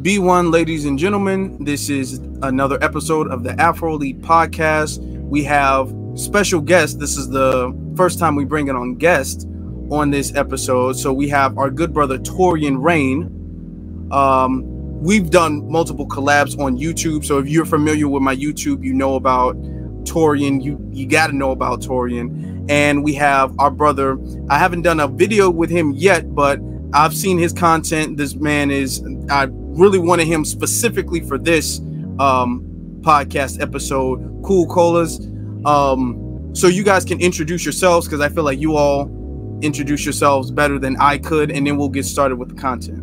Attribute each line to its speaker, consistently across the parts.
Speaker 1: B1, ladies and gentlemen, this is another episode of the Afro podcast. We have special guests. This is the first time we bring it on guest on this episode. So we have our good brother Taurean Rain. We've done multiple collabs on YouTube. So if you're familiar with my YouTube, you know about Taurean. You got to know about Taurean. And we have our brother. I haven't done a video with him yet, but I've seen his content. This man is, I really wanted him specifically for this podcast episode, Cool Colas. So you guys can introduce yourselves, because I feel like you all introduce yourselves better than I could, and then we'll get started with the content.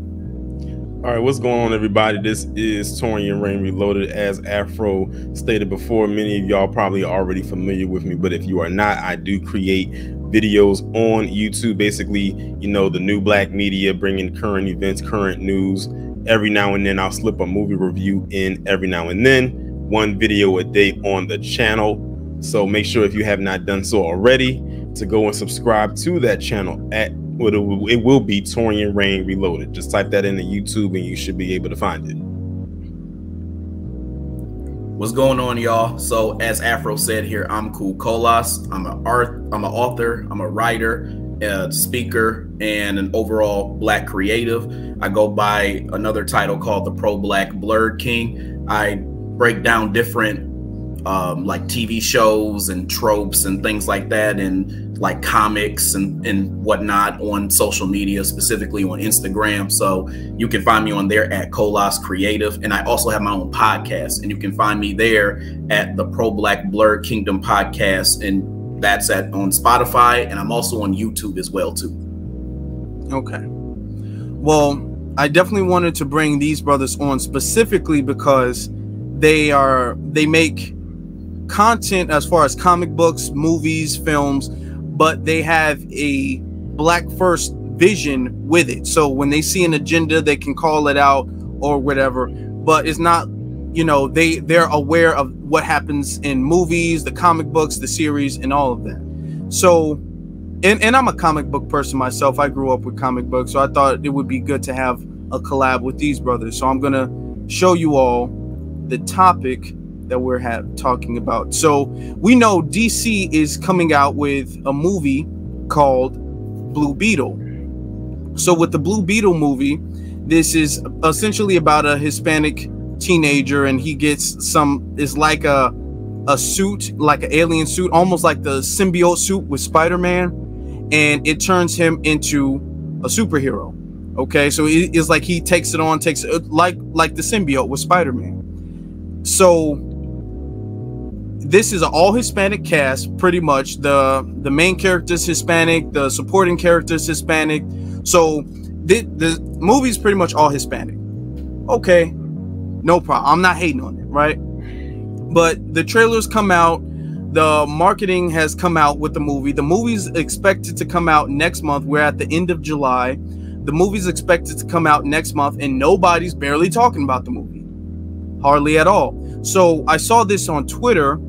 Speaker 2: All right, what's going on, everybody? This is Taurean Rain Reloaded. As Afro stated before, many of y'all probably already familiar with me, but if you are not, I do create videos on YouTube, basically, you know, the new black media, bringing current events, current news. Every now and then I'll slip a movie review in every now and then, one video a day on the channel. So make sure, if you have not done so already, to go and subscribe to that channel at it will be Taurean Rain Reloaded. Just type that into YouTube and you should be able to find it.
Speaker 3: What's going on, y'all? So as Afro said here, I'm Cool Colas. I'm an author, I'm a writer, a speaker, and an overall black creative. I go by another title called the Pro-Black Blurred King. I break down different like TV shows and tropes and things like that, and like comics and whatnot on social media, specifically on Instagram. So you can find me on there at Colas Creative. And I also have my own podcast, and you can find me there at the Pro-Black Blurred Kingdom podcast. And that's on Spotify. And I'm also on YouTube as well, too. Okay.
Speaker 1: Well, I definitely wanted to bring these brothers on specifically because they make content as far as comic books, movies, films, but they have a black first vision with it. So when they see an agenda, they can call it out or whatever, but it's not, you know, they're aware of what happens in movies, the comic books, the series, and all of that. So and I'm a comic book person myself. I grew up with comic books, so I thought it would be good to have a collab with these brothers. So I'm gonna show you all the topic that we're talking about. So we know DC is coming out with a movie called Blue Beetle. So with the Blue Beetle movie, this is essentially about a Hispanic teenager, and he gets it's like a suit, like an alien suit, almost like the symbiote suit with Spider-Man, and it turns him into a superhero. Okay, so it's like he takes it on, like the symbiote with Spider-Man. So this is an all Hispanic cast, pretty much. The main character is Hispanic, the supporting character is Hispanic. So the movie is pretty much all Hispanic. Okay, no problem. I'm not hating on it, right? But the trailers come out, the marketing has come out with the movie. The movie's expected to come out next month. We're at the end of July. The movie's expected to come out next month, and nobody's barely talking about the movie. Hardly at all. So I saw this on Twitter.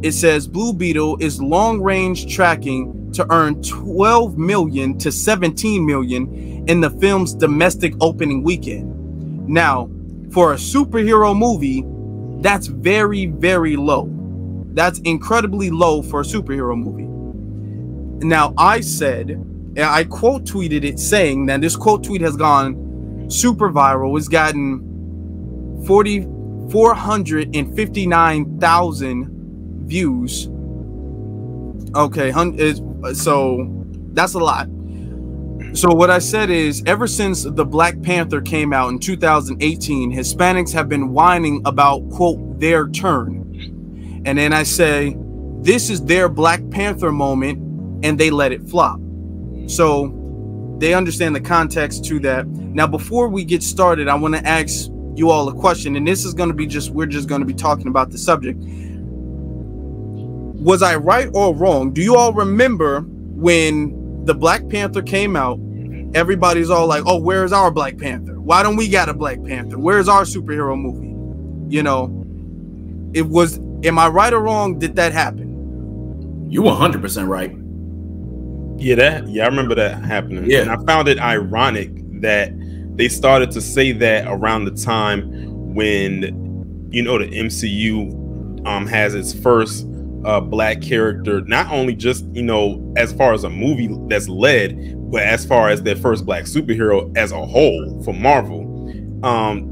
Speaker 1: It says Blue Beetle is long-range tracking to earn 12 million to 17 million in the film's domestic opening weekend. Now, for a superhero movie, that's very, very low. That's incredibly low for a superhero movie. Now, I said, and I quote tweeted it saying that this quote tweet has gone super viral. It's gotten 459,000 views. Okay, so that's a lot. So what I said is, ever since the Black Panther came out in 2018, Hispanics have been whining about, quote, their turn. And then I say, this is their Black Panther moment, and they let it flop. So they understand the context to that. Now, before we get started, I want to ask you all a question, and this is going to be we're just going to be talking about the subject. Was I right or wrong? Do you all remember when the Black Panther came out? Everybody's all like, oh, where's our Black Panther? Why don't we got a Black Panther? Where's our superhero movie? You know, am I right or wrong? Did that happen?
Speaker 3: You 100% right.
Speaker 2: Yeah, I remember that happening.
Speaker 3: Yeah.
Speaker 2: And I found it ironic that they started to say that around the time when, you know, the MCU has its first black character, not only just, you know, as far as a movie that's led, but as far as their first black superhero as a whole for Marvel,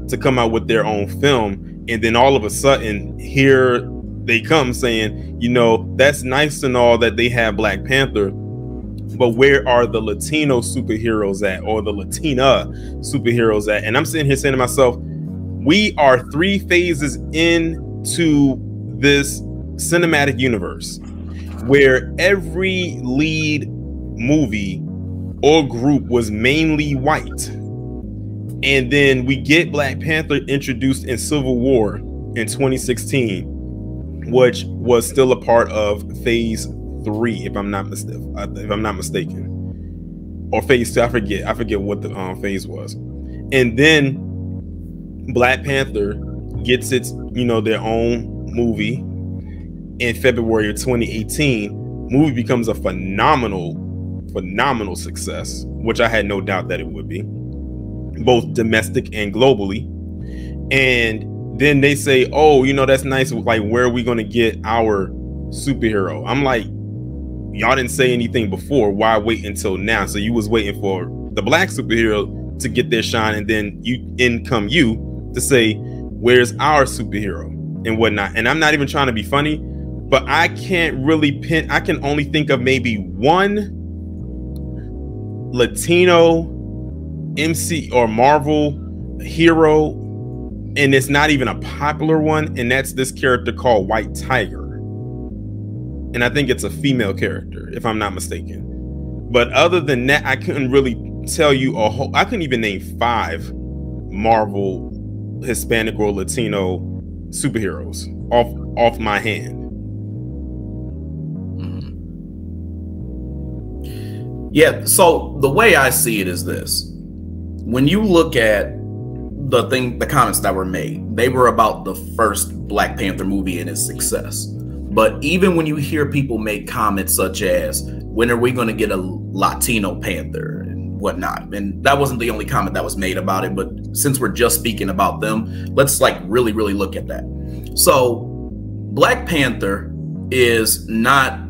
Speaker 2: to come out with their own film. And then all of a sudden here they come saying, you know, that's nice and all that they have Black Panther, but where are the Latino superheroes at, or the Latina superheroes at? And I'm sitting here saying to myself, we are 3 phases into this cinematic universe where every lead movie or group was mainly white. And then we get Black Panther introduced in Civil War in 2016, which was still a part of phase 3, if I'm not mistaken, or phase 2. I forget what the phase was. And then Black Panther gets its, you know, their own movie in February of 2018. Movie becomes a phenomenal success, which I had no doubt that it would be, both domestic and globally. And then they say, oh, you know, that's nice, like, where are we going to get our superhero? I'm like, y'all didn't say anything before, why wait until now? So you was waiting for the black superhero to get their shine, and then in come you to say, where's our superhero and whatnot? And I'm not even trying to be funny, but I can't really I can only think of maybe one Latino MC or Marvel hero, and it's not even a popular one, and that's this character called White Tiger. And I think it's a female character, if I'm not mistaken. But other than that, I couldn't really tell you I couldn't even name 5 Marvel Hispanic or Latino superheroes off my hand.
Speaker 3: Yeah, so the way I see it is this. When you look at the comments that were made, they were about the first Black Panther movie and its success. But even when you hear people make comments such as, when are we going to get a Latino Panther and whatnot? And that wasn't the only comment that was made about it, but since we're just speaking about them, let's like really look at that. So Black Panther is not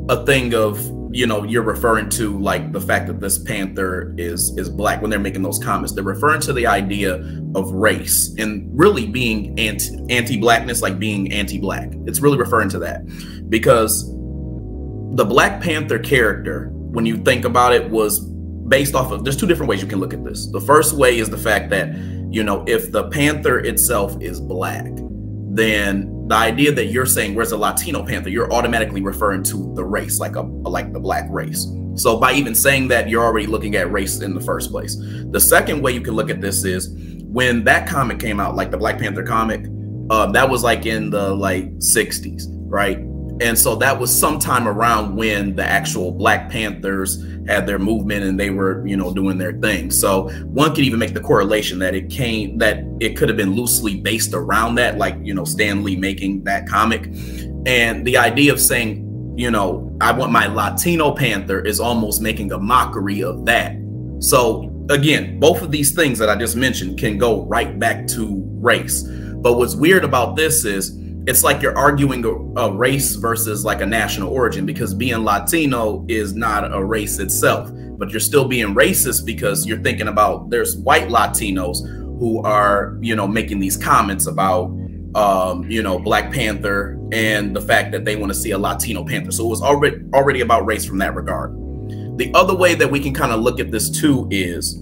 Speaker 3: a thing of, you know, you're referring to like the fact that this panther is black. When they're making those comments, they're referring to the idea of race and really being anti-blackness, like being anti-black. It's really referring to that, because the Black Panther character, when you think about it, was based off of, there's 2 different ways you can look at this. The first way is the fact that, you know, if the panther itself is black, then the idea that you're saying, where's a Latino Panther, you're automatically referring to the race, like the black race. So by even saying that, you're already looking at race in the first place. The second way you can look at this is, when that comic came out, like the Black Panther comic, that was like in the like 60s, right? And so that was sometime around when the actual Black Panthers had their movement and they were, you know, doing their thing. So one could even make the correlation that it could have been loosely based around that, like, you know, Stan Lee making that comic. And the idea of saying, you know, I want my Latino Panther is almost making a mockery of that. So again, both of these things that I just mentioned can go right back to race. But what's weird about this is, it's like you're arguing a race versus like a national origin, because being Latino is not a race itself, but you're still being racist because you're thinking about, there's white Latinos who are, you know, making these comments about, you know, Black Panther and the fact that they want to see a Latino Panther. So it was already about race from that regard. The other way that we can kind of look at this too is,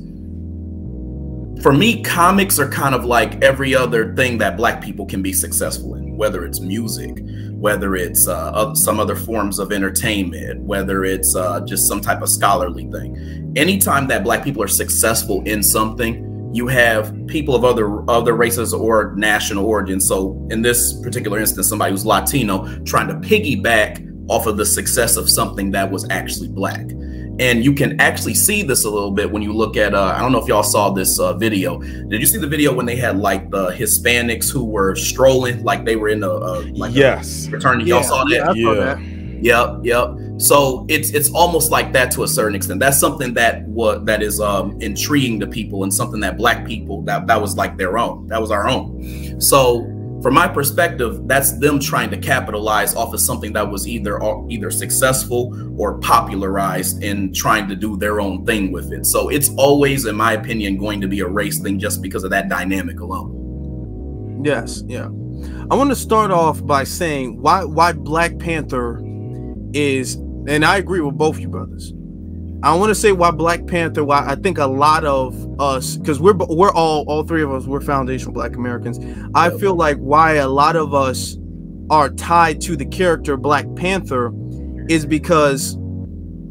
Speaker 3: for me, comics are kind of like every other thing that Black people can be successful in, whether it's music, whether it's some other forms of entertainment, whether it's just some type of scholarly thing. Anytime that Black people are successful in something, you have people of other races or national origins. So in this particular instance, somebody who's Latino trying to piggyback off of the success of something that was actually Black. And you can actually see this a little bit when you look at, I don't know if y'all saw this video. Did you see the video when they had like the Hispanics who were strolling, like they were in a, like
Speaker 2: yes,
Speaker 3: fraternity? Y'all saw that?
Speaker 2: Yeah.
Speaker 3: Yep. So it's almost like that to a certain extent. That's something that is intriguing to people, and something that Black people that was like their own. That was our own. So from my perspective, that's them trying to capitalize off of something that was either successful or popularized, and trying to do their own thing with it. So it's always, in my opinion, going to be a race thing just because of that dynamic alone.
Speaker 1: Yes, yeah. I want to start off by saying why Black Panther is, and I agree with both you brothers. I want to say why Black Panther, why I think a lot of us, because we're all three of us, we're foundational Black Americans. I feel like why a lot of us are tied to the character Black Panther is because,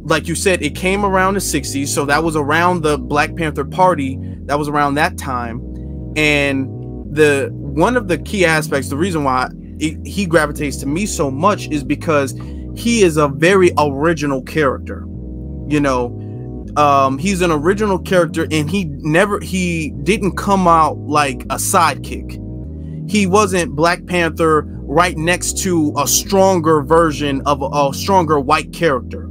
Speaker 1: like you said, it came around the 60s. So that was around the Black Panther Party. That was around that time. And one of the key aspects, the reason why he gravitates to me so much is because he is a very original character. You know, he's an original character, and he didn't come out like a sidekick. He wasn't Black Panther right next to a stronger version of a stronger white character.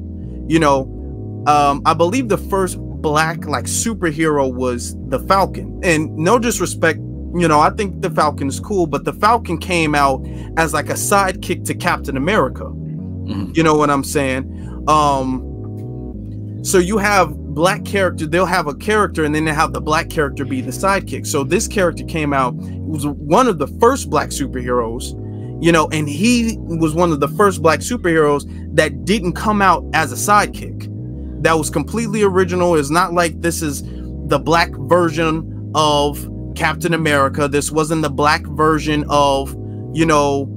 Speaker 1: You know, I believe the first Black superhero was the Falcon, and no disrespect, you know, I think the Falcon is cool, but the Falcon came out as like a sidekick to Captain America. Mm-hmm. You know what I'm saying? So you have Black character, they'll have a character, and then they have the Black character be the sidekick. So this character came out, it was one of the first Black superheroes, you know, and he was one of the first Black superheroes that didn't come out as a sidekick. That was completely original. It's not like this is the Black version of Captain America. This wasn't the Black version of, you know,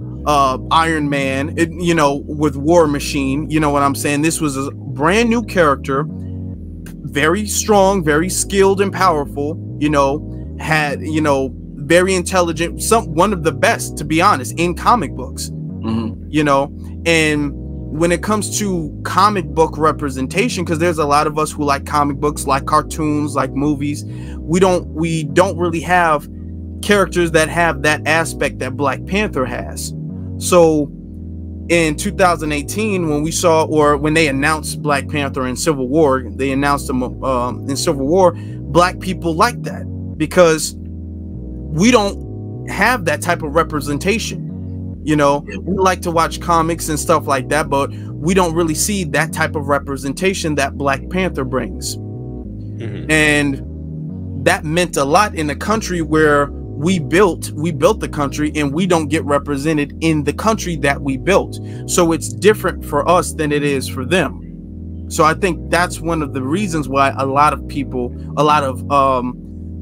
Speaker 1: Iron Man, you know, with War Machine. You know what I'm saying? This was a brand new character, very strong, very skilled and powerful, you know, had, you know, very intelligent, one of the best, to be honest, in comic books. Mm-hmm. You know, and when it comes to comic book representation, because there's a lot of us who like comic books, like cartoons, like movies, we don't really have characters that have that aspect that Black Panther has. So in 2018, when they announced Black Panther in Civil War, they announced him in Civil War, Black people like that because we don't have that type of representation. You know, we like to watch comics and stuff like that, but we don't really see that type of representation that Black Panther brings. Mm-hmm. And that meant a lot in a country where we built the country, and we don't get represented in the country that we built. So it's different for us than it is for them. So I think that's one of the reasons why a lot of people, a lot of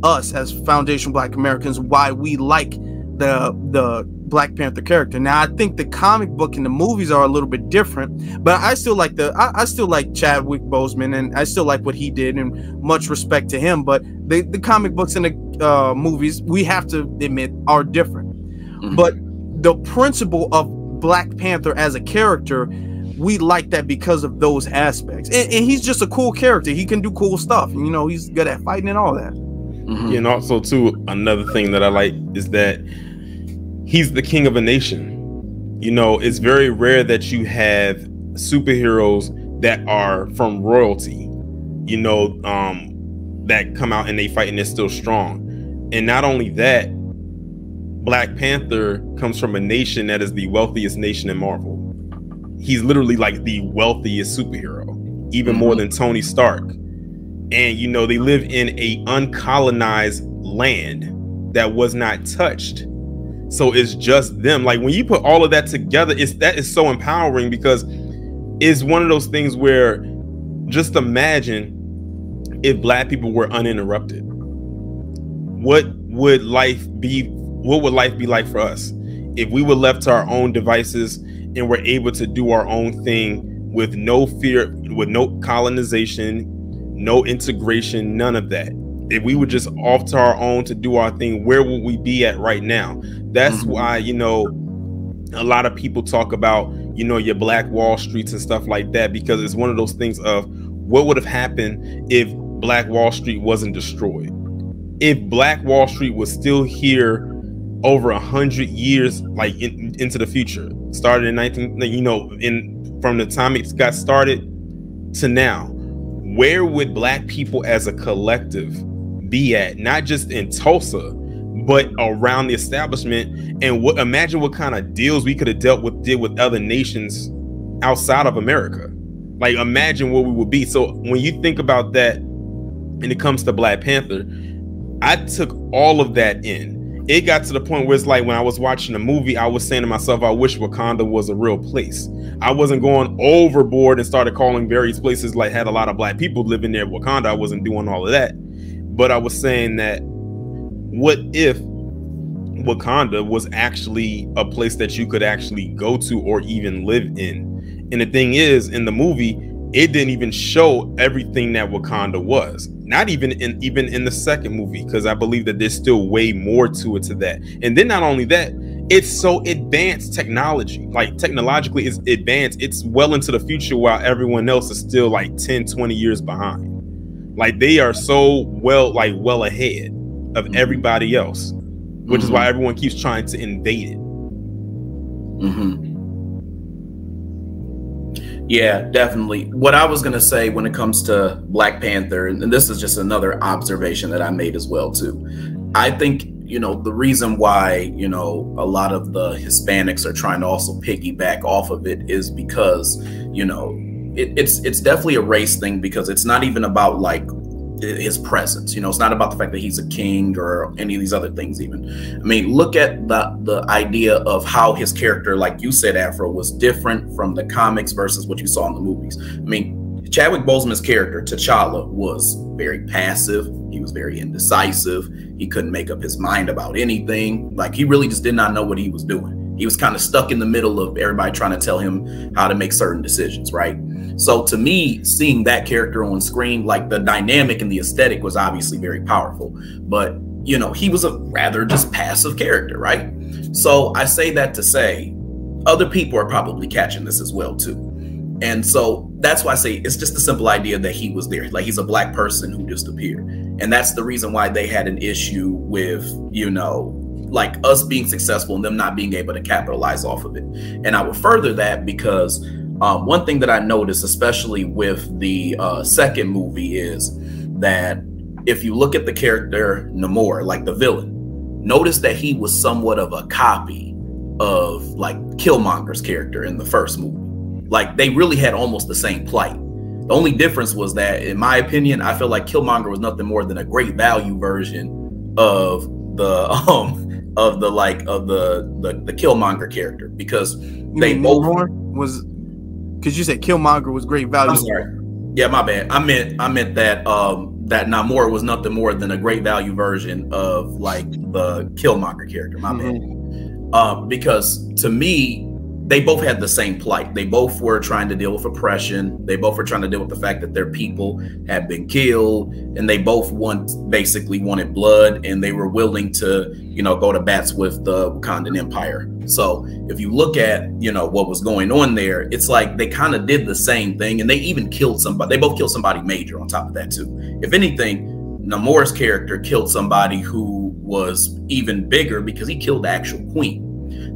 Speaker 1: us as foundational Black Americans, why we like the Black Panther character. Now I think the comic book and the movies are a little bit different, but I still like I still like Chadwick Boseman, and I still like what he did, and much respect to him. But the comic books and the movies, we have to admit, are different. Mm-hmm. But the principle of Black Panther as a character, we like that because of those aspects, and he's just a cool character. He can do cool stuff, and you know, he's good at fighting and all that.
Speaker 2: Mm-hmm. And also too, another thing that I like is that he's the king of a nation. You know, it's very rare that you have superheroes that are from royalty, you know, that come out and they fight and they're still strong. And not only that, Black Panther comes from a nation that is the wealthiest nation in Marvel. He's literally like the wealthiest superhero, even more than Tony Stark. And, you know, they live in a uncolonized land that was not touched. So it's just them. Like, when you put all of that together, that is so empowering, because it's one of those things where, just imagine if Black people were uninterrupted. What would life be like for us if we were left to our own devices and were able to do our own thing with no fear, with no colonization, no integration, none of that? If we were just off to our own to do our thing, where would we be at right now? That's why, you know, a lot of people talk about, you know, your Black Wall Streets and stuff like that, because it's one of those things of what would have happened if Black Wall Street wasn't destroyed. If Black Wall Street was still here over 100 years, like into the future, started in from the time it got started to now, where would Black people as a collective be at, not just in Tulsa, but around the establishment? And imagine what kind of deals we could have did with other nations outside of America. Like, imagine where we would be. So when you think about that, and it comes to Black Panther, I took all of that in. It got to the point where it's like, when I was watching the movie, I was saying to myself, I wish Wakanda was a real place. I wasn't going overboard and started calling various places like had a lot of Black people living there. Wakanda, I wasn't doing all of that. But I was saying that, what if Wakanda was actually a place that you could actually go to or even live in? And the thing is, in the movie, it didn't even show everything that Wakanda was. Not even in the second movie, because I believe that there's still way more to it to that. And then not only that, it's so advanced technology, like technologically it's advanced. It's well into the future while everyone else is still like 10, 20 years behind. Like, they are so well ahead of everybody else, which is why everyone keeps trying to invade it.
Speaker 3: Yeah, definitely. What I was going to say when it comes to Black Panther, and this is just another observation that I made as well, too. I think, you know, the reason why, you know, a lot of the Hispanics are trying to also piggyback off of it is because, you know, it's definitely a race thing, because it's not even about like his presence. You know, it's not about the fact that he's a king or any of these other things even. I mean, look at the idea of how his character, like you said, Afro, was different from the comics versus what you saw in the movies. I mean, Chadwick Boseman's character, T'Challa, was very passive. He was very indecisive. He couldn't make up his mind about anything. Like, he really just did not know what he was doing. He was kind of stuck in the middle of everybody trying to tell him how to make certain decisions, right? So to me, seeing that character on screen, like, the dynamic and the aesthetic was obviously very powerful. But, you know, he was a rather just passive character, right? So I say that to say other people are probably catching this as well, too. And so that's why I say it's just the simple idea that he was there. Like, he's a Black person who just appeared. And that's the reason why they had an issue with, you know, like, us being successful and them not being able to capitalize off of it. And I would further that because one thing that I noticed, especially with the second movie, is that if you look at the character Namor, like the villain, notice that he was somewhat of a copy of like Killmonger's character in the first movie. Like, they really had almost the same plight. The only difference was that, in my opinion, I feel like Killmonger was nothing more than a great value version of the Killmonger character, because they both
Speaker 1: was, because you said Killmonger was great value.
Speaker 3: I'm sorry. Yeah, my bad. I meant that that Namor was nothing more than a great value version of like the Killmonger character. My bad. Because to me, they both had the same plight. They both were trying to deal with oppression. They both were trying to deal with the fact that their people had been killed, and they both basically wanted blood, and they were willing to, you know, go to bats with the Wakandan Empire. So if you look at, you know, what was going on there, it's like they kind of did the same thing, and they even killed somebody. They both killed somebody major on top of that too. If anything, Namor's character killed somebody who was even bigger because he killed the actual queen.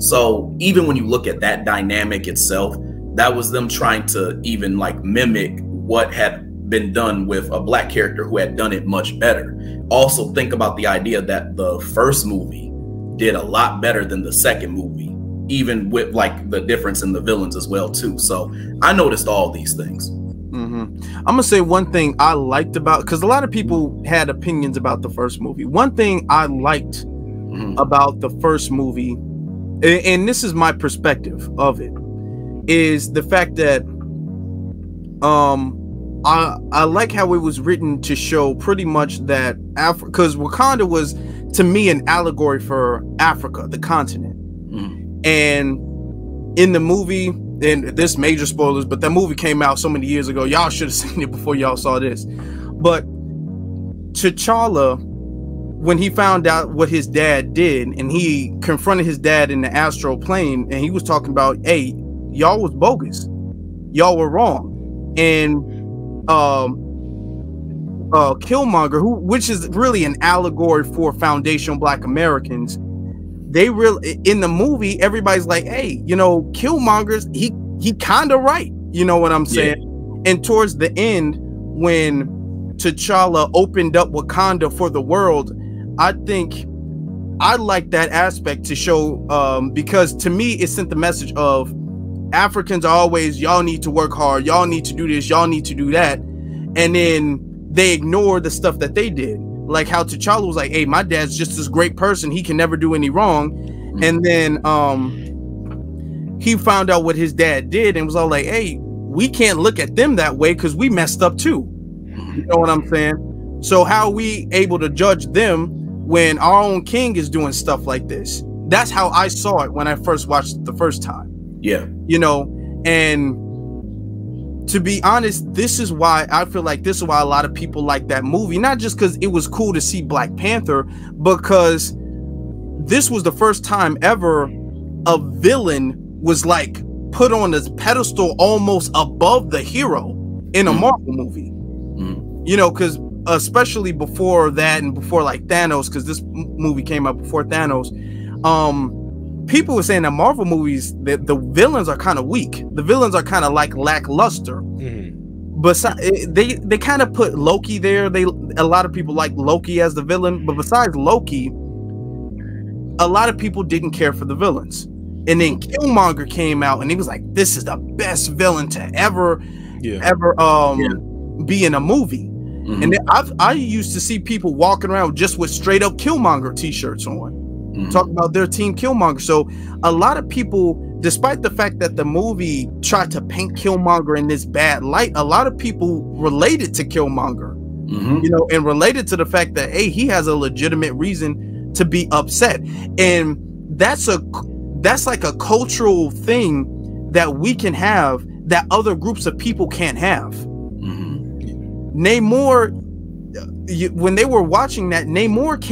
Speaker 3: So even when you look at that dynamic itself, that was them trying to even like mimic what had been done with a Black character who had done it much better. Also think about the idea that the first movie did a lot better than the second movie, even with like the difference in the villains as well too. So I noticed all these things.
Speaker 1: I'm gonna say one thing I liked about, because a lot of people had opinions about the first movie. One thing I liked about the first movie, and this is my perspective of it, is the fact that I like how it was written to show pretty much that because Wakanda was, to me, an allegory for Africa, the continent. And in the movie, and this major spoilers, but that movie came out so many years ago, y'all should have seen it before y'all saw this. But T'Challa, when he found out what his dad did, and he confronted his dad in the astral plane, and he was talking about, hey, y'all was bogus, y'all were wrong. And Killmonger, which is really an allegory for foundational Black Americans, they really, in the movie, everybody's like, hey, you know, Killmonger's, he kind of right. You know what I'm saying? Yeah. And towards the end, when T'Challa opened up Wakanda for the world, I think I like that aspect to show, because to me it sent the message of Africans are always, y'all need to work hard, y'all need to do this, y'all need to do that, and then they ignore the stuff that they did, like how T'Challa was like, hey, my dad's just this great person, he can never do any wrong. And then he found out what his dad did and was all like, hey, we can't look at them that way because we messed up too. You know what I'm saying? So how are we able to judge them when our own king is doing stuff like this? That's how I saw it when I first watched it the first time. Yeah. You know, and to be honest, this is why I feel like this is why a lot of people like that movie. Not just because it was cool to see Black Panther, because this was the first time ever a villain was like put on this pedestal almost above the hero in a Marvel movie. You know, because especially before that and before like Thanos, because this movie came out before Thanos, people were saying that Marvel movies, the villains are kind of weak. The villains are kind of like lackluster. But they kind of put Loki there. A lot of people like Loki as the villain, but besides Loki, a lot of people didn't care for the villains. And then Killmonger came out and he was like, this is the best villain to ever be in a movie. And then I used to see people walking around just with straight up Killmonger t-shirts on, talking about their team Killmonger. So a lot of people, despite the fact that the movie tried to paint Killmonger in this bad light, a lot of people related to Killmonger, you know, and related to the fact that, hey, he has a legitimate reason to be upset. And that's like a cultural thing that we can have that other groups of people can't have. Namor, when they were watching that, Namor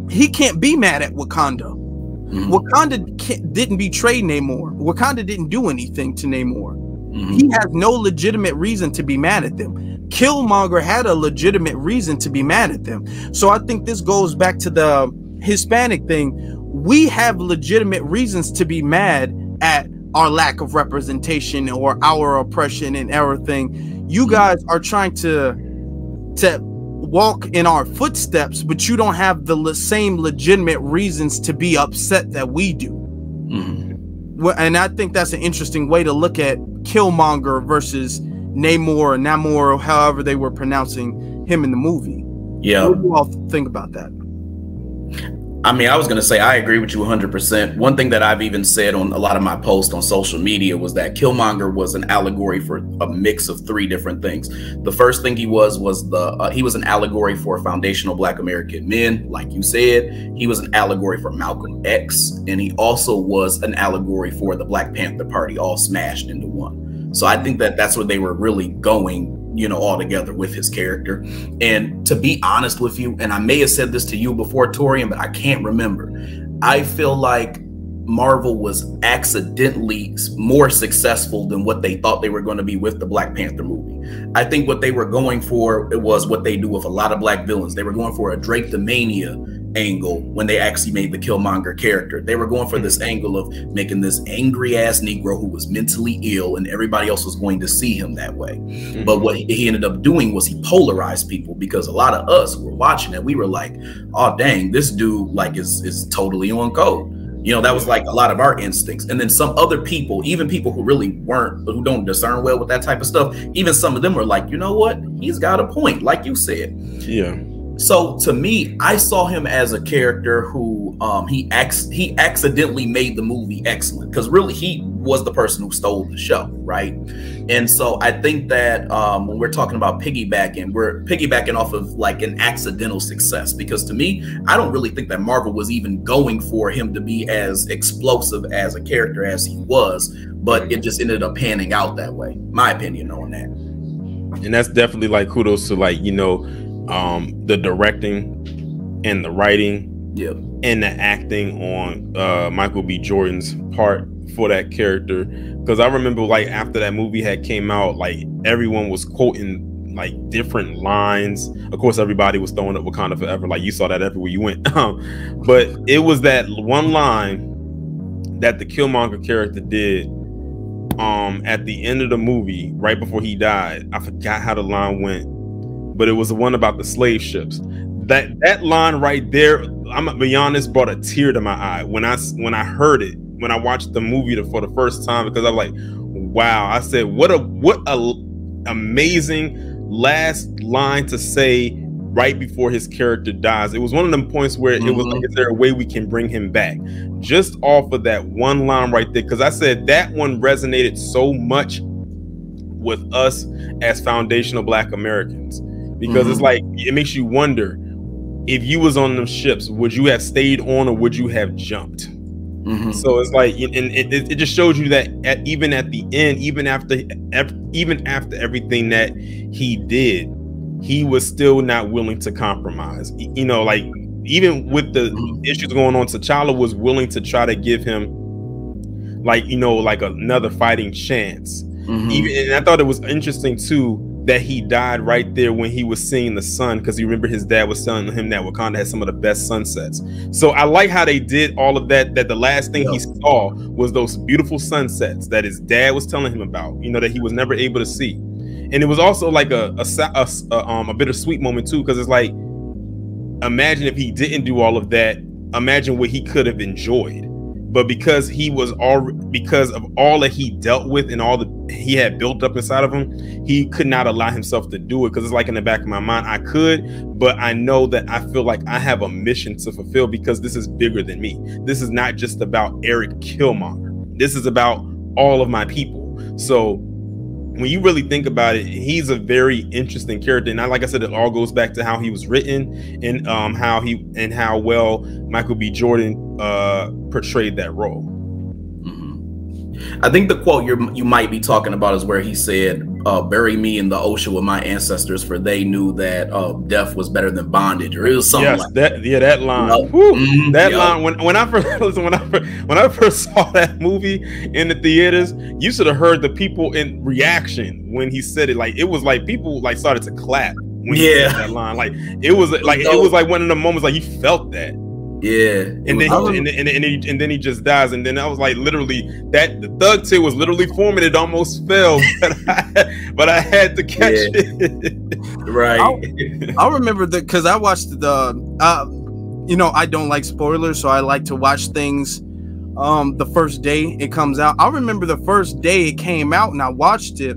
Speaker 1: he can't be mad at Wakanda. Wakanda didn't betray Namor. Wakanda didn't do anything to Namor. He has no legitimate reason to be mad at them. Killmonger had a legitimate reason to be mad at them. So I think this goes back to the Hispanic thing. We have legitimate reasons to be mad at our lack of representation or our oppression and everything. You guys are trying to walk in our footsteps, but you don't have the same legitimate reasons to be upset that we do. And I think that's an interesting way to look at Killmonger versus Namor, or Namor, or however they were pronouncing him in the movie. Yeah. What do you all think about that?
Speaker 3: I mean, I was going to say, I agree with you 100%. One thing that I've even said on a lot of my posts on social media was that Killmonger was an allegory for a mix of three different things. The first thing he was he was an allegory for foundational Black American men. Like you said, he was an allegory for Malcolm X. And he also was an allegory for the Black Panther Party, all smashed into one. So I think that that's where they were really going, you know, all together with his character. And to be honest with you, and I may have said this to you before, Taurean, but I can't remember, I feel like Marvel was accidentally more successful than what they thought they were going to be with the Black Panther movie. I think what they were going for, it was what they do with a lot of Black villains. They were going for a Drake the Mania angle when they actually made the Killmonger character. They were going for this angle of making this angry ass Negro who was mentally ill, and everybody else was going to see him that way. But what he ended up doing was he polarized people, because a lot of us were watching it. We were like, oh dang, this dude like is totally on code. You know, that was like a lot of our instincts. And then some other people, even people who really weren't, who don't discern well with that type of stuff, even some of them were like, you know what, he's got a point, like you said. Yeah. So to me, I saw him as a character who he accidentally made the movie excellent, because really he was the person who stole the show, right? And so I think that when we're talking about piggybacking, we're piggybacking off of like an accidental success, because to me, I don't really think that Marvel was even going for him to be as explosive as a character as he was, but it just ended up panning out that way. My opinion on that.
Speaker 2: And that's definitely like kudos to, like, you know, the directing and the writing, and the acting on Michael B. Jordan's part for that character. Because I remember, like, after that movie had came out, like, everyone was quoting like different lines. Of course, everybody was throwing up Wakanda Forever, like you saw that everywhere you went. But it was that one line that the Killmonger character did at the end of the movie, right before he died, I forgot how the line went, but it was the one about the slave ships. That line right there, I'm gonna be honest, brought a tear to my eye when I heard it, when I watched the movie for the first time, because I'm like, wow. I said, what a amazing last line to say right before his character dies. It was one of them points where it was like, is there a way we can bring him back? Just off of that one line right there, because I said that one resonated so much with us as foundational Black Americans, because it's like, it makes you wonder, if you was on them ships, would you have stayed on or would you have jumped? So it's like, and it just shows you that even at the end, even after everything that he did, he was still not willing to compromise. You know, like, even with the issues going on, T'Challa was willing to try to give him, like, you know, like another fighting chance. Even, and I thought it was interesting too that he died right there when he was seeing the sun, because you remember his dad was telling him that Wakanda had some of the best sunsets. So I like how they did all of that, that the last thing he saw was those beautiful sunsets that his dad was telling him about, you know, that he was never able to see. And it was also like a bittersweet moment too, because it's like, imagine if he didn't do all of that, imagine what he could have enjoyed. But because because of all that he dealt with and all that he had built up inside of him, he could not allow himself to do it. Because it's like, in the back of my mind, I could, but I know that I feel like I have a mission to fulfill, because this is bigger than me. This is not just about Eric Killmonger. This is about all of my people. So when you really think about it, he's a very interesting character. And like I said, it all goes back to how he was written, and how well Michael B. Jordan portrayed that role.
Speaker 3: I think the quote you might be talking about is where he said, bury me in the ocean with my ancestors, for they knew that death was better than bondage, or it was something like that.
Speaker 2: That line. That line. When I first saw that movie in the theaters, you should have heard the people in reaction when he said it. Like, it was like people like started to clap when he said that line. Like, it was like, it was like one of the moments like you felt that.
Speaker 3: Yeah,
Speaker 2: and then he just dies, and then I was like, literally, that the thug tear was literally forming. It almost fell, but I had to catch it.
Speaker 3: Right.
Speaker 1: I remember that because I watched the. You know, I don't like spoilers, so I like to watch things the first day it comes out. I remember the first day it came out, and I watched it,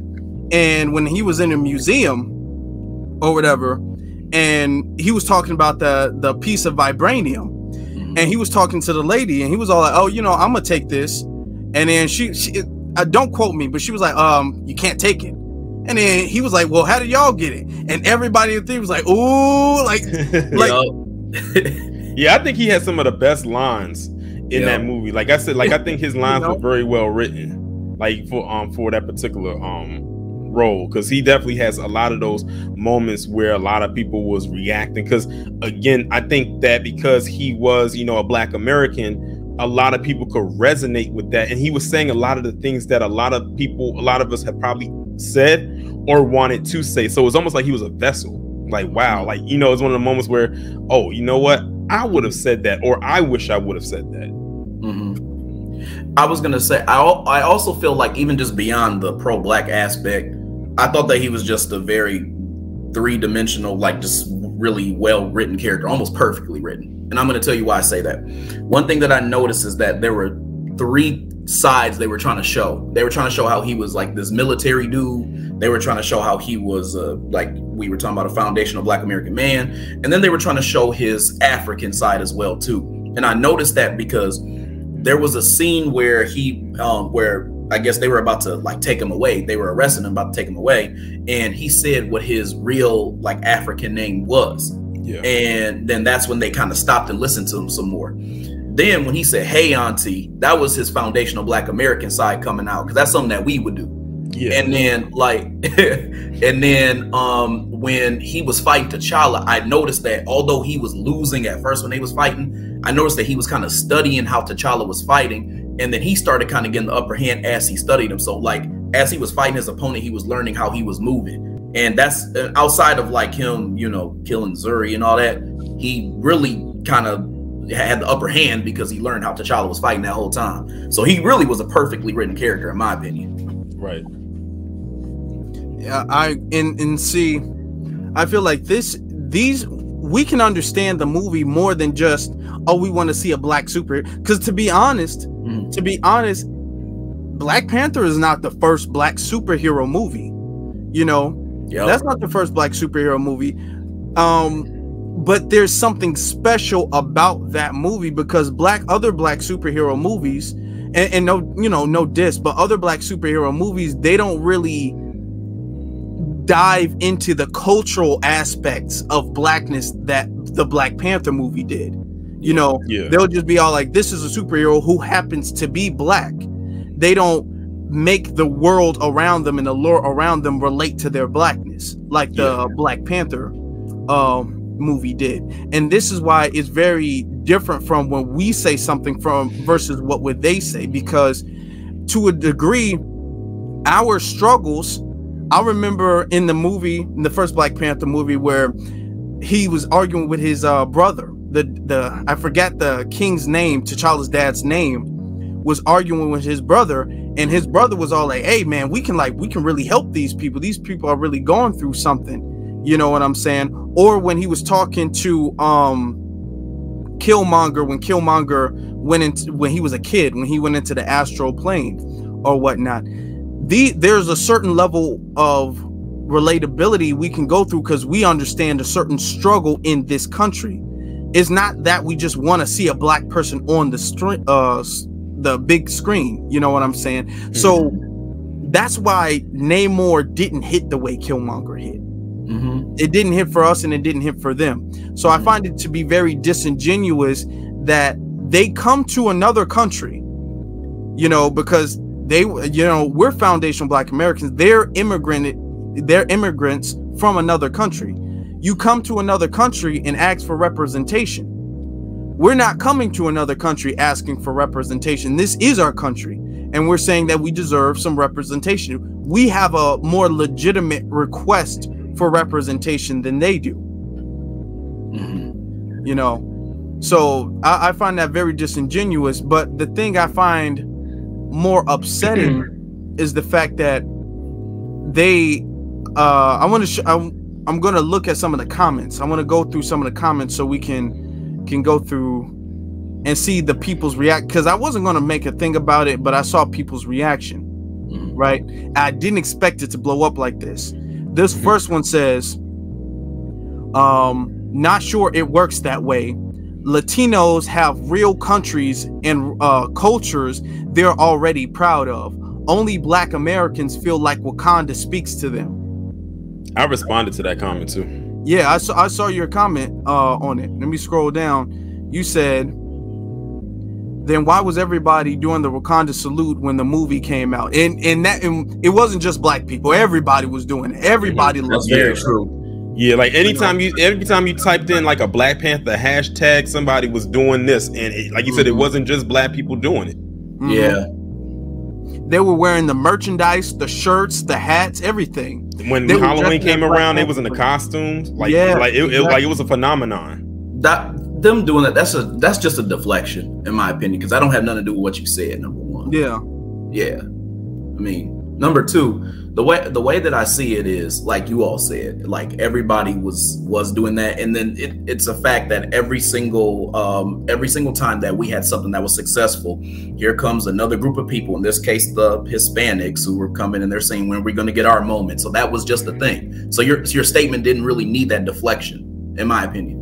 Speaker 1: and when he was in a museum or whatever, and he was talking about the piece of vibranium. And he was talking to the lady, and he was all like, "Oh, you know, I'm gonna take this." And then she don't quote me, but she was like, "You can't take it." And then he was like, "Well, how did y'all get it?" And everybody in the theater was like, "Ooh, like."
Speaker 2: Yeah, I think he had some of the best lines in that movie. Like I said, like, I think his lines were very well written, like for that particular role, because he definitely has a lot of those moments where a lot of people was reacting, because again, I think that because he was, you know, a Black American, a lot of people could resonate with that, and he was saying a lot of the things that a lot of us have probably said or wanted to say. So it's almost like he was a vessel. Like, wow, like, you know, it's one of the moments where, oh, you know what, I would have said that, or I wish I would have said that.
Speaker 3: I was gonna say, I also feel like, even just beyond the pro-Black aspect, I thought that he was just a very three-dimensional, like, just really well-written character, almost perfectly written. And I'm going to tell you why I say that. One thing that I noticed is that there were three sides they were trying to show. They were trying to show how he was like this military dude. They were trying to show how he was like we were talking about, a foundational Black American man. And then they were trying to show his African side as well too. And I noticed that because there was a scene where where I guess they were about to like take him away. They were arresting him, about to take him away. And he said what his real like African name was. Yeah. And then that's when they kind of stopped and listened to him some more. Then when he said, "Hey, auntie," that was his foundational Black American side coming out, because that's something that we would do. Yeah. And then like, when he was fighting T'Challa, I noticed that although he was losing at first when they was fighting, I noticed that he was kind of studying how T'Challa was fighting. And then he started kind of getting the upper hand as he studied him. So like, as he was fighting his opponent, he was learning how he was moving. And that's outside of like him, you know, killing Zuri and all that. He really kind of had the upper hand because he learned how T'Challa was fighting that whole time. So he really was a perfectly written character, in my opinion.
Speaker 2: Right.
Speaker 1: Yeah, and see, I feel like these we can understand the movie more than just, oh, we want to see a black superhero. Because to be honest, Black Panther is not the first black superhero movie. You know, that's not the first black superhero movie. But there's something special about that movie because other black superhero movies, and no, you know, no diss, but other black superhero movies, they don't really dive into the cultural aspects of blackness that the Black Panther movie did. You know, they'll just be all like, this is a superhero who happens to be black. They don't make the world around them and the lore around them relate to their blackness like the Black Panther movie did. And this is why it's very different from when we say something from versus what would they say, because to a degree our struggles, I remember in the movie, in the first Black Panther movie, where he was arguing with his brother, the I forget the king's name, T'Challa's dad's name, was arguing with his brother, and his brother was all like, hey man, we can really help these people are really going through something, you know what I'm saying? Or when he was talking to Killmonger, when Killmonger when he was a kid, when he went into the astral plane or whatnot, there's a certain level of relatability we can go through because we understand a certain struggle in this country. It's not that we just want to see a black person on the big screen, you know what I'm saying? So that's why Namor didn't hit the way Killmonger hit. It didn't hit for us and it didn't hit for them. So I find it to be very disingenuous that they come to another country, you know, because they, you know, we're foundational Black Americans. They're immigrants from another country. You come to another country and ask for representation. We're not coming to another country asking for representation. This is our country, and we're saying that we deserve some representation. We have a more legitimate request for representation than they do. You know, so I find that very disingenuous. But the thing I find more upsetting is the fact that they I'm going to look at some of the comments. I want to go through some of the comments so we can go through and see the people's react, because I wasn't going to make a thing about it, but I saw people's reaction. Right? I didn't expect it to blow up like this. This first one says, not sure it works that way. Latinos have real countries and cultures they're already proud of. Only Black Americans feel like Wakanda speaks to them.
Speaker 2: I responded to that comment too.
Speaker 1: Yeah, I saw your comment on it. Let me scroll down. You said, then why was everybody doing the Wakanda salute when the movie came out? And it wasn't just Black people. Everybody was doing it. Everybody loves it.
Speaker 3: Very true.
Speaker 2: Yeah, like every time you typed in like a Black Panther hashtag, somebody was doing this, and like you said, it wasn't just Black people doing it.
Speaker 3: Yeah,
Speaker 1: they were wearing the merchandise, the shirts, the hats, everything.
Speaker 2: When Halloween came around, they was in the costumes. Like, it was a phenomenon.
Speaker 3: Them doing that, that's just a deflection, in my opinion, because I don't have nothing to do with what you said. Number one. Yeah. I mean, number two, the way that I see it is like you all said, like everybody was doing that, and then it's a fact that every single time that we had something that was successful, here comes another group of people, in this case the Hispanics, who were coming and they're saying, when are we going to get our moment? So that was just the thing. So your statement didn't really need that deflection, in my opinion.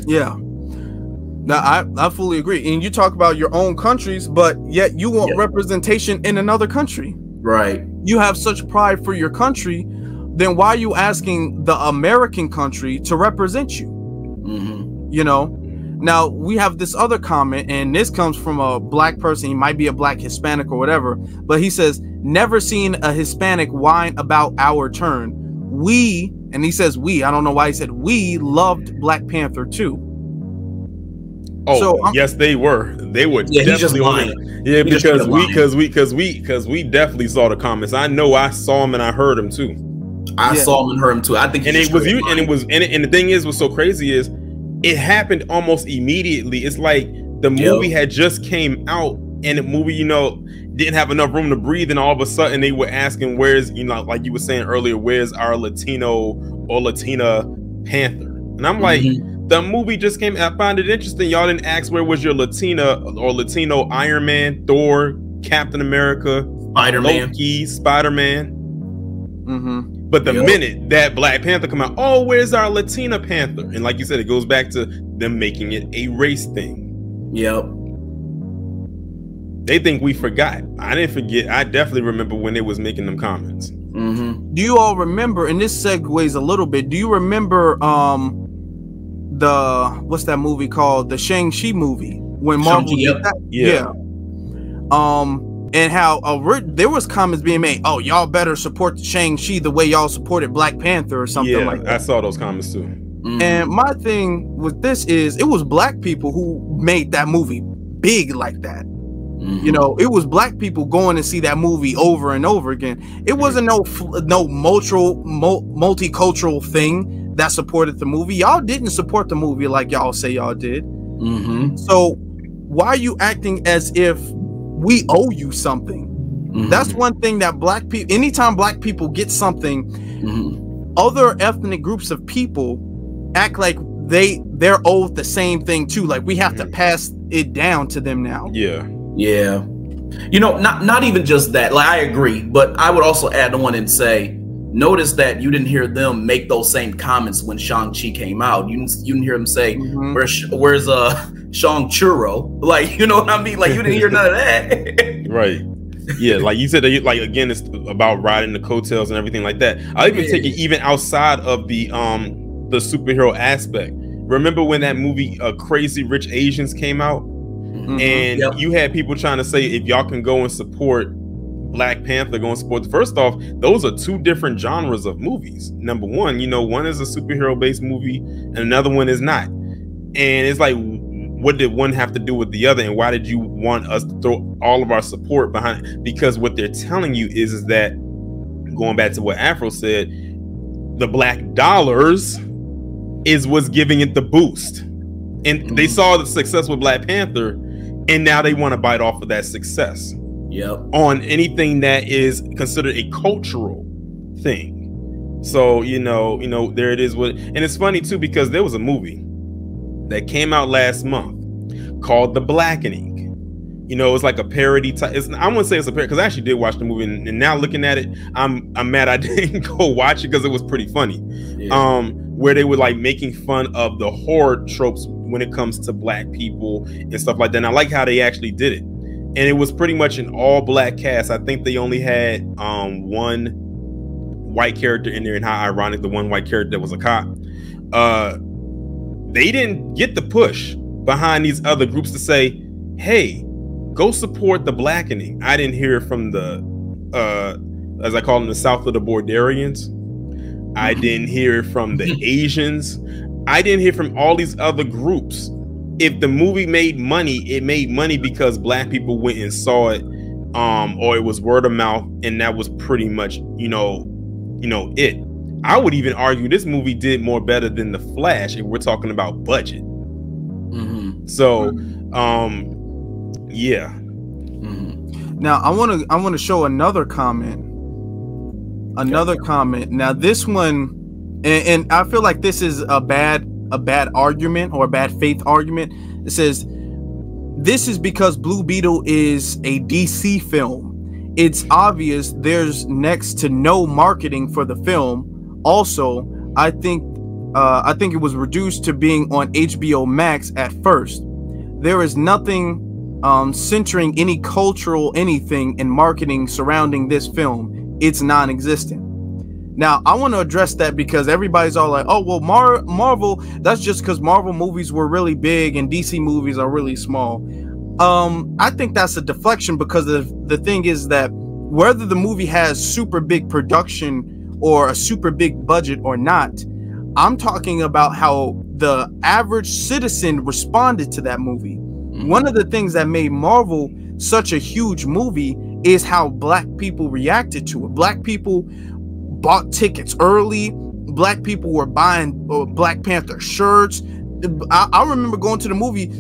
Speaker 1: Yeah. Now I fully agree. And you talk about your own countries, but yet you want representation in another country. Right. You have such pride for your country, then why are you asking the American country to represent you? You know, now we have this other comment, and this comes from a Black person. He might be a Black Hispanic or whatever, but he says, never seen a Hispanic whine about our turn. We, and he says we, I don't know why he said we, loved Black Panther too.
Speaker 2: Oh, so, yes, they were. They were definitely on it. Yeah, because we definitely saw the comments. I know I saw them and I heard them too.
Speaker 3: I saw them and heard them too. I think,
Speaker 2: and it was you, and it was, and the thing is, what's so crazy is, it happened almost immediately. It's like the movie had just came out, and the movie, you know, didn't have enough room to breathe, and all of a sudden they were asking, where's, you know, like you were saying earlier, where's our Latino or Latina Panther? And I'm like, the movie just came. I find it interesting. Y'all didn't ask where was your Latina or Latino Iron Man, Thor, Captain America,
Speaker 3: Spider-Man,
Speaker 2: Loki, Spider-Man. But the minute that Black Panther come out, oh, where's our Latina Panther? And like you said, it goes back to them making it a race thing. They think we forgot. I didn't forget. I definitely remember when they was making them comments.
Speaker 1: Do you all remember, and this segues a little bit, do you remember what's that movie called? The Shang-Chi movie, when Marvel did that? And how there was comments being made, oh, y'all better support the Shang-Chi the way y'all supported Black Panther or something like that.
Speaker 2: I saw those comments too.
Speaker 1: And my thing with this is, it was Black people who made that movie big like that. You know, it was Black people going to see that movie over and over again. It wasn't no multicultural thing that supported the movie. Y'all didn't support the movie like y'all say y'all did. So why are you acting as if we owe you something? That's one thing that Black people, anytime Black people get something, other ethnic groups of people act like they're owed the same thing too. Like we have to pass it down to them now.
Speaker 3: You know, not even just that. Like, I agree, but I would also add on and say, notice that you didn't hear them make those same comments when Shang-Chi came out. You didn't hear them say, where's Shang Churro? Like, you know what I mean? Like, you didn't hear none of that.
Speaker 2: Right. Like you said, like, again, it's about riding the coattails and everything like that. I even take it even outside of the superhero aspect. Remember when that movie Crazy Rich Asians came out? And you had people trying to say, if y'all can go and support Black Panther, go and support. First off, those are two different genres of movies. Number one, you know, one is a superhero based movie and another one is not. And it's like, what did one have to do with the other? And why did you want us to throw all of our support behind it? Because what they're telling you is that, going back to what Afro said, the black dollars is what's giving it the boost. And they saw the success with Black Panther, and now they want to bite off of that success on anything that is considered a cultural thing. So, you know, there it is. And it's funny too, because there was a movie that came out last month called The Blackening. You know, it's like a parody type. I wouldn't say it's a parody, because I actually did watch the movie, and now looking at it, I'm mad I didn't go watch it, because it was pretty funny. Where they were like making fun of the horror tropes when it comes to Black people and stuff like that. And I like how they actually did it. And it was pretty much an all Black cast. I think they only had one white character in there, and how ironic, the one white character that was a cop. They didn't get the push behind these other groups to say, hey, go support the Blackening. I didn't hear from the as I call them, the South of the Bordarians. I didn't hear from the Asians. I didn't hear from all these other groups. If the movie made money, it made money because Black people went and saw it, or it was word of mouth, and that was pretty much, it. I would even argue this movie did more better than The Flash if we're talking about budget. So, yeah.
Speaker 1: Now I want to show another comment. Now this one, and I feel like this is a bad argument, or a bad faith argument. It says, this is because Blue Beetle is a DC film. It's obvious there's next to no marketing for the film. Also, I think it was reduced to being on HBO Max at first. There is nothing centering any cultural anything in marketing surrounding this film. It's non-existent. Now, I want to address that, because everybody's all like, oh, well, Marvel, that's just because Marvel movies were really big and DC movies are really small. I think that's a deflection, because the thing is that whether the movie has super big production or a super big budget or not, I'm talking about how the average citizen responded to that movie. One of the things that made Marvel such a huge movie is how Black people reacted to it. Black people bought tickets early. Black people were buying Black Panther shirts. I remember going to the movie.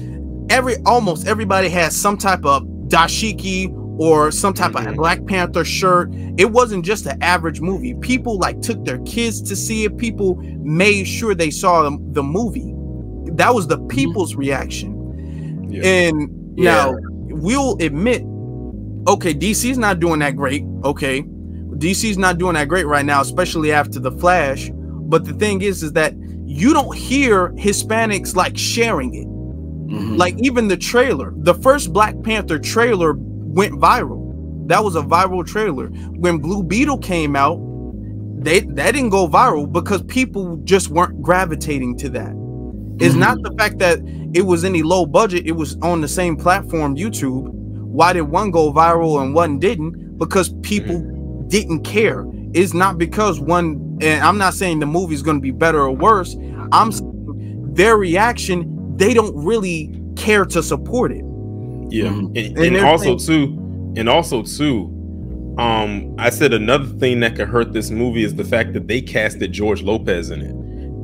Speaker 1: Almost everybody had some type of dashiki or some type of Black Panther shirt. It wasn't just an average movie. People like took their kids to see it. People made sure they saw the movie. That was the people's reaction. And now we'll admit, okay, DC's not doing that great. Okay, DC's not doing that great right now, especially after The Flash. But the thing is that you don't hear Hispanics like sharing it. Like even the trailer, the first Black Panther trailer went viral. That was a viral trailer. When Blue Beetle came out, that didn't go viral because people just weren't gravitating to that. It's not the fact that it was any low budget, it was on the same platform, YouTube. Why did one go viral and one didn't? Because people didn't care. It's not because one, and I'm not saying the movie's going to be better or worse. I'm saying their reaction, they don't really care to support it.
Speaker 2: And also too, I said another thing that could hurt this movie is the fact that they casted George Lopez in it.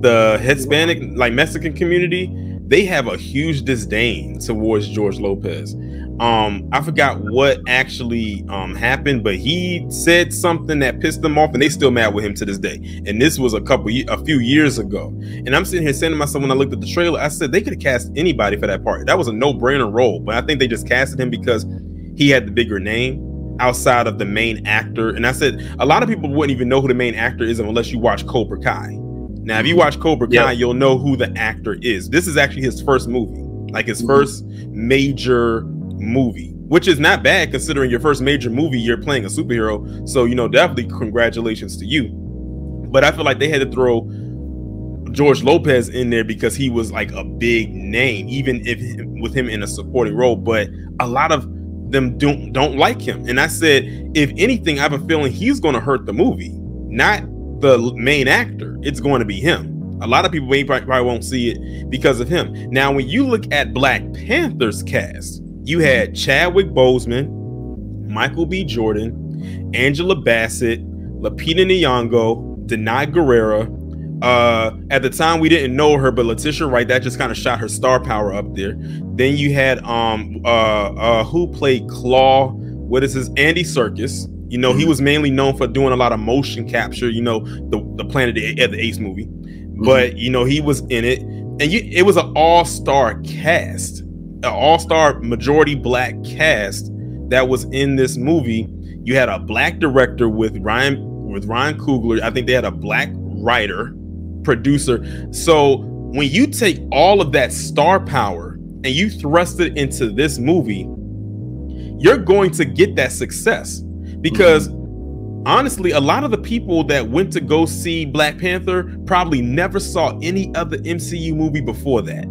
Speaker 2: The Hispanic, like Mexican community, they have a huge disdain towards George Lopez. I forgot what actually happened, but he said something that pissed them off, and they still mad with him to this day. And this was a few years ago. And I'm sitting here saying to myself, when I looked at the trailer, I said they could have cast anybody for that part. That was a no-brainer role, but I think they just casted him because he had the bigger name outside of the main actor. And I said a lot of people wouldn't even know who the main actor is unless you watch Cobra Kai. Now, if you watch Cobra Kai, you'll know who the actor is. This is actually his first movie, like his first major movie, which is not bad considering your first major movie, you're playing a superhero. So, you know, definitely congratulations to you. But I feel like they had to throw George Lopez in there because he was like a big name, even if with him in a supporting role. But a lot of them don't like him. And I said, if anything, I have a feeling he's going to hurt the movie, not the main actor. It's going to be him. A lot of people probably won't see it because of him. Now, when you look at Black Panther's cast, you had Chadwick Boseman, Michael B. Jordan, Angela Bassett, Lupita Nyong'o, Denai Guerrera. At the time, we didn't know her, but Letitia Wright, that just kind of shot her star power up there. Then you had who played Claw? What is his? Andy Serkis. You know, he was mainly known for doing a lot of motion capture, you know, the Planet of the Apes movie. But, you know, he was in it. And it was an all-star cast, an all-star majority black cast that was in this movie. You had a black director with Ryan Coogler. I think they had a black writer, producer. So when you take all of that star power and you thrust it into this movie, you're going to get that success. Because honestly, a lot of the people that went to go see Black Panther probably never saw any other MCU movie before that.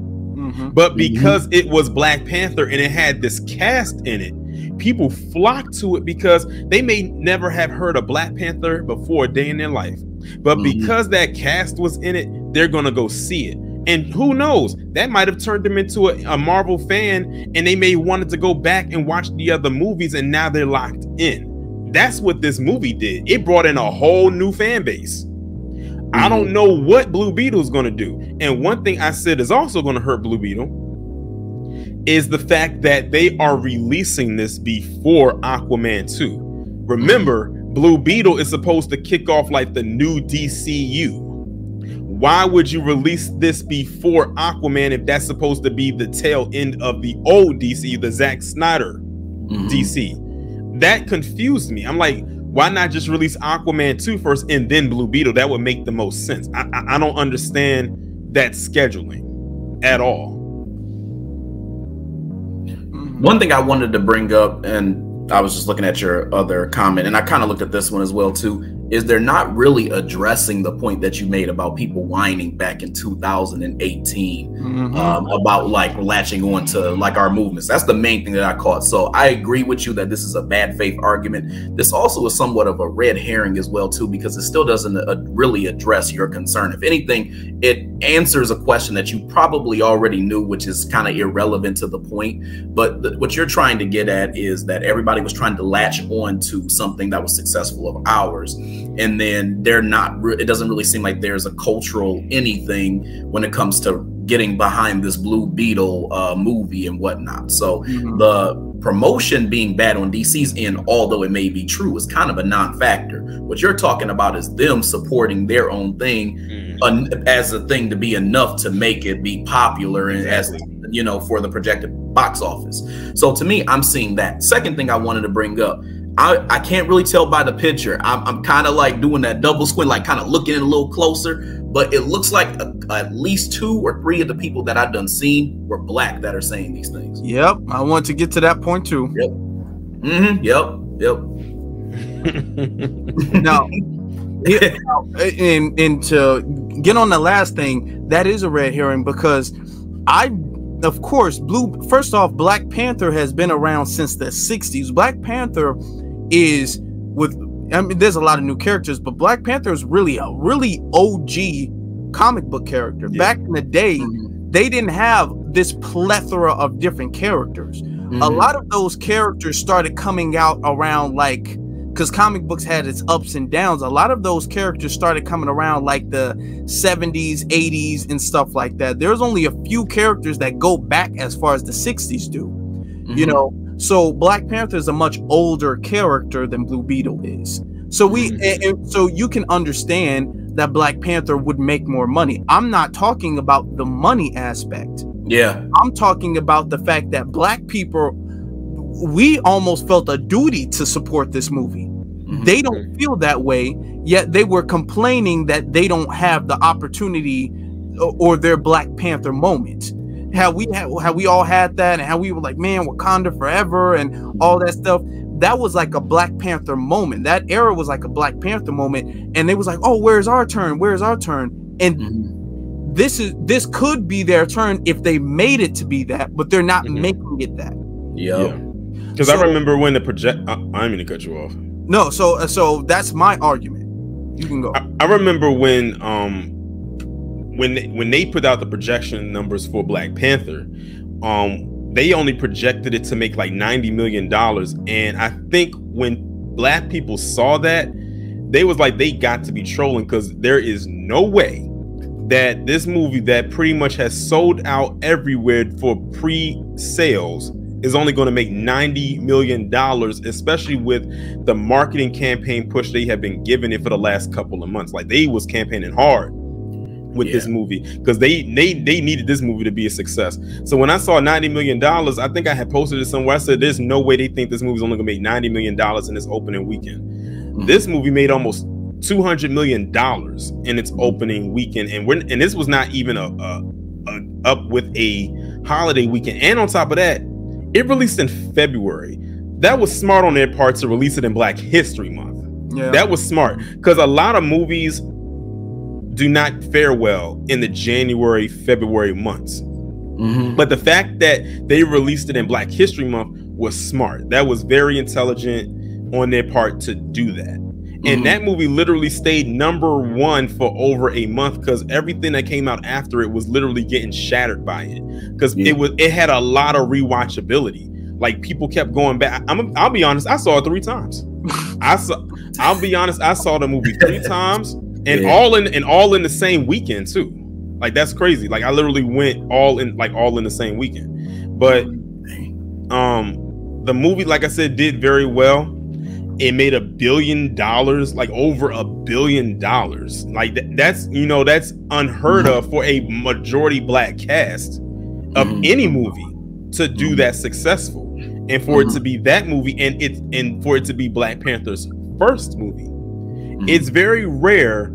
Speaker 2: But because it was Black Panther and it had this cast in it, people flocked to it because they may never have heard of Black Panther before a day in their life. But because that cast was in it, they're going to go see it. And who knows, that might have turned them into a Marvel fan, and they may wanted to go back and watch the other movies, and now they're locked in. That's what this movie did. It brought in a whole new fan base. I don't know what Blue Beetle is going to do. And one thing I said is also going to hurt Blue Beetle is the fact that they are releasing this before Aquaman 2. Remember, Blue Beetle is supposed to kick off like the new DCU. Why would you release this before Aquaman if that's supposed to be the tail end of the old DCU, the Zack Snyder DC? That confused me. I'm like, why not just release Aquaman 2 first and then Blue Beetle? That would make the most sense. I don't understand that scheduling at all.
Speaker 3: One thing I wanted to bring up, and I was just looking at your other comment, and I kind of looked at this one as well too, is they're not really addressing the point that you made about people whining back in 2018 about like latching on to like our movements. That's the main thing that I caught. So I agree with you that this is a bad faith argument. This also is somewhat of a red herring as well too, because it still doesn't really address your concern. If anything, it answers a question that you probably already knew, which is kind of irrelevant to the point. But what you're trying to get at is that everybody was trying to latch on to something that was successful of ours. And then they're not, it doesn't really seem like there's a cultural anything when it comes to getting behind this Blue Beetle movie and whatnot. So promotion being bad on DC's end, although it may be true, is kind of a non-factor. What you're talking about is them supporting their own thing as a thing to be enough to make it be popular and as you know, for the projected box office. So to me, I'm seeing that. Second thing I wanted to bring up, I can't really tell by the picture. I'm kind of like doing that double squint, like kind of looking in a little closer, but it looks like at least 2 or 3 of the people that I've done seen were black that are saying these things.
Speaker 1: Yep, I want to get to that point too.
Speaker 3: Yep. Yep.
Speaker 1: Now, and to get on the last thing, that is a red herring because of course, first off, Black Panther has been around since the 60s. Black Panther is there's a lot of new characters, but Black Panther is really a OG comic book character. Yeah. Back in the day, they didn't have this plethora of different characters. A lot of those characters started coming out around because comic books had its ups and downs. A lot of those characters started coming around like the 70s, 80s, and stuff like that. There's only a few characters that go back as far as the 60s do, you know. So Black Panther is a much older character than Blue Beetle is. So so you can understand that Black Panther would make more money. I'm not talking about the money aspect. Yeah, I'm talking about the fact that black people, we almost felt a duty to support this movie. They don't feel that way, yet they were complaining that they don't have the opportunity or their Black Panther moment. How we all had that, and how we were like, man, Wakanda forever and all that stuff. That was like a Black Panther moment. That era was like a Black Panther moment, and they was like, oh, where's our turn? Where's our turn? And this could be their turn if they made it to be that, but they're not making it that.
Speaker 2: Yeah. Because I remember when the project. I didn't mean to cut you off.
Speaker 1: No, so that's my argument. You can go.
Speaker 2: I remember when they put out the projection numbers for Black Panther, they only projected it to make like $90 million, and I think when black people saw that, they was like, they got to be trolling, because there is no way that this movie that pretty much has sold out everywhere for pre-sales is only going to make $90 million, especially with the marketing campaign push they have been giving it for the last couple of months. Like, they was campaigning hard with this movie because they needed this movie to be a success. So when I saw $90 million, I think I had posted it somewhere. I said, there's no way they think this movie's only gonna make $90 million in its opening weekend. This movie made almost $200 million in its opening weekend, and this was not even up with a holiday weekend. And on top of that, it released in February. That was smart on their part to release it in Black History Month. Yeah. That was smart, because a lot of movies do not fare well in the January, February months. But the fact that they released it in Black History Month was smart. That was very intelligent on their part to do that. And that movie literally stayed #1 for over a month, because everything that came out after it was literally getting shattered by it, because it had a lot of rewatchability. Like, people kept going back. I'll be honest, I saw it 3 times. I'll be honest, I saw the movie 3 times, and all in the same weekend too. Like, that's crazy. Like, I literally went all in the same weekend. But the movie, like I said, did very well. It made $1 billion, like over $1 billion. Like, that's unheard of for a majority black cast of any movie to do that successful, and for it to be that movie, and for it to be Black Panther's first movie. It's very rare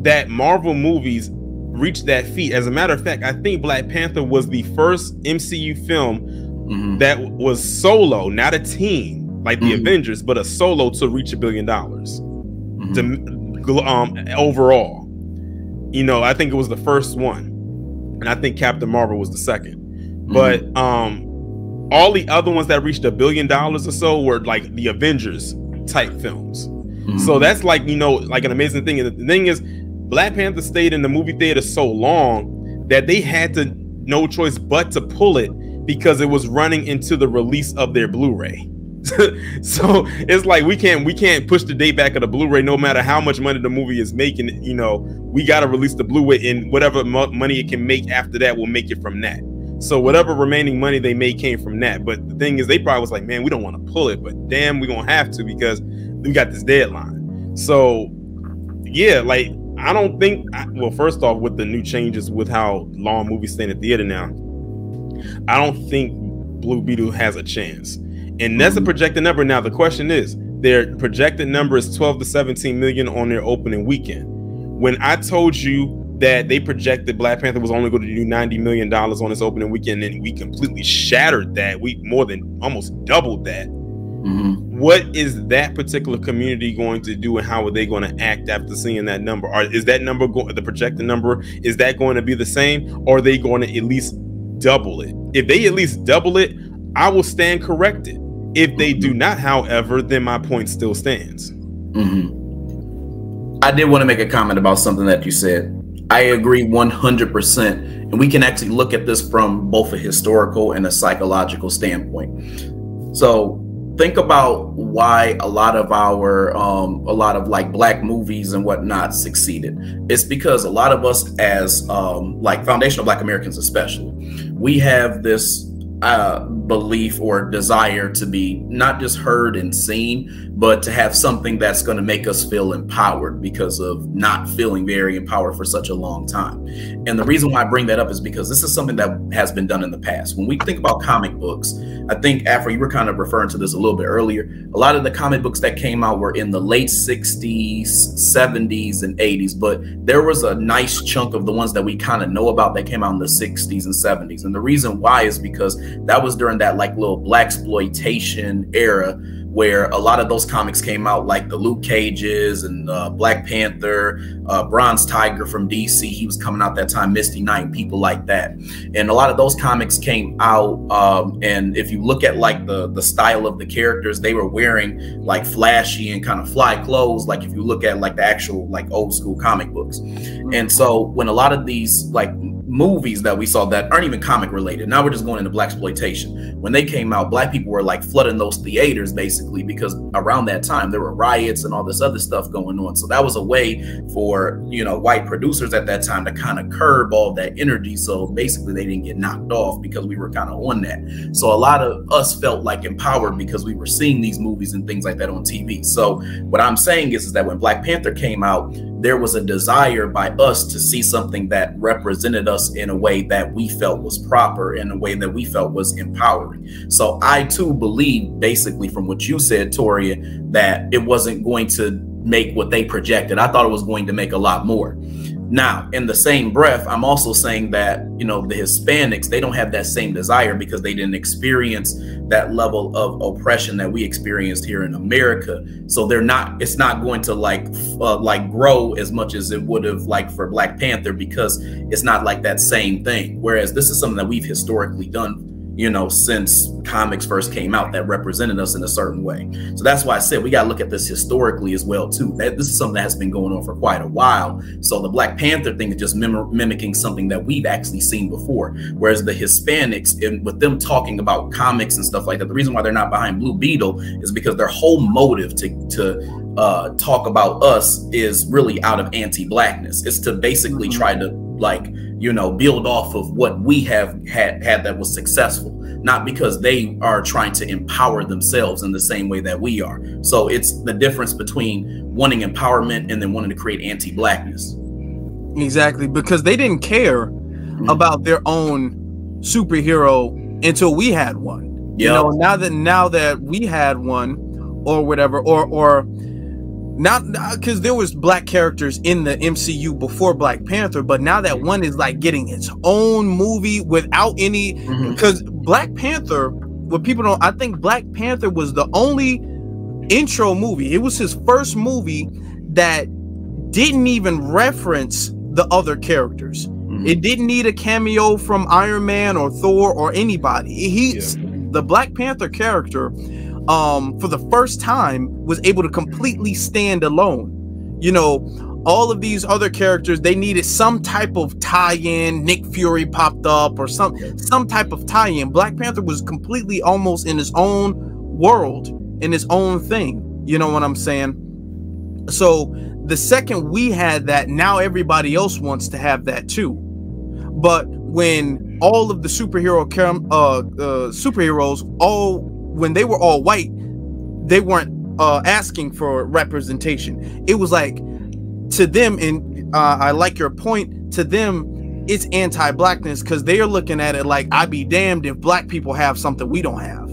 Speaker 2: that Marvel movies reach that feat. As a matter of fact, I think Black Panther was the first MCU film that was solo, not a team like the Avengers, but a solo to reach $1 billion overall. I think it was the first one, and I think Captain Marvel was the second. But all the other ones that reached $1 billion or so were like the Avengers type films. So that's like an amazing thing. And the thing is, Black Panther stayed in the movie theater so long that they had no choice but to pull it, because it was running into the release of their Blu-ray. So it's like, we can't push the date back of the Blu-ray, no matter how much money the movie is making. We got to release the Blu-ray, and whatever money it can make after that, we'll make it from that. So whatever remaining money they made came from that. But the thing is, they probably was like, man, we don't want to pull it, but damn, we're gonna have to because we got this deadline. So yeah, like I don't think, well, first off, with the new changes with how long movies stay in the theater now, I don't think Blue Beetle has a chance. And that's a projected number. Now the question is, their projected number is 12 to 17 million on their opening weekend. When I told you that they projected Black Panther was only going to do $90 million on its opening weekend, and we completely shattered that. We more than almost doubled that. What is that particular community going to do, and how are they going to act after seeing that number? Or is that number the projected number, is that going to be the same, or are they going to at least double it? If they at least double it, I will stand corrected. If they do not, however, then my point still stands.
Speaker 3: I did want to make a comment about something that you said. I agree 100%. And we can actually look at this from both a historical and a psychological standpoint. So think about why a lot of our, like Black movies and whatnot succeeded. It's because a lot of us as like foundational Black Americans especially, we have this belief or desire to be not just heard and seen, but to have something that's going to make us feel empowered because of not feeling very empowered for such a long time. And the reason why I bring that up is because this is something that has been done in the past. When we think about comic books, I think, Afro, you were kind of referring to this a little bit earlier. A lot of the comic books that came out were in the late 60s, 70s, and 80s, but there was a nice chunk of the ones that we kind of know about that came out in the 60s and 70s. And the reason why is because that was during that like little blaxploitation era, where a lot of those comics came out, like the Luke Cages and Black Panther, Bronze Tiger from DC. He was coming out that time, Misty Knight, people like that. And a lot of those comics came out. And if you look at like the style of the characters, they were wearing like flashy and kind of fly clothes. Like if you look at like the actual like old school comic books. And so when a lot of these like movies that we saw that aren't even comic related, now we're just going into blaxploitation, when they came out, Black people were like flooding those theaters basically, because around that time there were riots and all this other stuff going on. So that was a way for, you know, white producers at that time to kind of curb all that energy, so basically they didn't get knocked off because we were kind of on that. So a lot of us felt like empowered because we were seeing these movies and things like that on TV. So what I'm saying is that when Black Panther came out, there was a desire by us to see something that represented us in a way that we felt was proper, in a way that we felt was empowering. So I too believe, basically from what you said, Taurean, that it wasn't going to make what they projected. I thought it was going to make a lot more. Now, in the same breath, I'm also saying that, you know, the Hispanics, they don't have that same desire because they didn't experience that level of oppression that we experienced here in America. So they're not, it's not going to like grow as much as it would have like for Black Panther, because it's not like that same thing. Whereas this is something that we've historically done, you know, since comics first came out, that represented us in a certain way. So that's why I said we got to look at this historically as well too. That this is something that has been going on for quite a while. So the Black Panther thing is just mimicking something that we've actually seen before. Whereas the Hispanics, with them talking about comics and stuff like that, the reason why they're not behind Blue Beetle is because their whole motive to talk about us is really out of anti-Blackness. It's to basically try to, like, you know, build off of what we have had that was successful, not because they are trying to empower themselves in the same way that we are. So it's the difference between wanting empowerment and then wanting to create anti-Blackness.
Speaker 1: Exactly, because they didn't care about their own superhero until we had one. Yep. You know, now that we had one, or whatever, or not, because there was Black characters in the MCU before Black Panther, but now that one is like getting its own movie without any, because Black Panther, what people don't, I think Black Panther was the only intro movie. It was his first movie that didn't even reference the other characters. It didn't need a cameo from Iron Man or Thor or anybody. The Black Panther character, for the first time, was able to completely stand alone. You know, all of these other characters, they needed some type of tie-in. Nick Fury popped up or some type of tie-in. Black Panther was completely almost in his own world, in his own thing. You know what I'm saying? So the second we had that, now everybody else wants to have that too. But when all of the superheroes, all when they were all white, they weren't asking for representation. It was like, to them, and I like your point, to them it's anti-blackness, because they are looking at it like, I be damned if black people have something we don't have.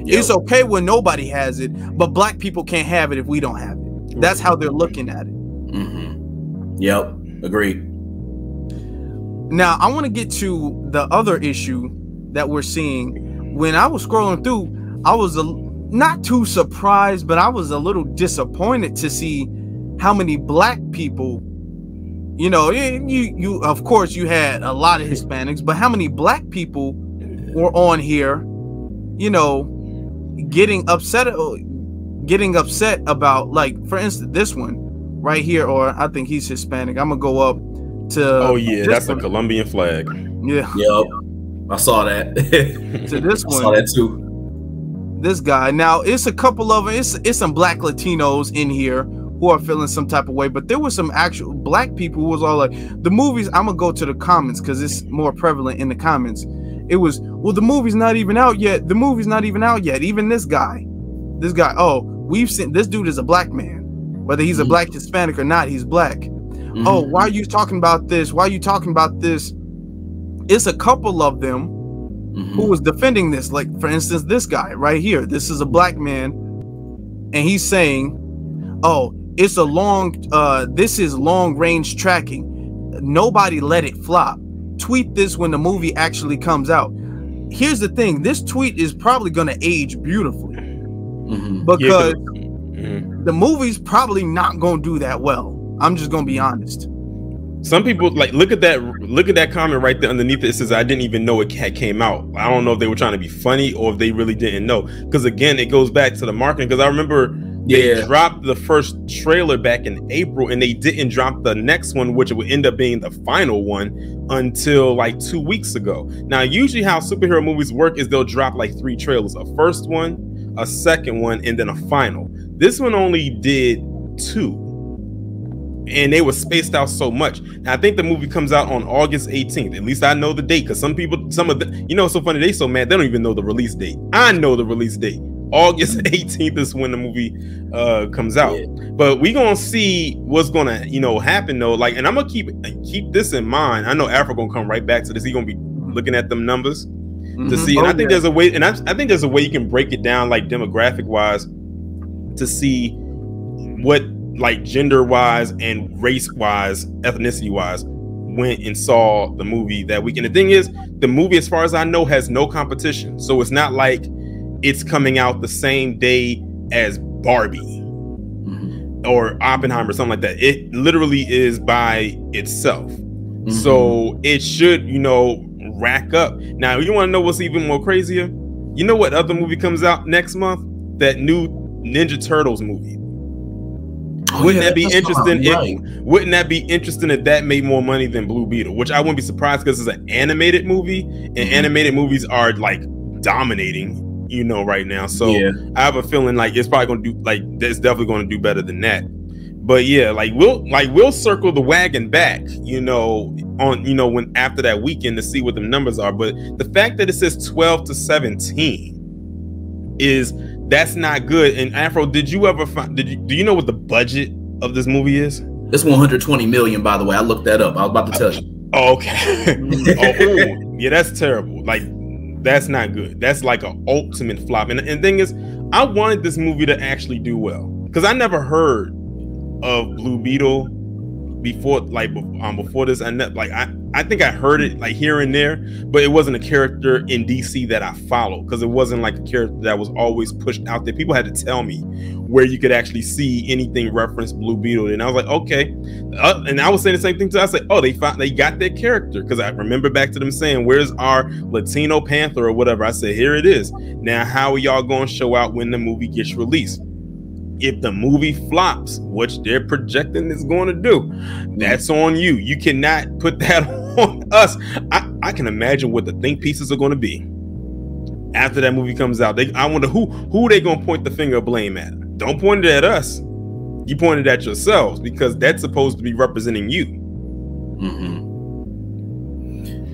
Speaker 1: Yep. It's okay when nobody has it, but black people can't have it if we don't have it. That's how they're looking at it.
Speaker 3: Yep, agreed.
Speaker 1: Now I want to get to the other issue that we're seeing. When I was scrolling through, I was not too surprised, but I was a little disappointed to see how many black people, you know, you of course you had a lot of Hispanics, but how many black people were on here, you know, getting upset about, like, for instance, this one right here, or I think he's Hispanic. I'm gonna go up to,
Speaker 2: oh yeah, that's a Colombian flag.
Speaker 1: Yeah.
Speaker 3: Yep. I saw that.
Speaker 1: To this one.
Speaker 3: I saw that too.
Speaker 1: This guy. Now it's a couple of them. It's some black Latinos in here who are feeling some type of way, but there was some actual black people who was all like, the movies, I'm gonna go to the comments because it's more prevalent in the comments. It was, well, the movie's not even out yet. The movie's not even out yet. Even this guy, oh, we've seen, this dude is a black man, whether he's a black Hispanic or not, he's black. Oh, why are you talking about this? Why are you talking about this? It's a couple of them who was defending this. Like, for instance, this guy right here, this is a black man, and he's saying, oh, it's a this is long range tracking. Nobody let it flop. Tweet this when the movie actually comes out. Here's the thing, this tweet is probably going to age beautifully because the movie's probably not going to do that well. I'm just going to be honest.
Speaker 2: Some people, like, look at that comment right there underneath it. It says, I didn't even know it came out. I don't know if they were trying to be funny or if they really didn't know, because again, it goes back to the marketing. Because I remember they dropped the first trailer back in April, and they didn't drop the next one, which would end up being the final one, until like 2 weeks ago. Now, usually how superhero movies work is they'll drop like 3 trailers: a first one, a second one, and then a final. This one only did 2. And they were spaced out so much. Now, I think the movie comes out on August 18th. At least I know the date, because some of the, you know, it's so funny, they so mad they don't even know the release date. I know the release date. August 18th is when the movie comes out. But we gonna see what's gonna, you know, happen though. Like, and I'm gonna keep this in mind. I know Afro gonna come right back to this. He gonna be looking at them numbers to see. And I think there's a way, and I think there's a way you can break it down, like demographic wise, to see what, like, gender wise and race wise, ethnicity wise, went and saw the movie that weekend. The thing is, the movie, as far as I know, has no competition. So it's not like it's coming out the same day as Barbie or Oppenheimer or something like that. It literally is by itself. So it should, you know, rack up. Now, you want to know what's even more crazier? You know what other movie comes out next month? That new Ninja Turtles movie. Wouldn't that be interesting? Wouldn't that be interesting if that made more money than Blue Beetle? Which I wouldn't be surprised, because it's an animated movie, and animated movies are like dominating, you know, right now. So I have a feeling like it's probably going to do, like, it's definitely going to do better than that. But yeah, like we'll circle the wagon back, you know, on, you know, when after that weekend to see what the numbers are. But the fact that it says 12 to 17 that's not good. And Afro, did you ever find, do you know what the budget of this movie is?
Speaker 3: It's 120 million, by the way. I looked that up. I was about to tell you.
Speaker 2: Okay. Yeah, that's terrible. Like, that's not good. That's like an ultimate flop. And the thing is, I wanted this movie to actually do well, because I never heard of Blue Beetle before, like, before this. And like, I think I heard it like here and there, but it wasn't a character in DC that I followed, because it wasn't like a character that was always pushed out there. People had to tell me where you could actually see anything reference Blue Beetle, and I was like, okay. And I was saying the same thing to, I said, oh, they got their character, because I remember back to them saying, where's our Latino Panther or whatever? I said, here it is. Now, how are y'all going to show out when the movie gets released? If the movie flops, which they're projecting it's going to do, that's on you. You cannot put that on us. I can imagine what the think pieces are going to be after that movie comes out. I wonder who they going to point the finger of blame at. Don't point it at us. You point it at yourselves, because that's supposed to be representing you.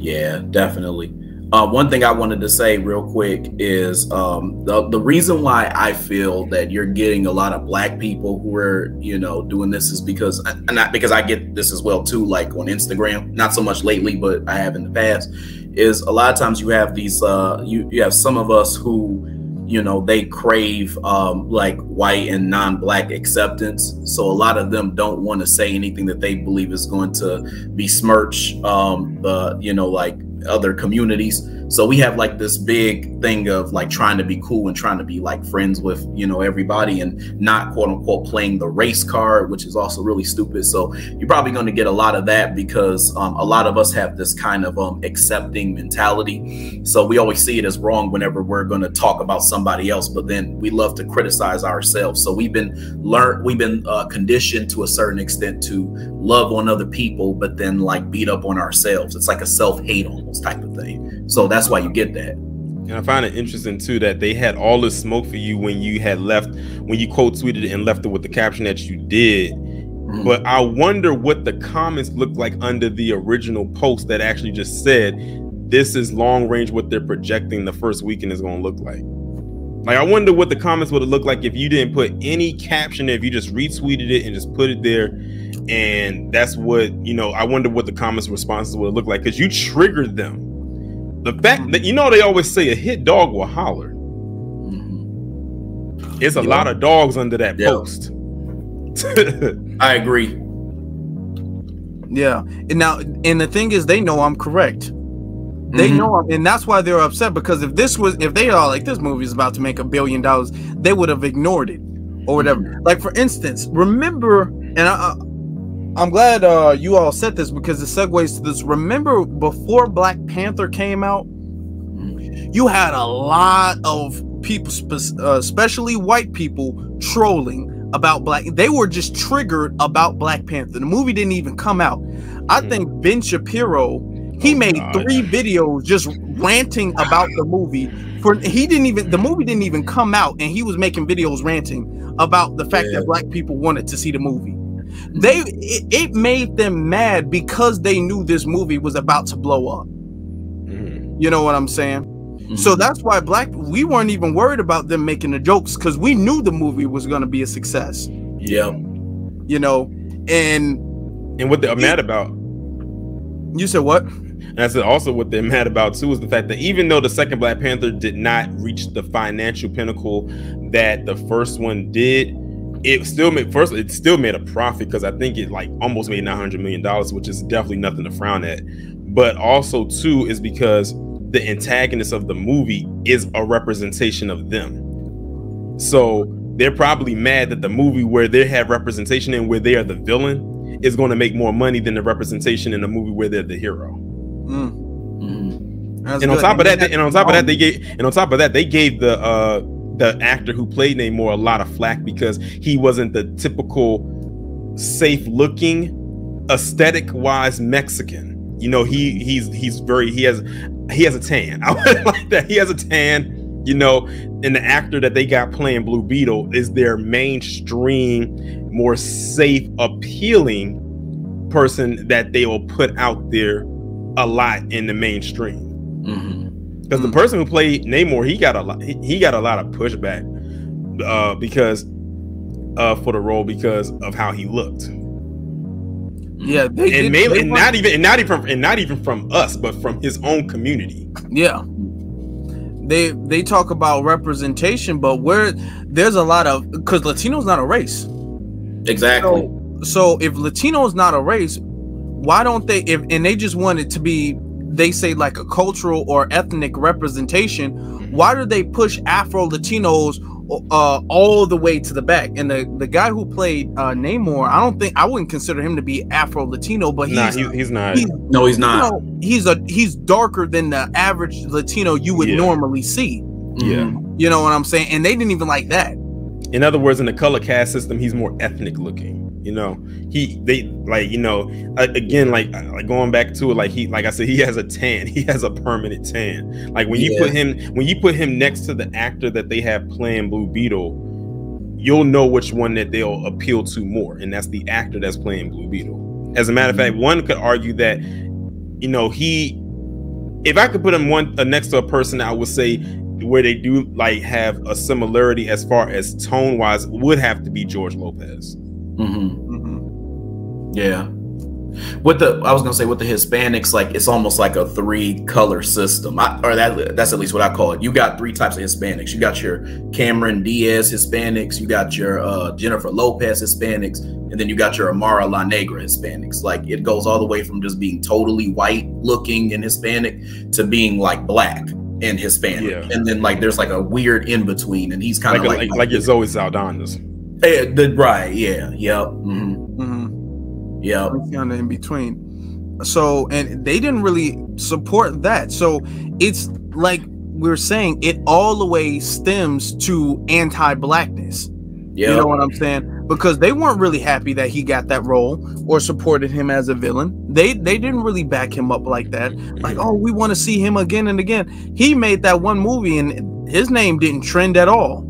Speaker 3: Yeah, definitely. One thing I wanted to say real quick is the reason why I feel that you're getting a lot of Black people who are, you know, doing this is because, and not because I get this as well too, like on Instagram, not so much lately, but I have in the past, is a lot of times you have these, you have some of us who, you know, they crave like white and non-Black acceptance. So a lot of them don't want to say anything that they believe is going to besmirch the, you know, like other communities. So we have like this big thing of like trying to be cool and trying to be like friends with, you know, everybody and not quote unquote playing the race card, which is also really stupid. So you're probably going to get a lot of that because a lot of us have this kind of accepting mentality. So we always see it as wrong whenever we're going to talk about somebody else, but then we love to criticize ourselves. So we've been conditioned to a certain extent to love on other people, but then like beat up on ourselves. It's like a self-hate almost type of thing. So that's why you get that.
Speaker 2: And I find it interesting too that they had all this smoke for you when you had left, when you quote tweeted it and left it with the caption that you did. But I wonder what the comments looked like under the original post that actually just said, this is long range, what they're projecting the first weekend is going to look like. Like, I wonder what the comments would have looked like if you didn't put any caption, if you just retweeted it and just put it there. And that's what, you know, I wonder what the comments responses would look like, because you triggered them. The fact that, you know, they always say a hit dog will holler. It's a lot of dogs under that post.
Speaker 3: I agree.
Speaker 1: Yeah. And the thing is, they know I'm correct. They know, and that's why they're upset, because if they are like, this movie is about to make $1 billion, they would have ignored it or whatever. Like, for instance, remember, and I'm glad you all said this because it segues to this. Remember before Black Panther came out, you had a lot of people, especially white people, trolling about they were just triggered about Black Panther. The movie didn't even come out. I think Ben Shapiro, he made 3 videos just ranting about the movie. The movie didn't even come out, and he was making videos ranting about the fact that Black people wanted to see the movie. It made them mad because they knew this movie was about to blow up. You know what I'm saying? So that's why we weren't even worried about them making the jokes, because we knew the movie was going to be a success.
Speaker 3: Yeah.
Speaker 1: You know, and
Speaker 2: what they're mad about.
Speaker 1: You said what?
Speaker 2: And I said also what they're mad about too is the fact that even though the second Black Panther did not reach the financial pinnacle that the first one did, it still made a profit, because I think it like almost made $900 million, which is definitely nothing to frown at. But also too is because the antagonist of the movie is a representation of them. So they're probably mad that the movie where they have representation and where they are the villain is going to make more money than the representation in a movie where they're the hero. And on top of that, they gave the actor who played Namor a lot of flack because he wasn't the typical safe-looking, aesthetic-wise Mexican. You know, he has a tan. I would like that. He has a tan, you know, and the actor that they got playing Blue Beetle is their mainstream, more safe, appealing person that they will put out there a lot in the mainstream. Because the person who played Namor, he got a lot of pushback because for the role because of how he looked.
Speaker 1: Yeah,
Speaker 2: not even from us, but from his own community.
Speaker 1: Yeah, they talk about representation, but there's a lot of, because Latino's not a race.
Speaker 3: Exactly.
Speaker 1: So if Latino is not a race, why don't they? And they just want it to be, they say, like a cultural or ethnic representation. Why do they push Afro Latinos all the way to the back? And the guy who played Namor, I wouldn't consider him to be Afro Latino, but
Speaker 2: he's not.
Speaker 3: No, he's not.
Speaker 1: You know, he's darker than the average Latino you would normally see.
Speaker 2: Yeah,
Speaker 1: you know what I'm saying? And they didn't even like that.
Speaker 2: In other words, in the color cast system, he's more ethnic looking. You know, again, like going back to it, like I said, he has a tan. He has a permanent tan. Like when you put him next to the actor that they have playing Blue Beetle, you'll know which one that they'll appeal to more, and that's the actor that's playing Blue Beetle. As a matter of fact, one could argue that, you know, he if I could put him one next to a person, I would say where they do like have a similarity as far as tone wise would have to be George Lopez.
Speaker 3: Yeah. With the, I was gonna say with the Hispanics, like it's almost like a 3-color system, that's at least what I call it. You got 3 types of Hispanics. You got your Cameron Diaz Hispanics, you got your Jennifer Lopez Hispanics, and then you got your Amara La Negra Hispanics. Like it goes all the way from just being totally white looking and Hispanic to being like black and Hispanic, and then like there's like a weird in between, and he's kind of
Speaker 2: like your Zoe Saldana's.
Speaker 3: Right? Yeah. Yep. Yeah,
Speaker 1: kind of in between. So, and they didn't really support that. So it's like we're saying, it all the way stems to anti-blackness. You know what I'm saying? Because they weren't really happy that he got that role or supported him as a villain. They didn't really back him up like that. Like, oh, we want to see him again and again. He made that one movie and his name didn't trend at all.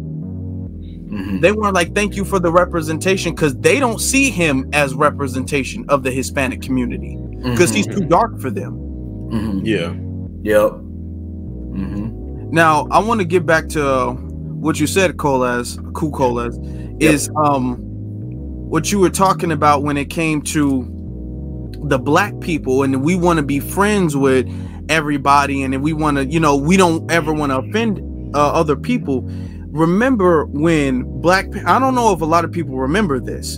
Speaker 1: They weren't like, thank you for the representation, because they don't see him as representation of the Hispanic community because he's too dark for them. Now, I want to get back to what you said, Colas, is what you were talking about when it came to the black people, and we want to be friends with everybody, and we want to, you know, we don't ever want to offend other people. Remember when I don't know if a lot of people remember this,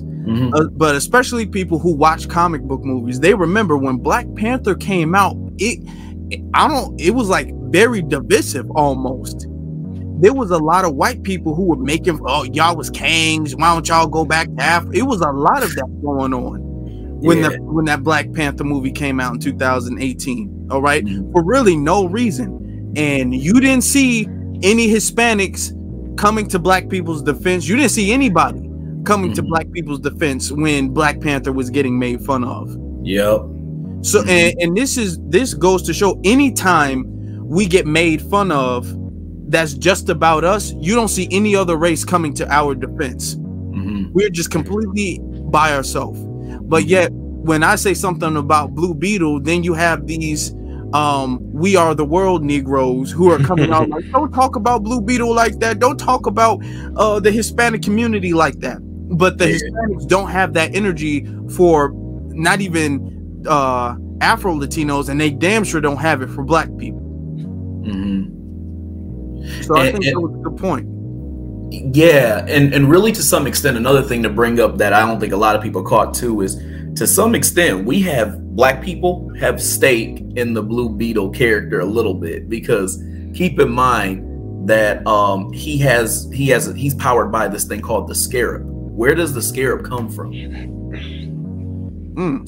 Speaker 1: but especially people who watch comic book movies, they remember when Black Panther came out. It was like very divisive almost. There was a lot of white people who were making, oh, y'all was kings, why don't y'all go back to Africa? It was a lot of that going on when that Black Panther movie came out in 2018. All right, for really no reason, and you didn't see any Hispanics coming to black people's defense. You didn't see anybody coming to black people's defense when Black Panther was getting made fun of. So and this goes to show, anytime we get made fun of that's just about us, you don't see any other race coming to our defense. We're just completely by ourselves. But yet when I say something about Blue Beetle, then you have these we are the world Negroes who are coming out like, don't talk about Blue Beetle like that, don't talk about the Hispanic community like that. But the Hispanics don't have that energy for not even Afro Latinos, and they damn sure don't have it for black people. So I think that was a good point.
Speaker 3: Yeah, and really to some extent, another thing to bring up that I don't think a lot of people caught too is, to some extent, we have black people have stake in the Blue Beetle character a little bit, because keep in mind that he's powered by this thing called the Scarab. Where does the Scarab come from?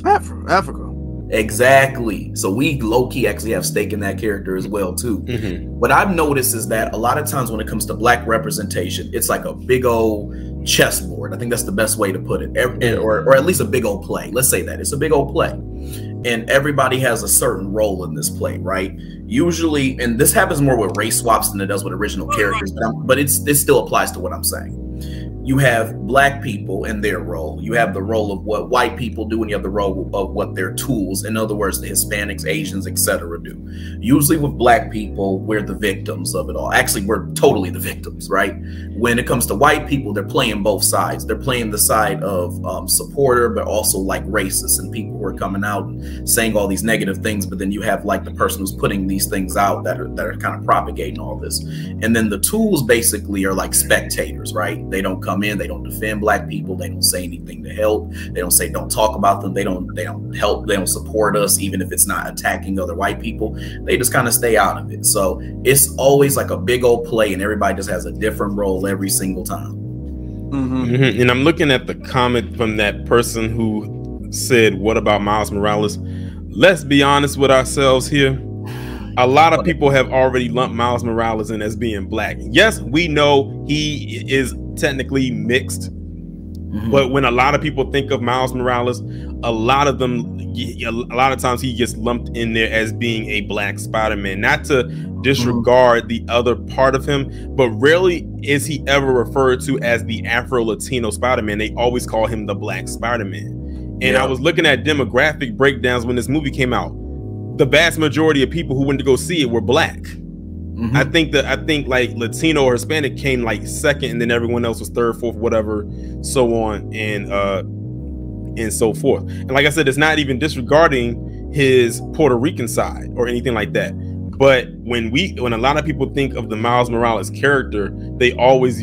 Speaker 1: Africa.
Speaker 3: Exactly. So we low-key actually have stake in that character as well too. What I've noticed is that a lot of times when it comes to black representation, it's like a big old chessboard. I think that's the best way to put it, or at least a big old play. Let's say that it's a big old play, and everybody has a certain role in this play, right? Usually, and this happens more with race swaps than it does with original characters, but it still applies to what I'm saying. You have black people and their role. You have the role of what white people do, and you have the role of what their tools, in other words, the Hispanics, Asians, etc. do. Usually with black people, we're the victims of it all. Actually, we're totally the victims, right? When it comes to white people, they're playing both sides. They're playing the side of supporter, but also like racists and people who are coming out and saying all these negative things. But then you have like the person who's putting these things out that are kind of propagating all this. And then the tools basically are like spectators, right? They don't come in, they don't defend black people, they don't say anything to help, they don't say don't talk about them, they don't help, they don't support us, even if it's not attacking other white people. They just kind of stay out of it. So it's always like a big old play, and everybody just has a different role every single time.
Speaker 2: And I'm looking at the comment from that person who said, what about Miles Morales? Let's be honest with ourselves here. A lot of people have already lumped Miles Morales in as being black. Yes, we know he is technically mixed, but when a lot of people think of Miles Morales, a lot of times he gets lumped in there as being a black Spider-Man. Not to disregard the other part of him, but rarely is he ever referred to as the Afro-Latino Spider-Man. They always call him the Black Spider-Man. And I was looking at demographic breakdowns when this movie came out. the vast majority of people who went to go see it were black. I think like Latino or Hispanic came like second, and then everyone else was third, fourth, whatever, so on and so forth. And like I said, it's not even disregarding his Puerto Rican side or anything like that. But when a lot of people think of the Miles Morales character, they always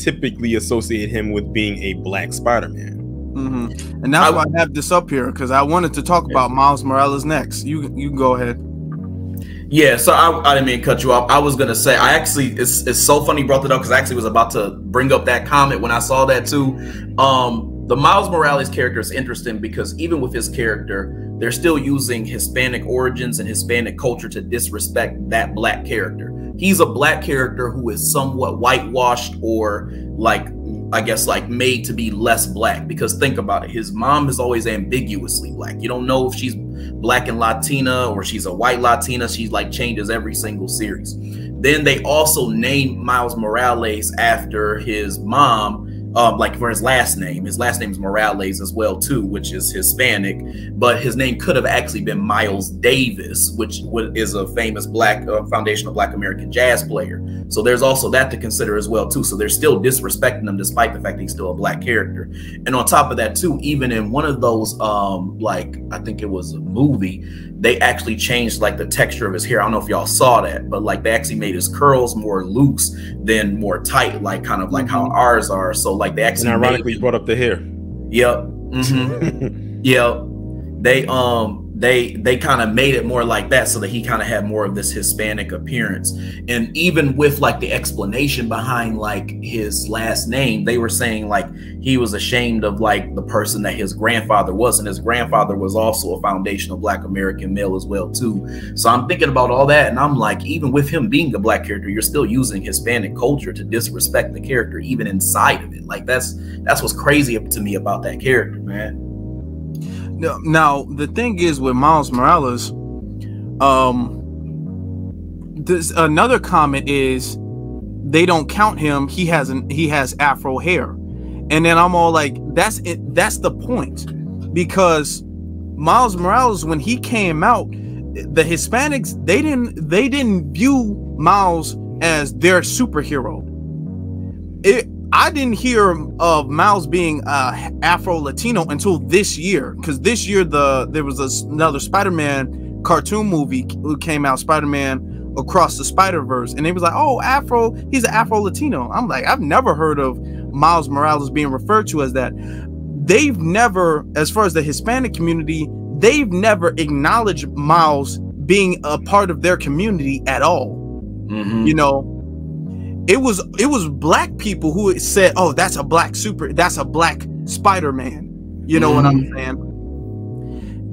Speaker 2: typically associate him with being a black Spider-Man.
Speaker 1: And that's why I have this up here, because I wanted to talk about Miles Morales next. You go ahead.
Speaker 3: Yeah, so I didn't mean to cut you off. I was gonna say, it's so funny you brought that up, because I actually was about to bring up that comment when I saw that too. The Miles Morales character is interesting because even with his character, they're still using Hispanic origins and Hispanic culture to disrespect that black character. He's a black character who is somewhat whitewashed, or like, I guess, like made to be less black, because think about it. His mom is always ambiguously black. You don't know if she's black and Latina or she's a white Latina. She like changes every single series. Then they also named Miles Morales after his mom, like for his last name. His last name is Morales as well too, which is Hispanic, but his name could have actually been Miles Davis, which is a famous black foundational black American jazz player. So there's also that to consider as well too. So they're still disrespecting him despite the fact that he's still a black character. And on top of that too, even in one of those like, I think it was a movie, they actually changed like the texture of his hair. I don't know if y'all saw that, but like they actually made his curls more loose than more tight, like kind of like how ours are. So like they actually,
Speaker 2: and ironically brought up the hair.
Speaker 3: Yep. Yep. They kind of made it more like that so that he kind of had more of this Hispanic appearance. And even with like the explanation behind like his last name, they were saying like he was ashamed of like the person that his grandfather was, and his grandfather was also a foundational black American male as well too. So I'm thinking about all that, and I'm like, even with him being a black character, you're still using Hispanic culture to disrespect the character even inside of it. Like that's what's crazy to me about that character, man.
Speaker 1: Now the thing is with Miles Morales, this another comment is they don't count him. He has Afro hair, and then I'm all like, that's it. That's the point, because Miles Morales, when he came out, the Hispanics they didn't view Miles as their superhero. I didn't hear of Miles being Afro-Latino until this year, because this year there was another Spider-Man cartoon movie who came out, Spider-Man Across the Spider-Verse, and it was like, oh, he's an Afro-Latino. I'm like, I've never heard of Miles Morales being referred to as that. They've never, as far as the Hispanic community, they've never acknowledged Miles being a part of their community at all. You know, it was black people who said, oh, that's a black Spider-Man. You know what I'm saying?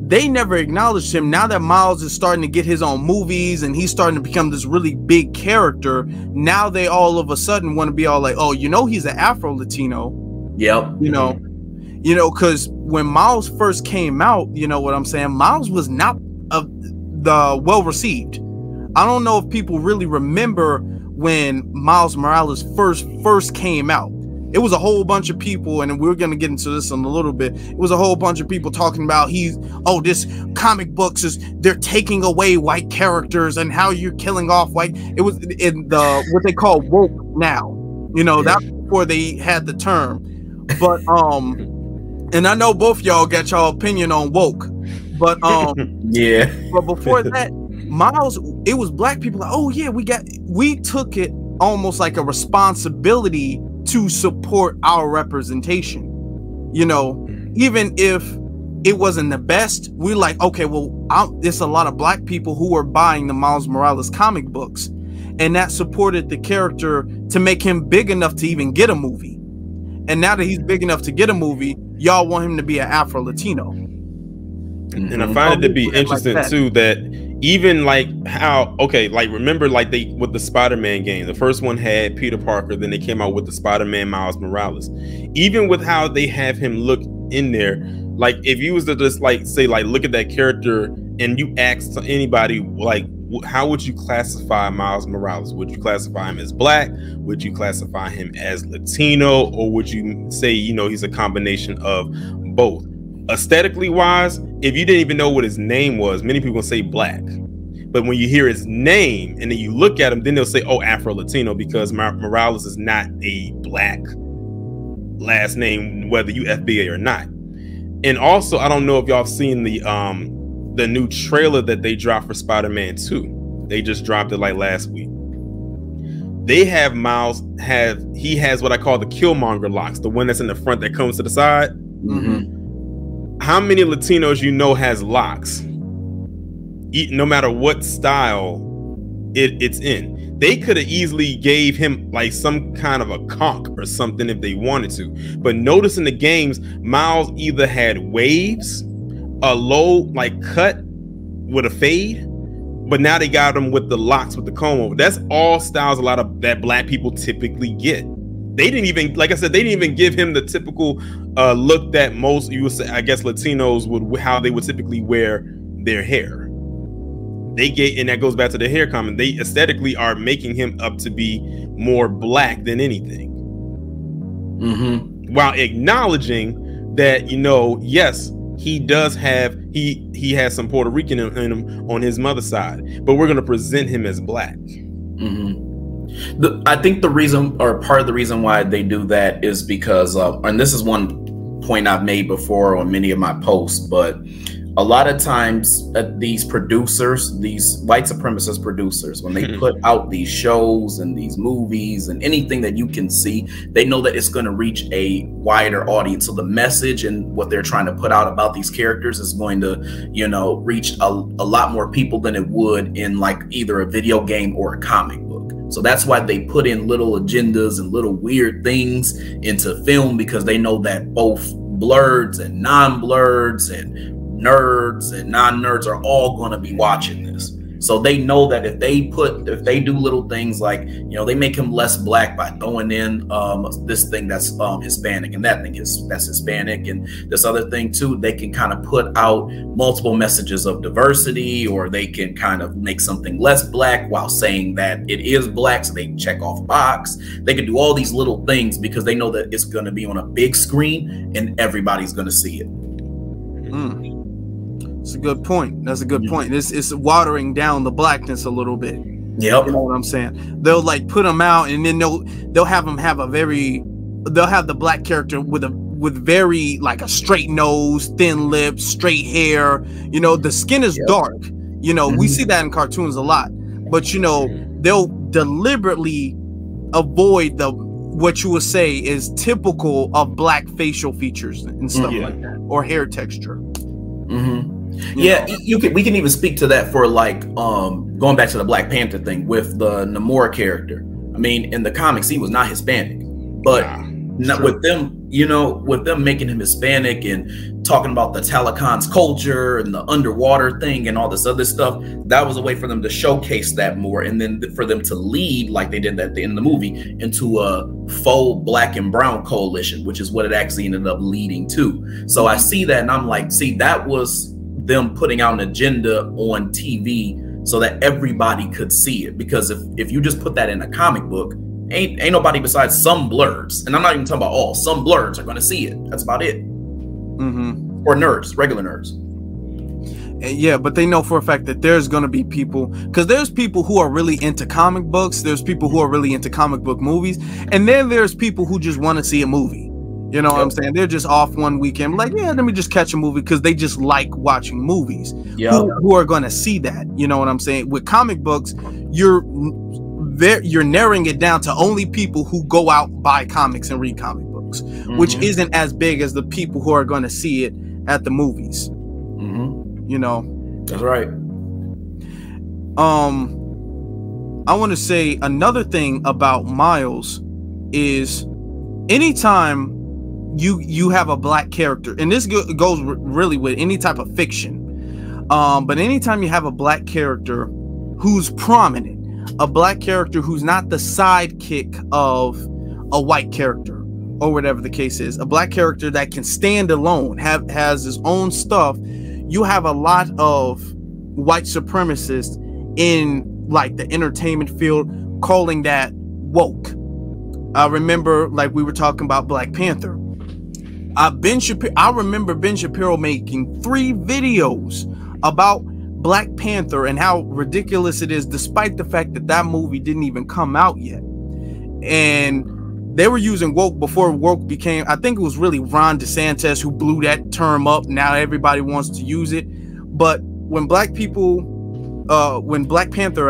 Speaker 1: They never acknowledged him. Now that Miles is starting to get his own movies and he's starting to become this really big character, now they all of a sudden want to be all like, oh, you know, he's an Afro-Latino.
Speaker 3: Yep.
Speaker 1: You know, because when Miles first came out, you know what I'm saying, Miles was not well received. I don't know if people really remember when Miles Morales first came out. It was a whole bunch of people, and we're going to get into this in a little bit. It was a whole bunch of people talking about this comic books they're taking away white characters and how you're killing off white. It was in what they call woke now. You know, that's before they had the term. But and I know both y'all got y'all opinion on woke. But
Speaker 3: yeah.
Speaker 1: But before that, Miles, it was black people like, oh yeah, we took it almost like a responsibility to support our representation. You know, even if it wasn't the best, we're like, okay, well, there's a lot of black people who are buying the Miles Morales comic books, and that supported the character to make him big enough to even get a movie. And now that he's big enough to get a movie, y'all want him to be an Afro-Latino.
Speaker 2: And I find it to be interesting too that even like how, okay, like remember like they with the Spider-Man game, the first one had Peter Parker, then they came out with the Spider-Man Miles Morales. Even with how they have him look in there, like if you was to just like say like look at that character and you ask anybody like how would you classify Miles Morales? Would you classify him as black? Would you classify him as Latino? Or would you say, you know, he's a combination of both? Aesthetically wise, if you didn't even know what his name was, many people say Black. But when you hear his name and then you look at him, then they'll say, oh, Afro-Latino, because Morales is not a Black last name, whether you FBA or not. And also, I don't know if y'all have seen the new trailer that they dropped for Spider-Man 2. They just dropped it like last week. They have Miles he has what I call the Killmonger locks, the one that's in the front that comes to the side.
Speaker 3: Mm-hmm.
Speaker 2: How many Latinos you know has locks? No matter what style it's in. They could have easily gave him like some kind of a conch or something if they wanted to. But notice in the games, Miles either had waves, a low like cut with a fade, but now they got him with the locks with the comb over. That's all styles a lot of that Black people typically get. They didn't even, like I said, they didn't even give him the typical look that most, you would say, I guess Latinos would, how they would typically wear their hair. They get, and that goes back to the hair comment. They aesthetically are making him up to be more Black than anything, while acknowledging that, you know, yes, he does have he has some Puerto Rican in him on his mother's side, but we're going to present him as Black.
Speaker 3: I think the reason, or part of the reason why they do that, is because, and this is one point I've made before on many of my posts, but a lot of times these producers, these white supremacist producers, when they put out these shows and these movies and anything that you can see, they know that it's going to reach a wider audience. So the message and what they're trying to put out about these characters is going to, you know, reach a lot more people than it would in like either a video game or a comic book. So that's why they put in little agendas and little weird things into film, because they know that both blurs and non-blurs and nerds and non-nerds are all going to be watching this. So they know that if they do little things like, you know, they make him less Black by throwing in this thing that's Hispanic and that thing that's Hispanic and this other thing too, they can kind of put out multiple messages of diversity, or they can kind of make something less Black while saying that it is Black, so they can check off a box. They can do all these little things because they know that it's going to be on a big screen and everybody's going to see it.
Speaker 1: That's a good point. That's a good point. It's watering down the Blackness a little bit.
Speaker 3: Yep.
Speaker 1: You know what I'm saying? They'll like put them out, and then they'll have them have they'll have the Black character with very like a straight nose, thin lips, straight hair. You know, the skin is dark. You know, we see that in cartoons a lot. But you know, they'll deliberately avoid what you would say is typical of Black facial features and stuff like that, or hair texture.
Speaker 3: We can even speak to that for like going back to the Black Panther thing with the Namor character. I mean, in the comics he was not Hispanic, but with them, you know, with them making him Hispanic and talking about the Talakan's culture and the underwater thing and all this other stuff, that was a way for them to showcase that more, and then for them to lead like they did at the end of the movie into a faux Black and brown coalition, which is what it actually ended up leading to. So I see that and I'm like, see, that was them putting out an agenda on TV so that everybody could see it. Because if you just put that in a comic book, ain't nobody besides some blurs, and I'm not even talking about all, some blurs are going to see it. That's about it. Or nerds, regular nerds.
Speaker 1: Yeah, but they know for a fact that there's going to be people, because there's people who are really into comic books, there's people who are really into comic book movies, and then there's people who just want to see a movie. You know what I'm saying? They're just off one weekend, like, yeah, let me just catch a movie, because they just like watching movies. Who are going to see that? You know what I'm saying? With comic books, you're narrowing it down to only people who go out, buy comics and read comic books, which isn't as big as the people who are going to see it at the movies. You know,
Speaker 3: that's right.
Speaker 1: I want to say another thing about Miles is anytime you have a Black character, and this goes really with any type of fiction, but anytime you have a Black character who's prominent, a Black character who's not the sidekick of a white character or whatever the case is, a Black character that can stand alone, has his own stuff, you have a lot of white supremacists in like the entertainment field calling that woke. I remember, like we were talking about Black Panther. Ben Shapiro. I remember Ben Shapiro making 3 videos about Black Panther and how ridiculous it is, despite the fact that that movie didn't even come out yet. And they were using woke before woke became, I think it was really Ron DeSantis who blew that term up. Now everybody wants to use it. But when Black Panther,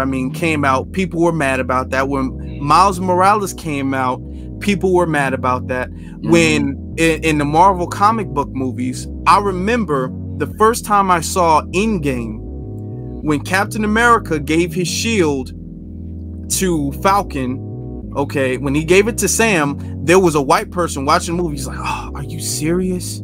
Speaker 1: I mean, came out, people were mad about that. When Miles Morales came out, people were mad about that. When in the Marvel comic book movies, I remember the first time I saw Endgame, when Captain America gave his shield to Falcon. Okay, when he gave it to Sam, there was a white person watching the movie. He's like, "Oh, are you serious?"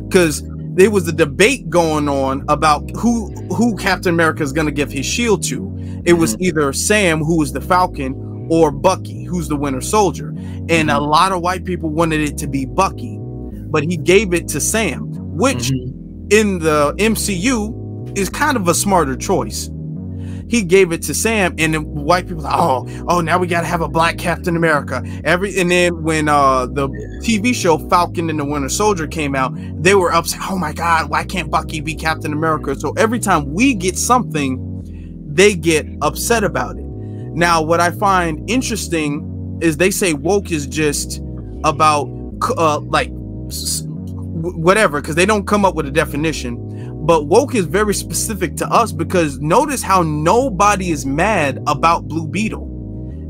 Speaker 1: Because there was a debate going on about who Captain America is going to give his shield to. It was either Sam, who was the Falcon, or Bucky, who's the Winter Soldier. And a lot of white people wanted it to be Bucky, but he gave it to Sam, which in the MCU is kind of a smarter choice. He gave it to Sam, and then white people, oh, now we gotta have a Black Captain America. And then when the TV show Falcon and the Winter Soldier came out, they were upset. Oh my God, why can't Bucky be Captain America? So every time we get something, they get upset about it. Now, what I find interesting is they say woke is just about like whatever, because they don't come up with a definition. But woke is very specific to us, because notice how nobody is mad about Blue Beetle,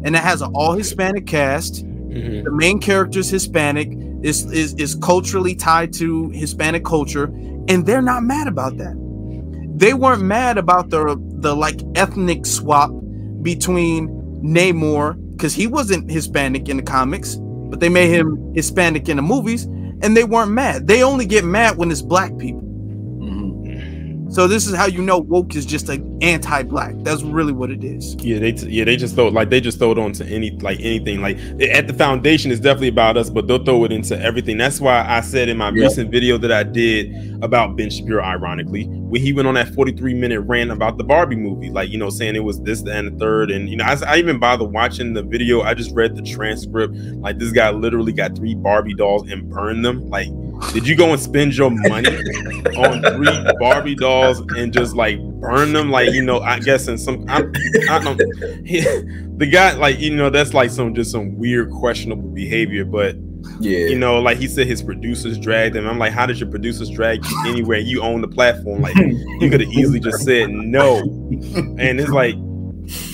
Speaker 1: and it has an all Hispanic cast. The main character is Hispanic, is culturally tied to Hispanic culture, and they're not mad about that. They weren't mad about the like ethnic swap between Namor, because he wasn't Hispanic in the comics, but they made him Hispanic in the movies, and they weren't mad. They only get mad when it's Black people. So this is how you know woke is just an anti-Black. That's really what it is. Yeah,
Speaker 2: they just throw it on to anything. Like at the foundation, it's definitely about us, but they'll throw it into everything. That's why I said in my recent video that I did about Ben Shapiro, ironically, when he went on that 43-minute rant about the Barbie movie, like, you know, saying it was this, that, and the third. And, you know, I even bothered watching the video. I just read the transcript. Like, this guy literally got 3 Barbie dolls and burned them. Like, did you go and spend your money on 3 Barbie dolls and just like burn them? Like, you know, I guess in some, I don't, the guy, like, you know, that's like some weird, questionable behavior. But yeah, you know, like he said, his producers dragged him. I'm like, how did your producers drag you anywhere? You own the platform. Like, you could have easily just said no. And it's like,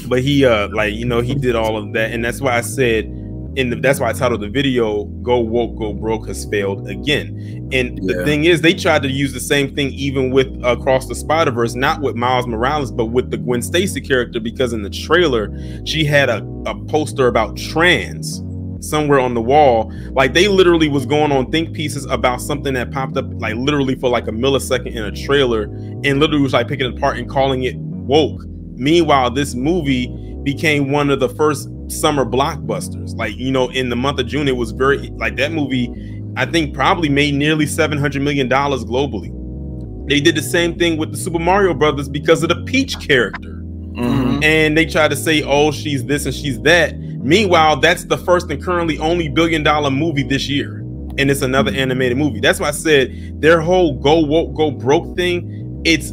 Speaker 2: but he, like, you know, he did all of that, and that's why I said. That's why I titled the video "Go Woke, Go Broke" has failed again. And the thing is, they tried to use the same thing even with Across the Spider-Verse, not with Miles Morales, but with the Gwen Stacy character, because in the trailer she had a poster about trans somewhere on the wall. Like, they literally was going on think pieces about something that popped up like literally for like a millisecond in a trailer, and literally was like picking it apart and calling it woke. Meanwhile, this movie became one of the first summer blockbusters. Like, you know, in the month of June, it was very, like, that movie I think probably made nearly $700 million globally. They did the same thing with the Super Mario Brothers because of the Peach character. And they tried to say, oh, she's this and she's that. Meanwhile, that's the first and currently only $1 billion movie this year, and it's another animated movie. That's why I said their whole go woke, go broke thing, it's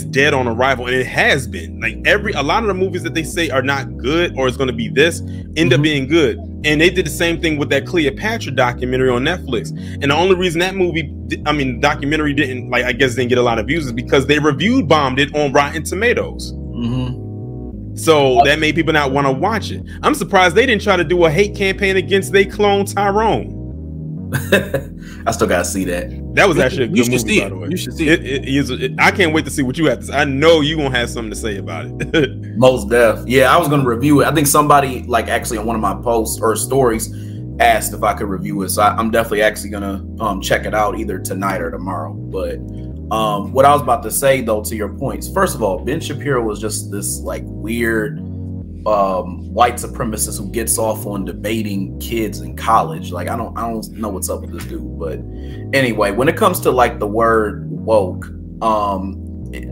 Speaker 2: dead on arrival, and it has been. Like, a lot of the movies that they say are not good or it's going to be this end up being good. And they did the same thing with that Cleopatra documentary on Netflix. And the only reason that movie, documentary didn't, like, I guess didn't get a lot of views is because they bombed it on Rotten Tomatoes. So that made people not want to watch it. I'm surprised they didn't try to do a hate campaign against they clone Tyrone.
Speaker 3: I still gotta see that.
Speaker 2: That was actually a good movie, by the way.
Speaker 1: You should see
Speaker 2: it. I can't wait to see what you have to say. I know you gonna have something to say about it.
Speaker 3: Most def. Yeah, I was gonna review it. I think somebody, like, actually on one of my posts or stories asked if I could review it. So I'm definitely actually gonna check it out either tonight or tomorrow. But what I was about to say, though, to your points, first of all, Ben Shapiro was just this like weird white supremacist who gets off on debating kids in college. Like, I don't know what's up with this dude. But anyway, when it comes to like the word woke,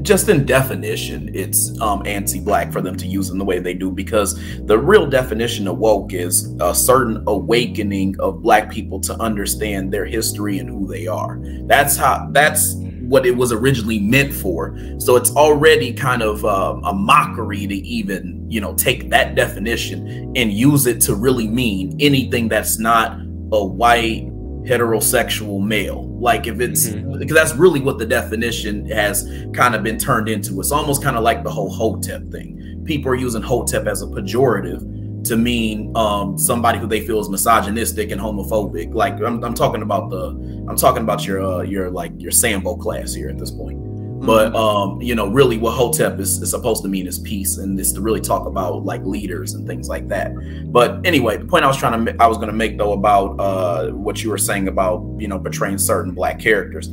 Speaker 3: just in definition, it's anti-black for them to use in the way they do, because the real definition of woke is a certain awakening of black people to understand their history and who they are. That's what it was originally meant for. So it's already kind of a mockery to even, you know, take that definition and use it to really mean anything that's not a white heterosexual male. Like if it's because that's really what the definition has kind of been turned into. It's almost kind of like the whole hotep thing. People are using hotep as a pejorative to mean somebody who they feel is misogynistic and homophobic. Like I'm talking about your Sambo class here at this point. But you know, really what hotep is supposed to mean is peace, and it's to really talk about like leaders and things like that. But anyway, the point I was going to make though about what you were saying about, you know, portraying certain black characters,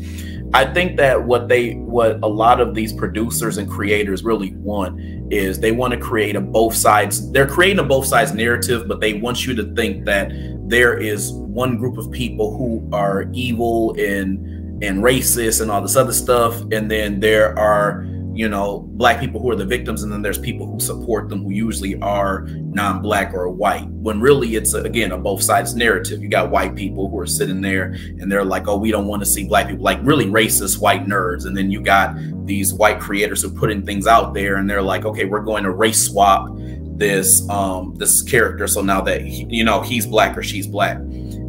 Speaker 3: I think that what a lot of these producers and creators really want is they want to create they're creating a both sides narrative, but they want you to think that there is one group of people who are evil and racist and all this other stuff, and then there are, you know, black people who are the victims, and then there's people who support them who usually are non-black or white, when really it's again a both sides narrative. You got white people who are sitting there and they're like, oh, we don't want to see black people, like really racist white nerds, and then you got these white creators who put in things out there and they're like, okay, we're going to race swap this character, so now that he's black or she's black.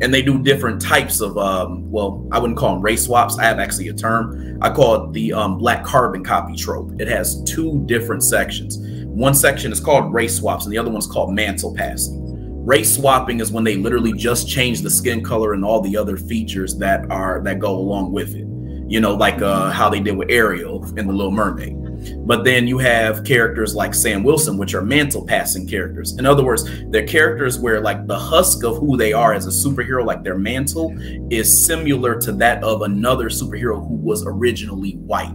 Speaker 3: And they do different types of well, I wouldn't call them race swaps. I have actually a term. I call it the black carbon copy trope. It has two different sections. One section is called race swaps and the other one's called mantle passing. Race swapping is when they literally just change the skin color and all the other features that go along with it, you know, like how they did with Ariel in The Little Mermaid. But then you have characters like Sam Wilson, which are mantle passing characters. In other words, they're characters where like the husk of who they are as a superhero, like their mantle, is similar to that of another superhero who was originally white.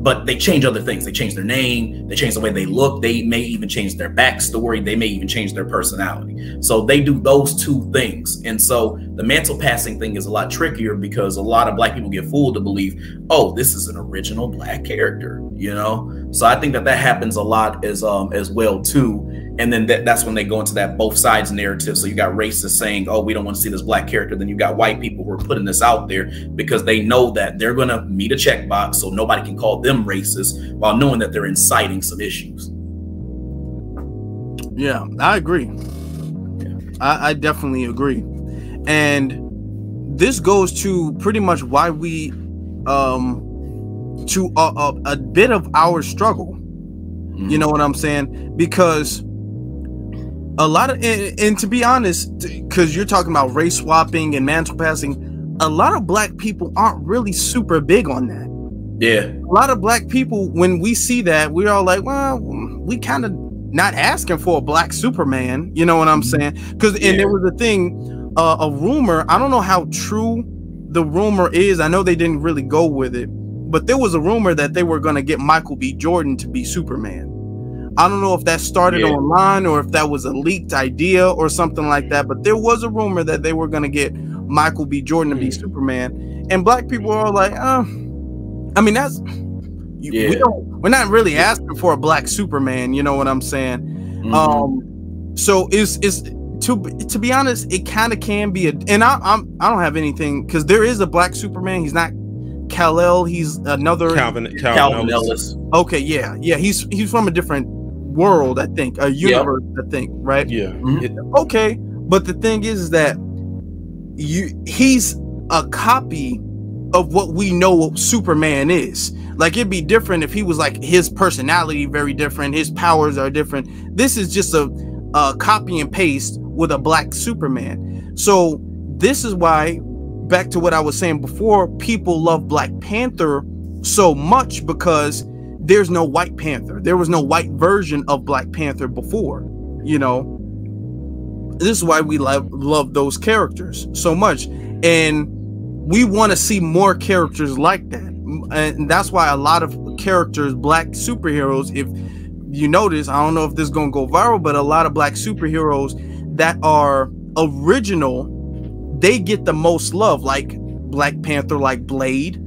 Speaker 3: But they change other things. They change their name, they change the way they look, they may even change their backstory, they may even change their personality. So they do those two things. And so the mantle passing thing is a lot trickier because a lot of black people get fooled to believe, oh, this is an original black character, you know? So I think that happens a lot as well too. And then that's when they go into that both sides narrative. So you got racists saying, oh, we don't want to see this black character. Then you got white people who are putting this out there because they know that they're going to meet a checkbox, so nobody can call them racist while knowing that they're inciting some issues.
Speaker 1: Yeah, I agree. Yeah. I definitely agree. And this goes to pretty much why we, to a bit of our struggle. You know what I'm saying? Because a lot of, and to be honest, because you're talking about race swapping and mantle passing, a lot of black people aren't really super big on that. Yeah. A lot of black people, when we see that, we're all like, well, we kind of not asking for a black Superman. You know what I'm saying? Because, and there was a thing, a rumor, I don't know how true the rumor is. I know they didn't really go with it, but there was a rumor that they were going to get Michael B. Jordan to be Superman. I don't know if that started online or if that was a leaked idea or something like that, but there was a rumor that they were going to get Michael B. Jordan to be Superman, and black people are all like, I mean, that's we're not really asking for a black Superman, you know what I'm saying? So is to be honest, it kind of can be and I don't have anything, because there is a black Superman. He's not Kal-El, he's another Calvin Ellis. Okay, yeah, he's from a different world, I think, a universe, I think, right? Yeah. Okay, but the thing is that he's a copy of what we know Superman is. Like, it'd be different if he was like, his personality very different, his powers are different. This is just a copy and paste with a black Superman. So this is why, back to what I was saying before, people love Black Panther so much, because there's no white Panther. There was no white version of Black Panther before, you know. This is why we love those characters so much, and we want to see more characters like that. And that's why a lot of characters, black superheroes, if you notice, I don't know if this is gonna go viral, but a lot of black superheroes that are original, they get the most love, like Black Panther, like Blade,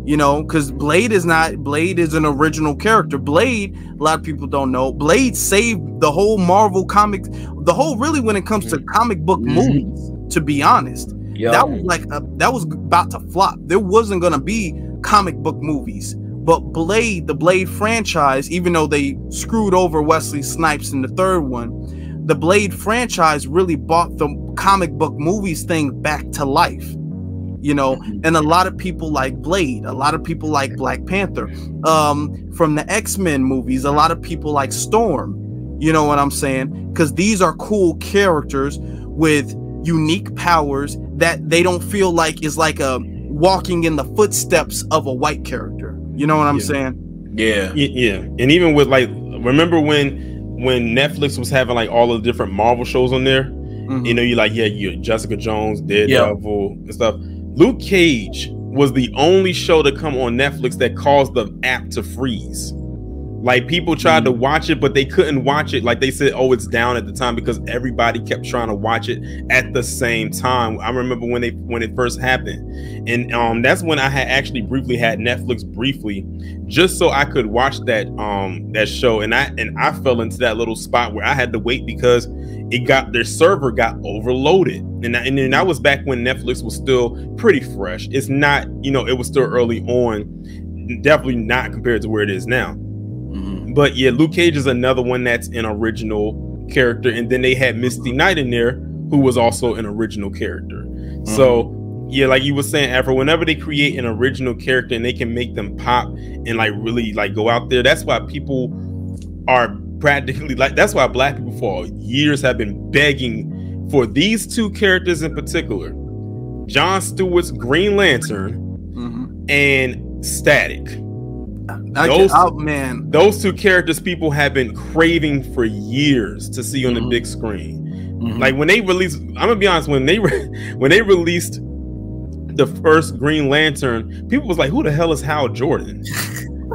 Speaker 1: You know, because Blade is an original character. Blade, a lot of people don't know, Blade saved the whole Marvel comics, really when it comes to comic book movies, to be honest. That was that was about to flop. There wasn't gonna be comic book movies. But Blade, the Blade franchise, even though they screwed over Wesley Snipes in the third one, the Blade franchise really brought the comic book movies thing back to life. You know, and a lot of people like Blade, a lot of people like Black Panther, from the X-Men movies, a lot of people like Storm, you know what I'm saying? Because these are cool characters with unique powers that they don't feel like is like a walking in the footsteps of a white character. You know what I'm saying?
Speaker 2: Yeah. And even with like, remember when Netflix was having like all of the different Marvel shows on there? You know, you Jessica Jones, Daredevil and stuff. Luke Cage was the only show to come on Netflix that caused the app to freeze. Like, people tried to watch it, but they couldn't watch it. Like, they said, oh, it's down at the time because everybody kept trying to watch it at the same time. I remember when it first happened, and that's when I had actually briefly had Netflix just so I could watch that show. And I fell into that little spot where I had to wait because their server got overloaded. And then that was back when Netflix was still pretty fresh. It's not, you know, it was still early on, definitely not compared to where it is now. But yeah, Luke Cage is another one that's an original character. And then they had Misty Knight in there, who was also an original character. So yeah, like you were saying, Afro, whenever they create an original character and they can make them pop and like really like go out there, that's why people are practically like, that's why Black people for years have been begging for these two characters in particular, Jon Stewart's Green Lantern and Static. Those two characters people have been craving for years to see on the big screen. Like when they released, I'm gonna be honest, when they released the first Green Lantern, people was like, who the hell is Hal Jordan?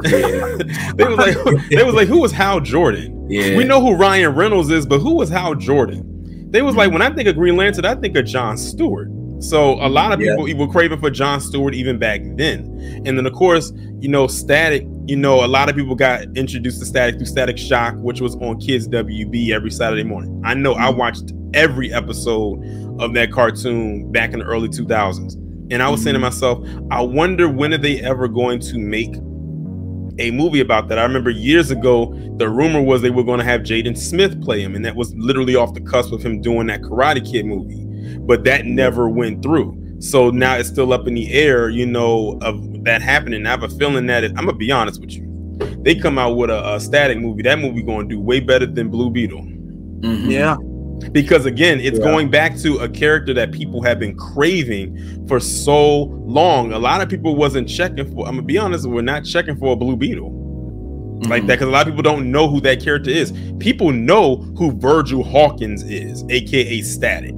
Speaker 2: They was like, who is Hal Jordan? We know who Ryan Reynolds is, but who was Hal Jordan? They was like, when I think of Green Lantern, I think of Jon Stewart. So a lot of people were craving for Jon Stewart even back then. And then of course, you know, Static, you know, a lot of people got introduced to Static through Static Shock, which was on Kids WB every Saturday morning. I know I watched every episode of that cartoon back in the early 2000s. And I was saying to myself, I wonder when are they ever going to make a movie about that. I remember years ago, the rumor was they were going to have Jaden Smith play him. And that was literally off the cusp of him doing that Karate Kid movie. But that never went through. So now it's still up in the air, you know, of that happening. I have a feeling that I'm gonna be honest with you. They come out with a Static movie. That movie going to do way better than Blue Beetle.
Speaker 1: Yeah.
Speaker 2: Because again, it's going back to a character that people have been craving for so long. A lot of people wasn't checking for, I'm gonna be honest, we're not checking for a Blue Beetle like that, because a lot of people don't know who that character is. People know who Virgil Hawkins is, aka Static.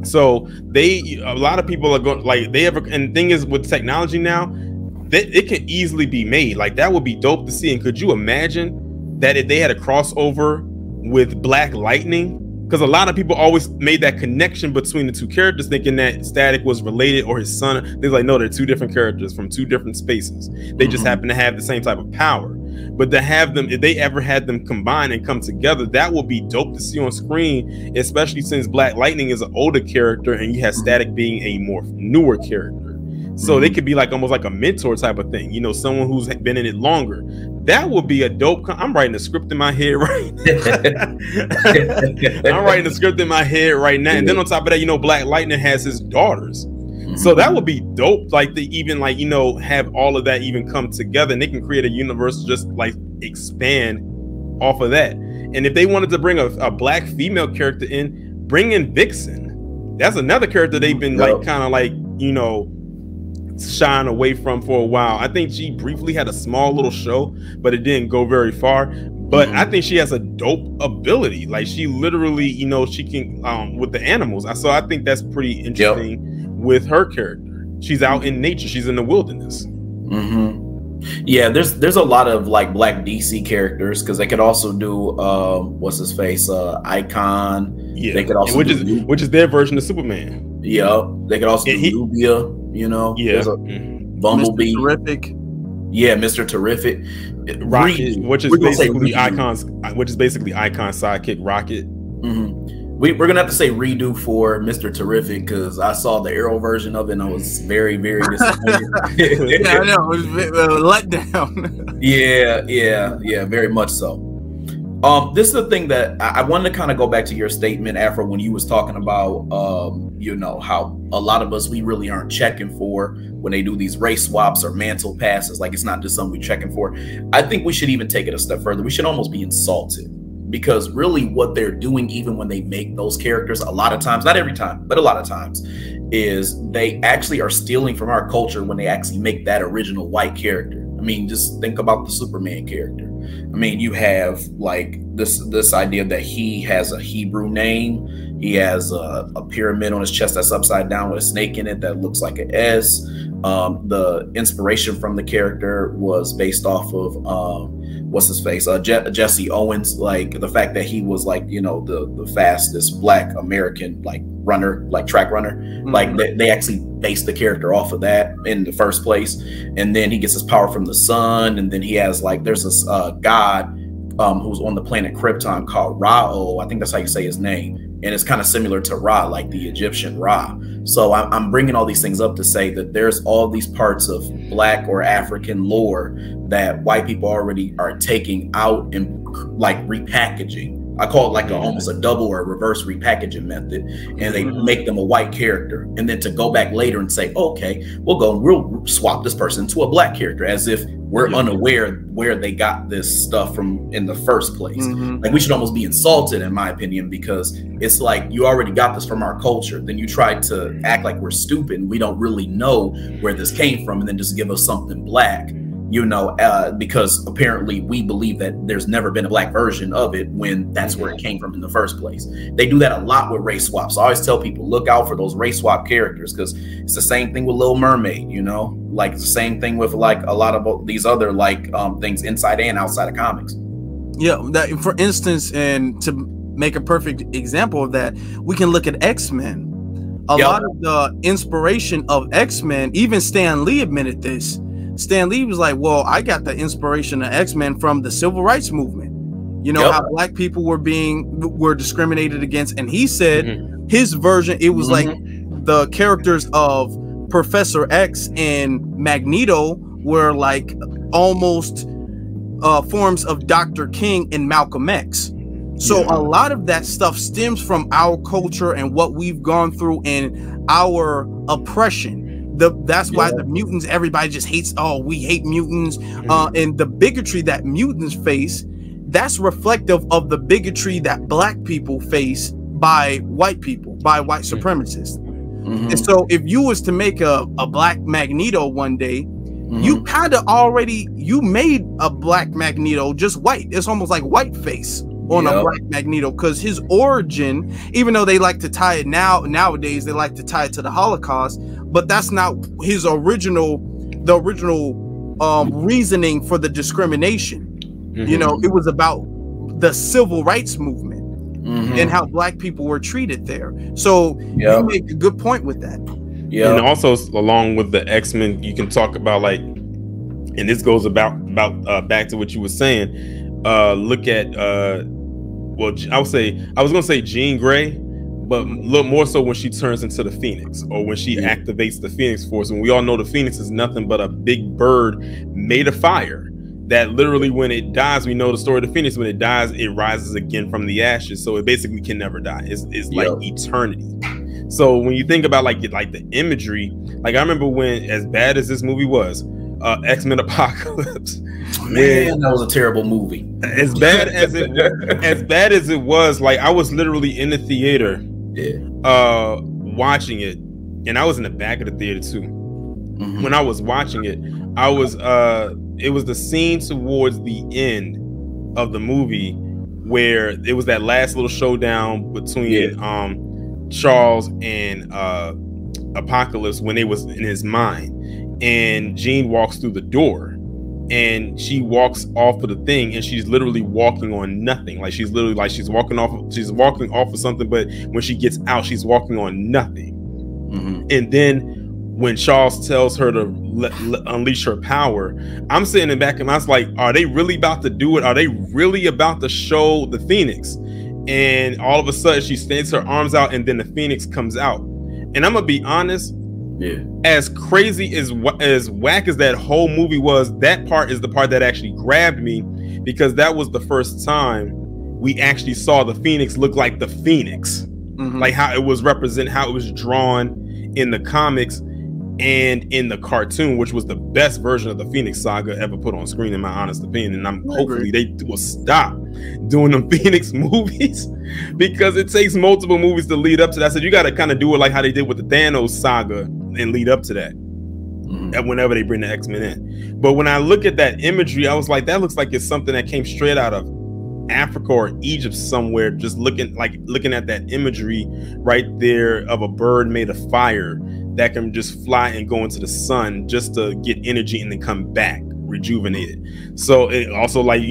Speaker 2: So a lot of people are going like and the thing is with technology now, that it can easily be made. Like that would be dope to see. And could you imagine that if they had a crossover with Black Lightning? Because a lot of people always made that connection between the two characters, thinking that Static was related or his son. They're like, no, they're two different characters from two different spaces. They just happen to have the same type of power. But to have them, if they ever had them combine and come together, that would be dope to see on screen, especially since Black Lightning is an older character and you have Static being a more newer character. So they could be like almost like a mentor type of thing, you know, someone who's been in it longer. That would be a dope. I'm writing a script in my head right now. I'm writing a script in my head right now. And then on top of that, you know, Black Lightning has his daughters. So that would be dope, like to even like, you know, have all of that even come together and they can create a universe just like expand off of that. And if they wanted to bring a Black female character in, bring in Vixen. That's another character they've been like kind of like, you know, shying away from for a while. I think she briefly had a small little show, but it didn't go very far. But I think she has a dope ability. Like she literally, you know, she can with the animals. So I think that's pretty interesting with her character. She's out in nature. She's in the wilderness.
Speaker 3: Yeah, there's a lot of like Black DC characters because they could also do what's his face, Icon. Yeah, they could also which is their version of Superman. Yeah, they could also do Nubia. You know, Bumblebee,
Speaker 1: Mr. Terrific.
Speaker 3: Yeah, Mr. Terrific,
Speaker 2: Rocket, which is basically Icon's sidekick, Rocket.
Speaker 3: We're gonna have to say redo for Mr. Terrific because I saw the Arrow version of it and I was very, very disappointed.
Speaker 1: Yeah, I know, it was a letdown.
Speaker 3: yeah, very much so. This is the thing that I wanted to kind of go back to your statement, Afro, when you was talking about, you know, how a lot of us, we really aren't checking for when they do these race swaps or mantle passes. Like, it's not just something we're checking for. I think we should even take it a step further. We should almost be insulted because really what they're doing, even when they make those characters, a lot of times, not every time, but a lot of times, is they actually are stealing from our culture when they actually make that original white character. I mean, just think about the Superman character. I mean, you have like this idea that he has a Hebrew name. He has a pyramid on his chest that's upside down with a snake in it that looks like an S. The inspiration from the character was based off of what's his face, Jesse Owens. Like the fact that he was like, you know, the fastest Black American like runner, like track runner. Like they actually based the character off of that in the first place. And then he gets his power from the sun. And then he has like, there's this god who's on the planet Krypton called Ra-O. I think that's how you say his name. And it's kind of similar to Ra, like the Egyptian Ra. So I'm bringing all these things up to say that there's all these parts of Black or African lore that white people already are taking out and like repackaging. I call it like almost a double or a reverse repackaging method, and they make them a white character, and then to go back later and say, oh, okay, we'll swap this person to a Black character, as if we're unaware where they got this stuff from in the first place. Like we should almost be insulted, in my opinion, because it's like you already got this from our culture. Then you try to act like we're stupid and we don't really know where this came from, and then just give us something Black. You know, because apparently we believe that there's never been a Black version of it when that's where it came from in the first place. They do that a lot with race swaps. I always tell people, look out for those race swap characters, because it's the same thing with Little Mermaid, you know, like the same thing with like a lot of these other like things inside and outside of comics.
Speaker 1: Yeah, that, for instance, and to make a perfect example of that, we can look at X-Men. A lot of the inspiration of X-Men, even Stan Lee admitted this. Stan Lee was like, well, I got the inspiration of X-Men from the civil rights movement. You know, how Black people were discriminated against. And he said his version, it was like the characters of Professor X and Magneto were like almost forms of Dr. King and Malcolm X. So a lot of that stuff stems from our culture and what we've gone through and our oppression. That's why the mutants, everybody just hates, oh, we hate mutants. And the bigotry that mutants face, that's reflective of the bigotry that Black people face by white people, by white supremacists. And so if you was to make a Black Magneto one day, you kind of already, you made a Black Magneto just white. It's almost like white face on a Black Magneto, because his origin, even though they like to tie it nowadays, they like to tie it to the Holocaust, but that's not his original, reasoning for the discrimination. You know, it was about the civil rights movement and how Black people were treated there. So you make a good point with that.
Speaker 2: And also along with the X-Men, you can talk about like, and this goes about back to what you were saying. Look at well, I was gonna say Jean Grey, but look more so when she turns into the Phoenix, or when she activates the Phoenix Force. And we all know the Phoenix is nothing but a big bird made of fire that literally, when it dies, we know the story of the Phoenix. When it dies, it rises again from the ashes. So it basically can never die. It's like eternity. So when you think about like the imagery, like I remember when, as bad as this movie was, X-Men Apocalypse.
Speaker 3: Man, that was a terrible movie.
Speaker 2: As bad as it was, like I was literally in the theater, watching it, and I was in the back of the theater too. When I was watching it, I was it was the scene towards the end of the movie where it was that last little showdown between Charles and Apocalypse, when it was in his mind, and Jean walks through the door. And she walks off of the thing, and she's literally walking on nothing. Like she's literally like she's walking off of something, but when she gets out, she's walking on nothing. And then when Charles tells her to unleash her power, I'm sitting in the back and I was like, are they really about to do it? Are they really about to show the Phoenix? And all of a sudden she stands her arms out and then the Phoenix comes out. And I'm gonna be honest, as crazy as whack as that whole movie was, that part is the part that actually grabbed me, because that was the first time we actually saw the Phoenix look like the Phoenix. Like how it was represented, how it was drawn in the comics and in the cartoon, which was the best version of the Phoenix saga ever put on screen, in my honest opinion. And I'm hopefully they will stop doing them Phoenix movies, because it takes multiple movies to lead up to that. So you got to kind of do it like how they did with the Thanos saga and lead up to that. And whenever they bring the X-Men in. But when I look at that imagery, I was like, that looks like it's something that came straight out of Africa or Egypt somewhere. Just looking at that imagery right there of a bird made of fire that can just fly and go into the sun just to get energy and then come back rejuvenated. So it also, like,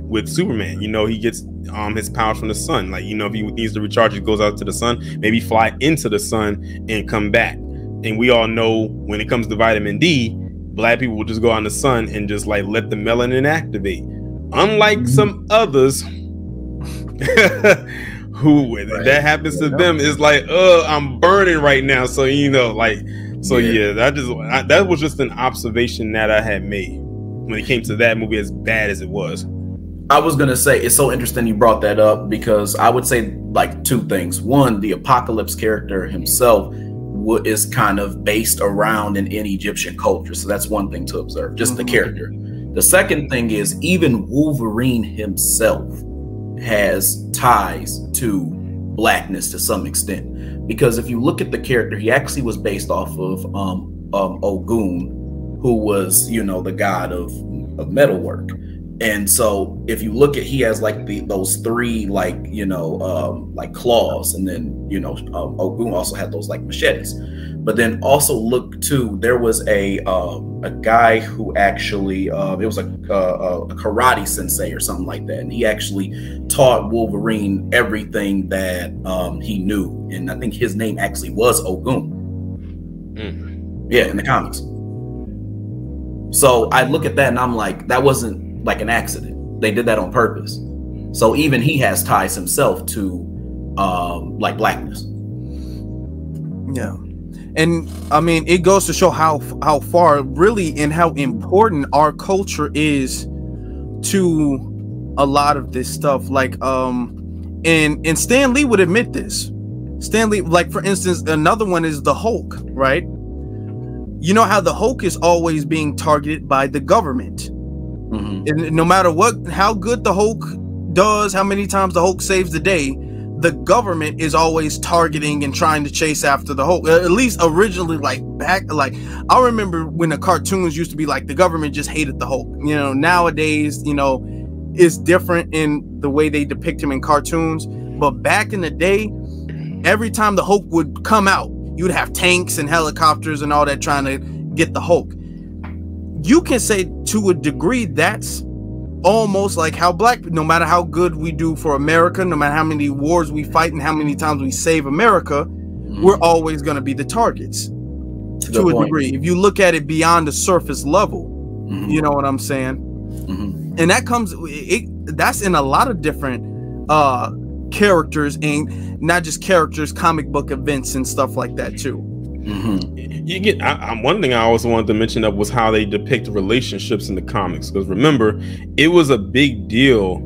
Speaker 2: with Superman, he gets his powers from the sun. Like, if he needs to recharge, he goes out to the sun, maybe fly into the sun and come back. And we all know when it comes to vitamin D, black people will just go out in the sun and just like let the melanin activate. Unlike some others who that happens to them, is like, I'm burning right now. So that was just an observation that I had made when it came to that movie, as bad as it was.
Speaker 3: I was gonna say, it's so interesting you brought that up, because I would say like two things. One, the Apocalypse character himself is kind of based around in Egyptian culture, so that's one thing to observe, just the character. The second thing is, even Wolverine himself has ties to blackness to some extent, because if you look at the character, he actually was based off of Ogun, who was, the god of metalwork. And so if you look at, he has like those three like claws, and then Ogun also had those like machetes. But then also look too, there was a guy who actually it was a karate sensei or something like that, and he actually taught Wolverine everything that he knew, and I think his name actually was Ogun. Yeah, in the comics. So I look at that and I'm like, that wasn't like an accident. They did that on purpose. So even he has ties himself to like blackness.
Speaker 1: Yeah. And I mean, it goes to show how far really and how important our culture is to a lot of this stuff. Like and Stan Lee would admit this. Stan Lee, like for instance, another one is the Hulk, right? You know how the Hulk is always being targeted by the government. And no matter how good the Hulk does, how many times the Hulk saves the day, the government is always targeting and trying to chase after the Hulk. At least originally, like I remember when the cartoons used to be like the government just hated the Hulk. Nowadays, it's different in the way they depict him in cartoons. But back in the day, every time the Hulk would come out, you'd have tanks and helicopters and all that trying to get the Hulk. You can say to a degree that's almost like how no matter how good we do for America, no matter how many wars we fight and how many times we save America, we're always going to be the targets to a degree. If you look at it beyond the surface level, you know what I'm saying? And that that's in a lot of different characters, and not just characters, comic book events and stuff like that too.
Speaker 2: You get one thing I also wanted to mention up was how they depict relationships in the comics, because remember, it was a big deal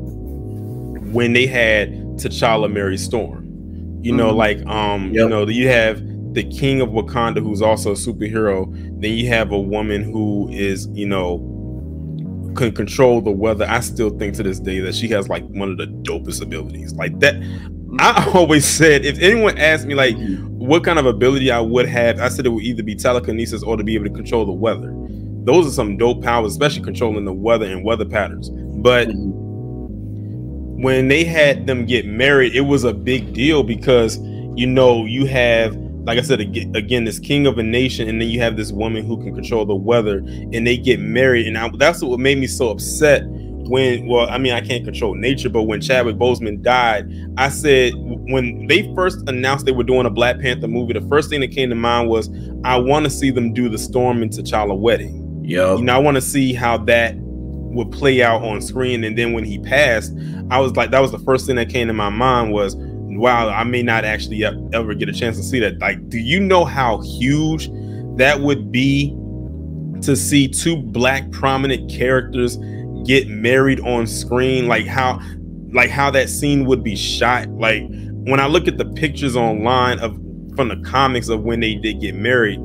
Speaker 2: when they had T'Challa marry Storm. You have the king of Wakanda, who's also a superhero. Then you have a woman who is can control the weather. I still think to this day that she has like one of the dopest abilities like that. I always said, if anyone asked me like what kind of ability I would have, I said it would either be telekinesis or to be able to control the weather. Those are some dope powers, especially controlling the weather and weather patterns. But when they had them get married, it was a big deal, because you have, like I said, again, this king of a nation, and then you have this woman who can control the weather, and they get married. And that's what made me so upset when, I can't control nature, but when Chadwick Boseman died, I said, when they first announced they were doing a Black Panther movie, the first thing that came to mind was, I want to see them do the Storm and T'Challa wedding.
Speaker 3: Yep.
Speaker 2: You know, I want to see how that would play out on screen. And then when he passed, I was like, that was the first thing that came to my mind was, wow, I may not actually ever get a chance to see that. Like, do you know how huge that would be to see two Black prominent characters get married on screen? Like how that scene would be shot. Like, when I look at the pictures online from the comics of when they did get married,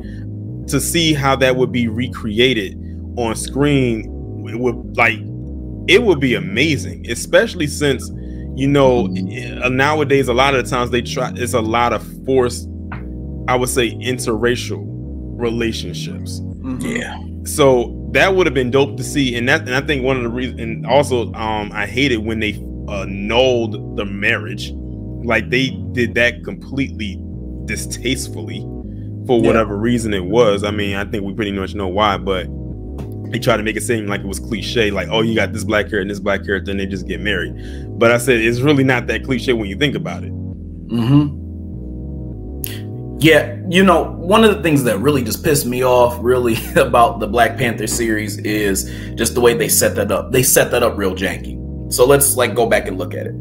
Speaker 2: to see how that would be recreated on screen, it would be amazing, especially since, you know, nowadays a lot of the times it's a lot of forced, I would say, interracial relationships.
Speaker 3: Yeah.
Speaker 2: So that would have been dope to see, and I think one of the reasons, and also I hated when they annulled the marriage. Like, they did that completely distastefully for whatever reason it was. I mean, I think we pretty much know why, but they tried to make it seem like it was cliche, like, oh, you got this Black character and this Black character and they just get married. But I said, it's really not that cliche when you think about it.
Speaker 3: Yeah, you know, one of the things that really just pissed me off really about the Black Panther series is just the way they set that up. They set that up real janky. So let's go back and look at it.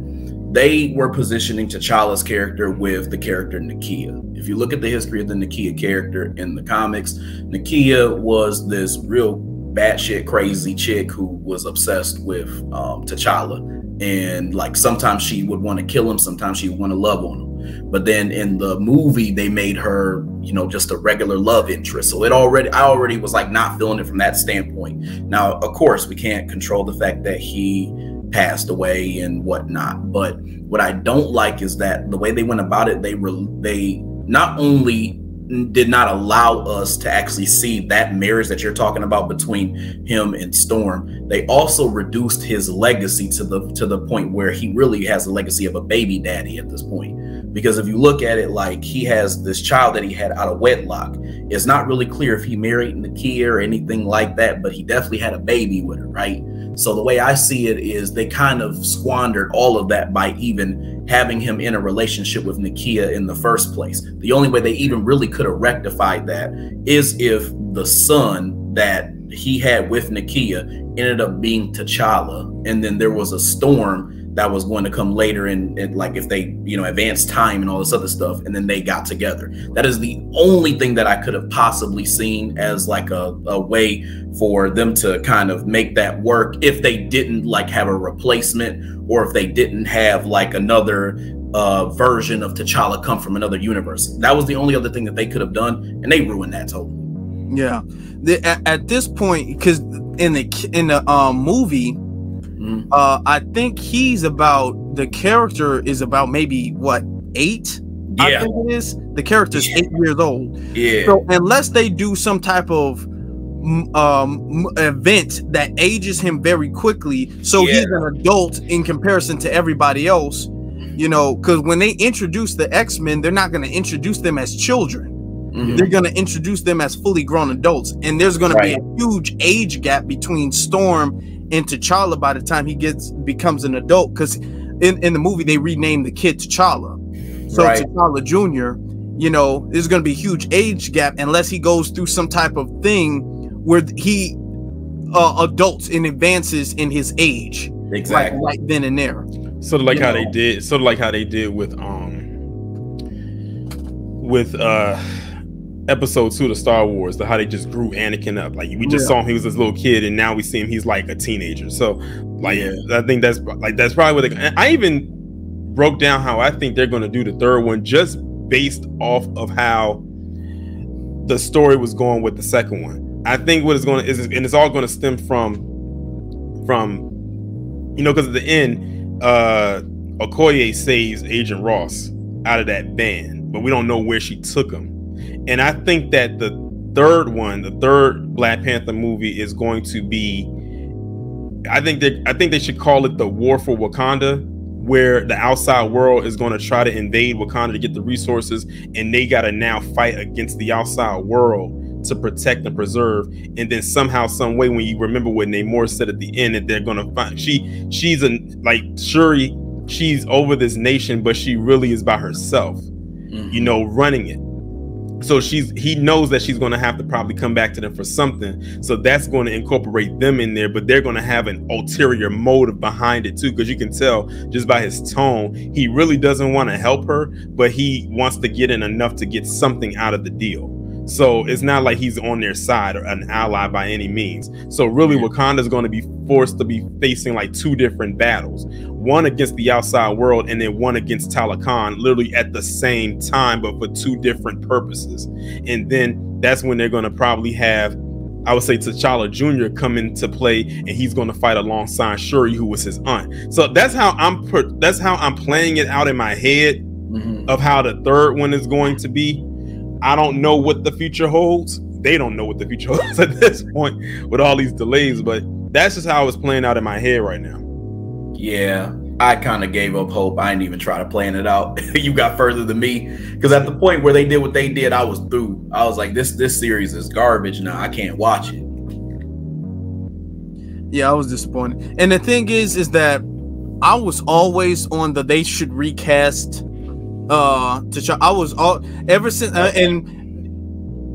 Speaker 3: They were positioning T'Challa's character with the character Nakia. If you look at the history of the Nakia character in the comics, Nakia was this real batshit crazy chick who was obsessed with T'Challa. And like, sometimes she would want to kill him, sometimes she would want to love on him. But then in the movie, they made her, you know, just a regular love interest. So I already was like not feeling it from that standpoint. Now, of course, we can't control the fact that he passed away and whatnot. But what I don't like is that the way they went about it, they not only did not allow us to actually see that marriage that you're talking about between him and Storm, they also reduced his legacy to the point where he really has the legacy of a baby daddy at this point. Because if you look at it, like, he has this child that he had out of wedlock. It's not really clear if he married Nakia or anything like that, but he definitely had a baby with her, right? So the way I see it is they kind of squandered all of that by even having him in a relationship with Nakia in the first place. The only way they even really could have rectified that is if the son that he had with Nakia ended up being T'Challa, and then there was a Storm that was going to come later, and like, if they, you know, advanced time and all this other stuff, and then they got together. That is the only thing that I could have possibly seen as like a way for them to kind of make that work, if they didn't like have a replacement, or if they didn't have like another version of T'Challa come from another universe. That was the only other thing that they could have done, and they ruined that totally.
Speaker 1: Yeah, at this point, because in the movie, I think the character is about maybe what, 8?
Speaker 3: Yeah.
Speaker 1: I think it is. The character's 8 years old.
Speaker 3: Yeah.
Speaker 1: So unless they do some type of event that ages him very quickly, so he's an adult in comparison to everybody else, you know, because when they introduce the X-Men, they're not going to introduce them as children. They're going to introduce them as fully grown adults, and there's going to be a huge age gap between Storm and T'Challa by the time he becomes an adult, because in the movie they renamed the kid T'Challa. So T'Challa Jr., you know, there's going to be a huge age gap unless he goes through some type of thing where he adults and advances in his age,
Speaker 3: exactly,
Speaker 1: right then and there.
Speaker 2: Sort of like how they did with episode 2 of Star Wars, how they just grew Anakin up. Like, we just saw him, he was this little kid, and now we see him, he's like a teenager. So like, I think that's probably what I even broke down how I think they're going to do the third one, just based off of how the story was going with the second one. I think what it's going to is, and it's all going to stem from you know, because at the end, Okoye saves Agent Ross out of that van, but we don't know where she took him. And I think that the third Black Panther movie is going to be, I think they should call it the War for Wakanda, where the outside world is going to try to invade Wakanda to get the resources, and they got to now fight against the outside world to protect and preserve. And then somehow, some way, when you remember what Namor said at the end, that they're going to find, Shuri she's over this nation, but she really is by herself, you know, running it. So he knows that she's going to have to probably come back to them for something. So that's going to incorporate them in there, but they're going to have an ulterior motive behind it too. Because you can tell just by his tone, he really doesn't want to help her, but he wants to get in enough to get something out of the deal. So it's not like he's on their side or an ally by any means. So really Wakanda is going to be forced to be facing like two different battles, one against the outside world and then one against Talakan, literally at the same time, but for two different purposes. And then that's when they're going to probably have, I would say, T'Challa Jr. come into play, and he's going to fight alongside Shuri, who was his aunt. So that's how I'm playing it out in my head of how the third one is going to be. I don't know what the future holds. They don't know what the future holds at this point with all these delays, but that's just how it's playing out in my head right now.
Speaker 3: Yeah, I kind of gave up hope. I didn't even try to plan it out. You got further than me, because at the point where they did what they did, I was through. I was like, this series is garbage now. I can't watch it.
Speaker 1: Yeah, I was disappointed. And the thing is that I was always on the they should recast T'Challa. I was all ever since, and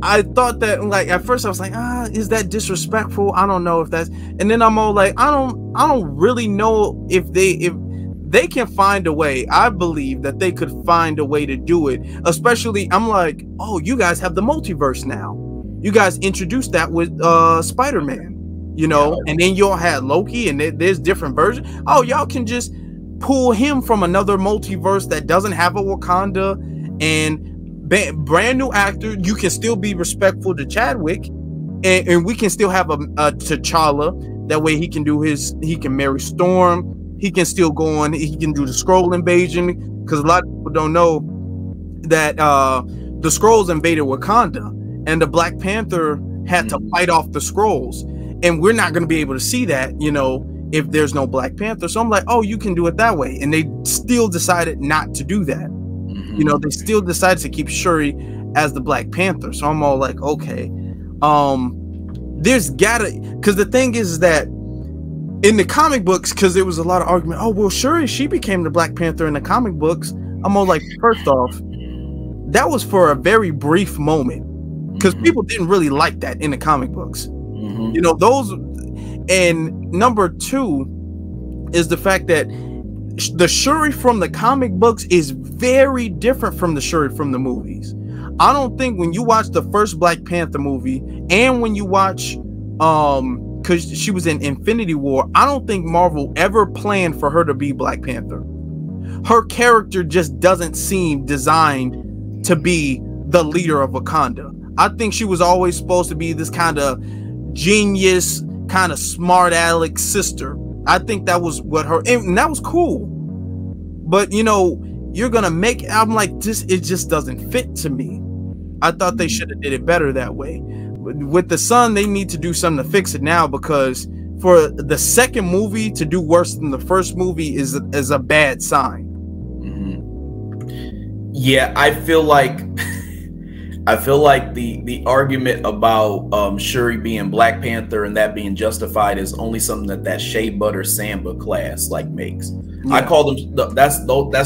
Speaker 1: I thought that, like, at first I was like, is that disrespectful? I don't know if that's, and then I'm all like, I don't really know if they can find a way. I believe that they could find a way to do it. Especially, I'm like, oh, you guys have the multiverse now. You guys introduced that with Spider-Man, you know, and then y'all had Loki, and there's different versions. Oh, y'all can just pull him from another multiverse that doesn't have a Wakanda, and brand new actor. You can still be respectful to Chadwick, and we can still have a T'Challa. That way he can marry Storm. He can still go on. He can do the Skrull invasion, because a lot of people don't know that the Skrulls invaded Wakanda, and the Black Panther had to fight off the Skrulls, and we're not going to be able to see that, you know, if there's no Black Panther. So I'm like, oh, you can do it that way. And they still decided not to do that. You know, they still decided to keep Shuri as the Black Panther. So I'm all like, okay, there's gotta, because the thing is that in the comic books, because there was a lot of argument, oh, well, Shuri, she became the Black Panther in the comic books. I'm all like, first off, that was for a very brief moment, because people didn't really like that in the comic books. You know, those. And number two is the fact that the Shuri from the comic books is very different from the Shuri from the movies. I don't think when you watch the first Black Panther movie, and when you watch, because she was in Infinity War, I don't think Marvel ever planned for her to be Black Panther. Her character just doesn't seem designed to be the leader of Wakanda. I think she was always supposed to be this kind of genius, kind of smart aleck sister. I think that was what her, and that was cool. But you know, you're gonna make, I'm like, this, it just doesn't fit to me. I thought they should have did it better that way. With the son, they need to do something to fix it now, because for the second movie to do worse than the first movie is a bad sign.
Speaker 3: Yeah, I feel like the argument about Shuri being Black Panther and that being justified is only something that Shea Butter Samba class like makes. Yeah. I call them that's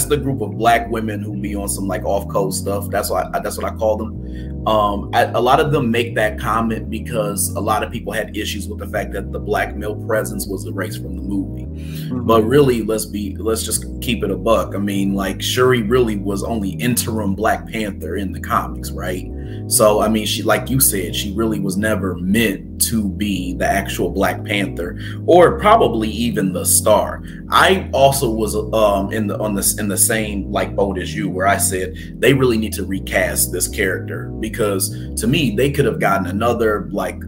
Speaker 3: the group of black women who be on some like off code stuff. That's what I call them. A lot of them make that comment because a lot of people had issues with the fact that the black male presence was erased from the movie. But really, let's just keep it a buck. I mean, like, Shuri really was only interim Black Panther in the comics, right? So I mean, she, like you said, she really was never meant to be the actual Black Panther, or probably even the Star. I also was in the same like boat as you, where I said they really need to recast this character, because to me they could have gotten another like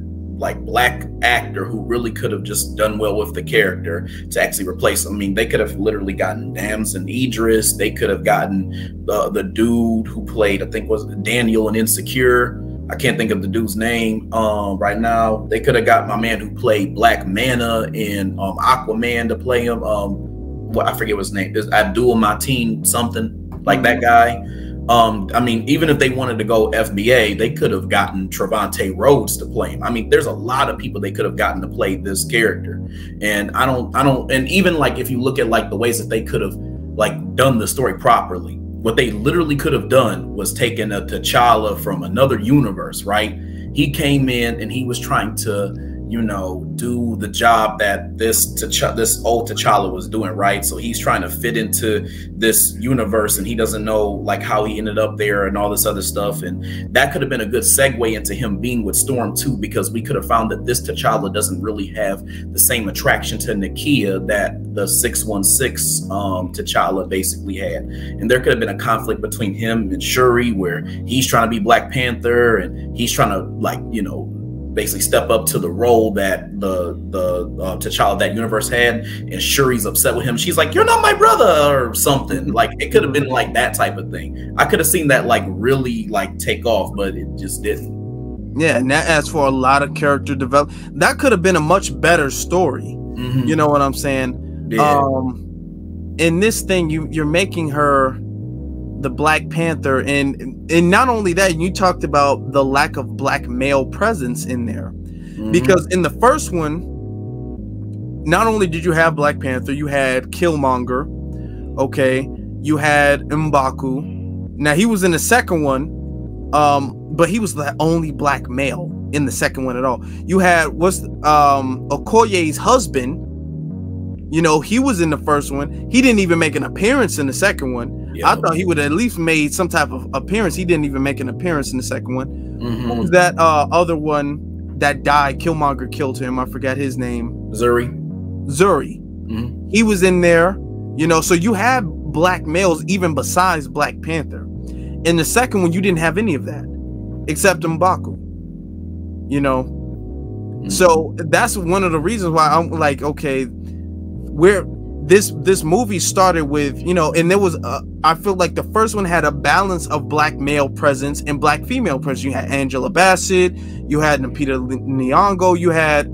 Speaker 3: black actor who really could have just done well with the character to actually replace him. I mean, they could have literally gotten Damson Idris. They could have gotten the dude who played, I think was Daniel in Insecure. I can't think of the dude's name right now. They could have got my man who played Black Manta in Aquaman to play him. Well, I forget what his name is. Abdul Mateen something, like that guy. I mean, even if they wanted to go FBA, they could have gotten Trevante Rhodes to play him. I mean, there's a lot of people they could have gotten to play this character. And I don't, and even like if you look at like the ways that they could have like done the story properly. What they literally could have done was taken a T'Challa from another universe, right? He came in and he was trying to, you know, do the job that this old T'Challa was doing, right? So he's trying to fit into this universe and he doesn't know like how he ended up there and all this other stuff. And that could have been a good segue into him being with Storm too, because we could have found that this T'Challa doesn't really have the same attraction to Nakia that the 616 T'Challa basically had. And there could have been a conflict between him and Shuri where he's trying to be Black Panther and he's trying to, like, you know, basically step up to the role that the T'Challa that universe had, and Shuri's upset with him. She's like, "You're not my brother," or something. Like, it could have been like that type of thing. I could have seen that like really like take off, but it just didn't.
Speaker 1: Yeah, and that adds for a lot of character development. That could have been a much better story.
Speaker 3: Mm-hmm.
Speaker 1: You know what I'm saying?
Speaker 3: Yeah.
Speaker 1: In this thing, you're making her the Black Panther, and not only that, you talked about the lack of black male presence in there, because in the first one, not only did you have Black Panther, you had Killmonger, okay, you had M'Baku. Now he was in the second one, but he was the only black male in the second one at all. You had Okoye's husband. You know, he was in the first one. He didn't even make an appearance in the second one. Yep. I thought he would have at least made some type of appearance. He didn't even make an appearance in the second one. Who was that other one that died? Killmonger killed him. I forgot his name.
Speaker 3: Zuri.
Speaker 1: He was in there. You know, so you had black males even besides Black Panther. In the second one, you didn't have any of that except M'Baku. You know, so that's one of the reasons why I'm like, okay, where this movie started with, you know, and there was I feel like the first one had a balance of black male presence and black female presence. You had Angela Bassett, you had Lupita Nyong'o, you had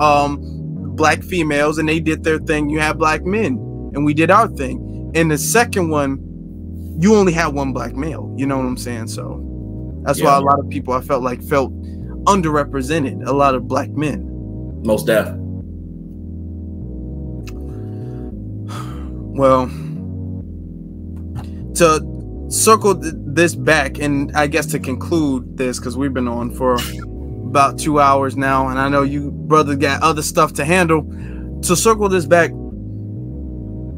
Speaker 1: black females and they did their thing. You had black men and we did our thing. In the second one, you only had one black male. You know what I'm saying? So that's why a lot of people I felt underrepresented, a lot of black men.
Speaker 3: Most definitely.
Speaker 1: Well, to circle this back, and I guess to conclude this, because we've been on for about 2 hours now, and I know you brother got other stuff to handle. To circle this back,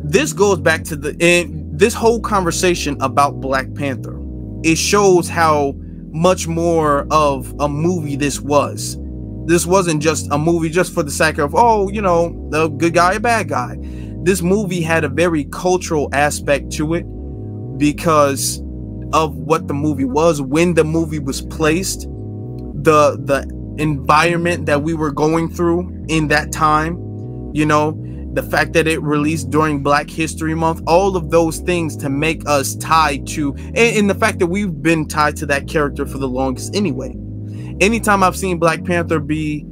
Speaker 1: this goes back to this whole conversation about Black Panther. It shows how much more of a movie this was. This wasn't just a movie just for the sake of, oh, you know, the good guy, a bad guy. This movie had a very cultural aspect to it because of what the movie was, when the movie was placed, the environment that we were going through in that time, you know, the fact that it released during Black History Month, all of those things to make us tied to, and the fact that we've been tied to that character for the longest anyway. Anytime I've seen Black Panther be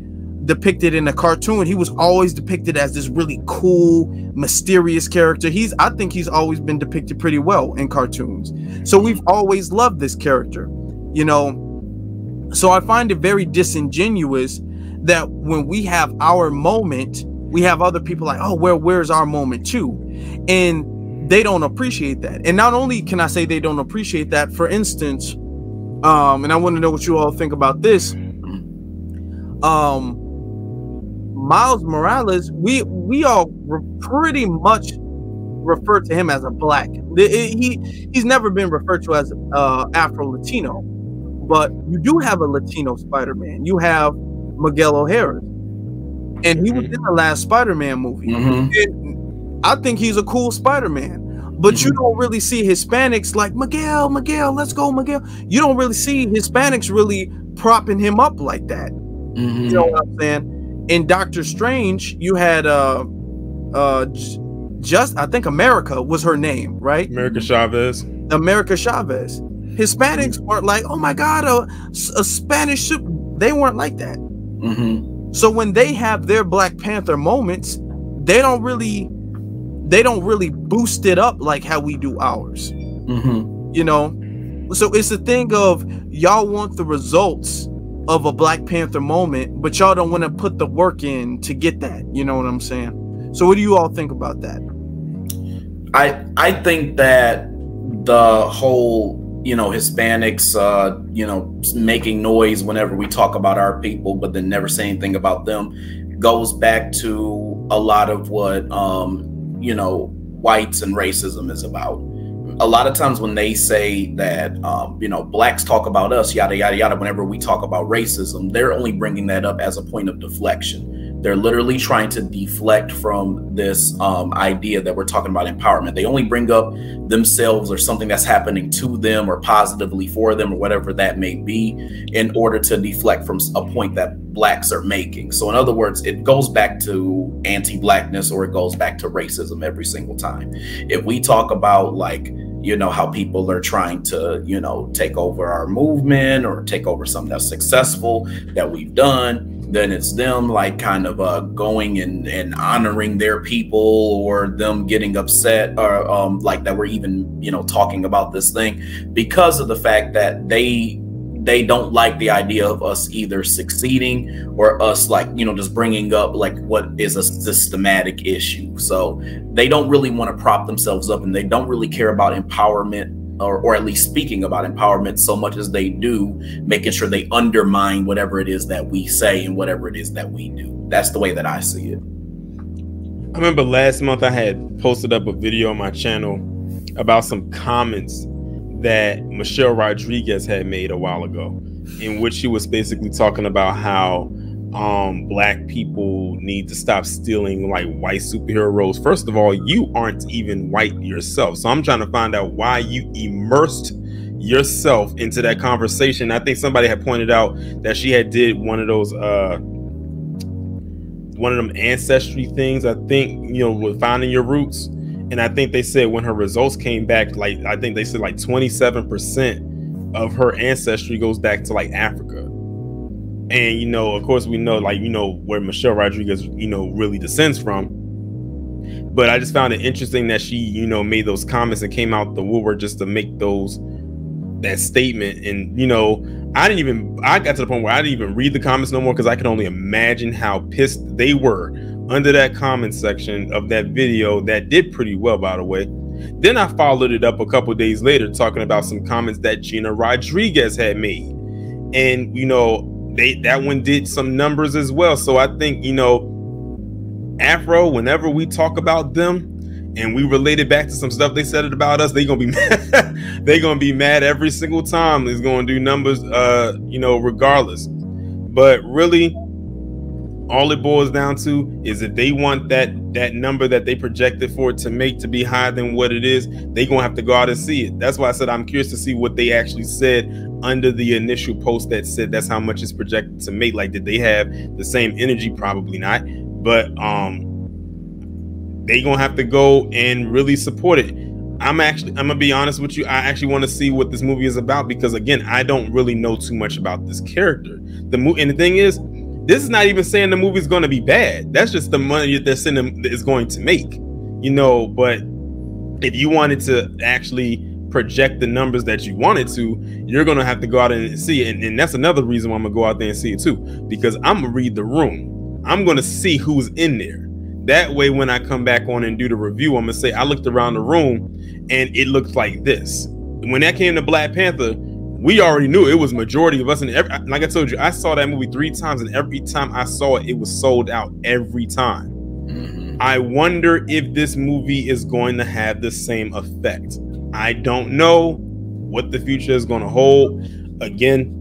Speaker 1: depicted in a cartoon, he was always depicted as this really cool, mysterious character. I think he's always been depicted pretty well in cartoons. So we've always loved this character, you know. So I find it very disingenuous that when we have our moment, we have other people like, oh, where's our moment too? And they don't appreciate that. And not only can I say they don't appreciate that, for instance, and I want to know what you all think about this. Miles Morales, we all pretty much refer to him as a black. He's never been referred to as Afro-Latino, but you do have a Latino Spider-Man. You have Miguel O'Hara, and he was in the last Spider-Man movie. And I think he's a cool Spider-Man, but you don't really see Hispanics like Miguel, let's go, Miguel. You don't really see Hispanics really propping him up like that. You know what I'm saying? In Doctor Strange, you had I think America was her name, right? America Chavez. Hispanics weren't like, oh my God, a Spanish ship. They weren't like that. So when they have their Black Panther moments, they don't really boost it up like how we do ours. You know, so it's a thing of y'all want the results of a Black Panther moment, but y'all don't want to put the work in to get that. You know what I'm saying? So what do you all think about that?
Speaker 3: I think that the whole, you know, Hispanics, you know, making noise whenever we talk about our people, but then never say anything about them, goes back to a lot of what, you know, whites and racism is about. A lot of times when they say that, you know, blacks talk about us, yada, yada, yada, whenever we talk about racism, they're only bringing that up as a point of deflection. They're literally trying to deflect from this idea that we're talking about empowerment. They only bring up themselves or something that's happening to them or positively for them or whatever that may be in order to deflect from a point that blacks are making. So in other words, it goes back to anti-blackness or it goes back to racism every single time. If we talk about, like, you know, how people are trying to, you know, take over our movement or take over something that's successful that we've done, then it's them like kind of going and honoring their people, or them getting upset or like that we're even, you know, talking about this thing because of the fact that they don't like the idea of us either succeeding or us, like, you know, just bringing up like what is a systematic issue. So they don't really want to prop themselves up, and they don't really care about empowerment, or at least speaking about empowerment so much as they do making sure they undermine whatever it is that we say and whatever it is that we do. That's the way that I see it.
Speaker 2: I remember last month I had posted up a video on my channel about some comments that Michelle Rodriguez had made a while ago, in which she was basically talking about how black people need to stop stealing like white superhero roles. First of all, you aren't even white yourself, so I'm trying to find out why you immersed yourself into that conversation. I think somebody had pointed out that she had did one of those one of them ancestry things, I think, you know, with finding your roots. And I think they said when her results came back, like, I think they said like 27% of her ancestry goes back to like Africa. And, you know, of course, we know, like, you know, where Michelle Rodriguez, you know, really descends from. But I just found it interesting that she, you know, made those comments and came out the woodwork just to make that statement. And, you know, I got to the point where I didn't even read the comments no more, because I could only imagine how pissed they were under that comment section of that video that did pretty well, by the way. Then I followed it up a couple days later talking about some comments that Gina Rodriguez had made. And, you know, that one did some numbers as well. So I think, you know, Afro, whenever we talk about them and we relate it back to some stuff they said it about us, they're gonna be mad. They're gonna be mad every single time. It's gonna do numbers, you know, regardless. But really, all it boils down to is if they want that number that they projected for it to make to be higher than what it is, they're gonna have to go out and see it. That's why I said I'm curious to see what they actually said under the initial post that said that's how much it's projected to make. Like, did they have the same energy? Probably not. But they gonna have to go and really support it. I'm gonna be honest with you. I actually want to see what this movie is about, because again, I don't really know too much about this character. And the thing is, this is not even saying the movie's going to be bad. That's just the money that cinema is going to make, you know. But if you wanted to actually project the numbers that you wanted to, you're going to have to go out and see it. And that's another reason why I'm going to go out there and see it too, because I'm going to read the room. I'm going to see who's in there. That way, when I come back on and do the review, I'm going to say, I looked around the room and it looked like this. When that came to Black Panther, we already knew it was majority of us. And like I told you, I saw that movie 3 times, and every time I saw it, it was sold out every time. Mm-hmm. I wonder if this movie is going to have the same effect. I don't know what the future is going to hold. Again,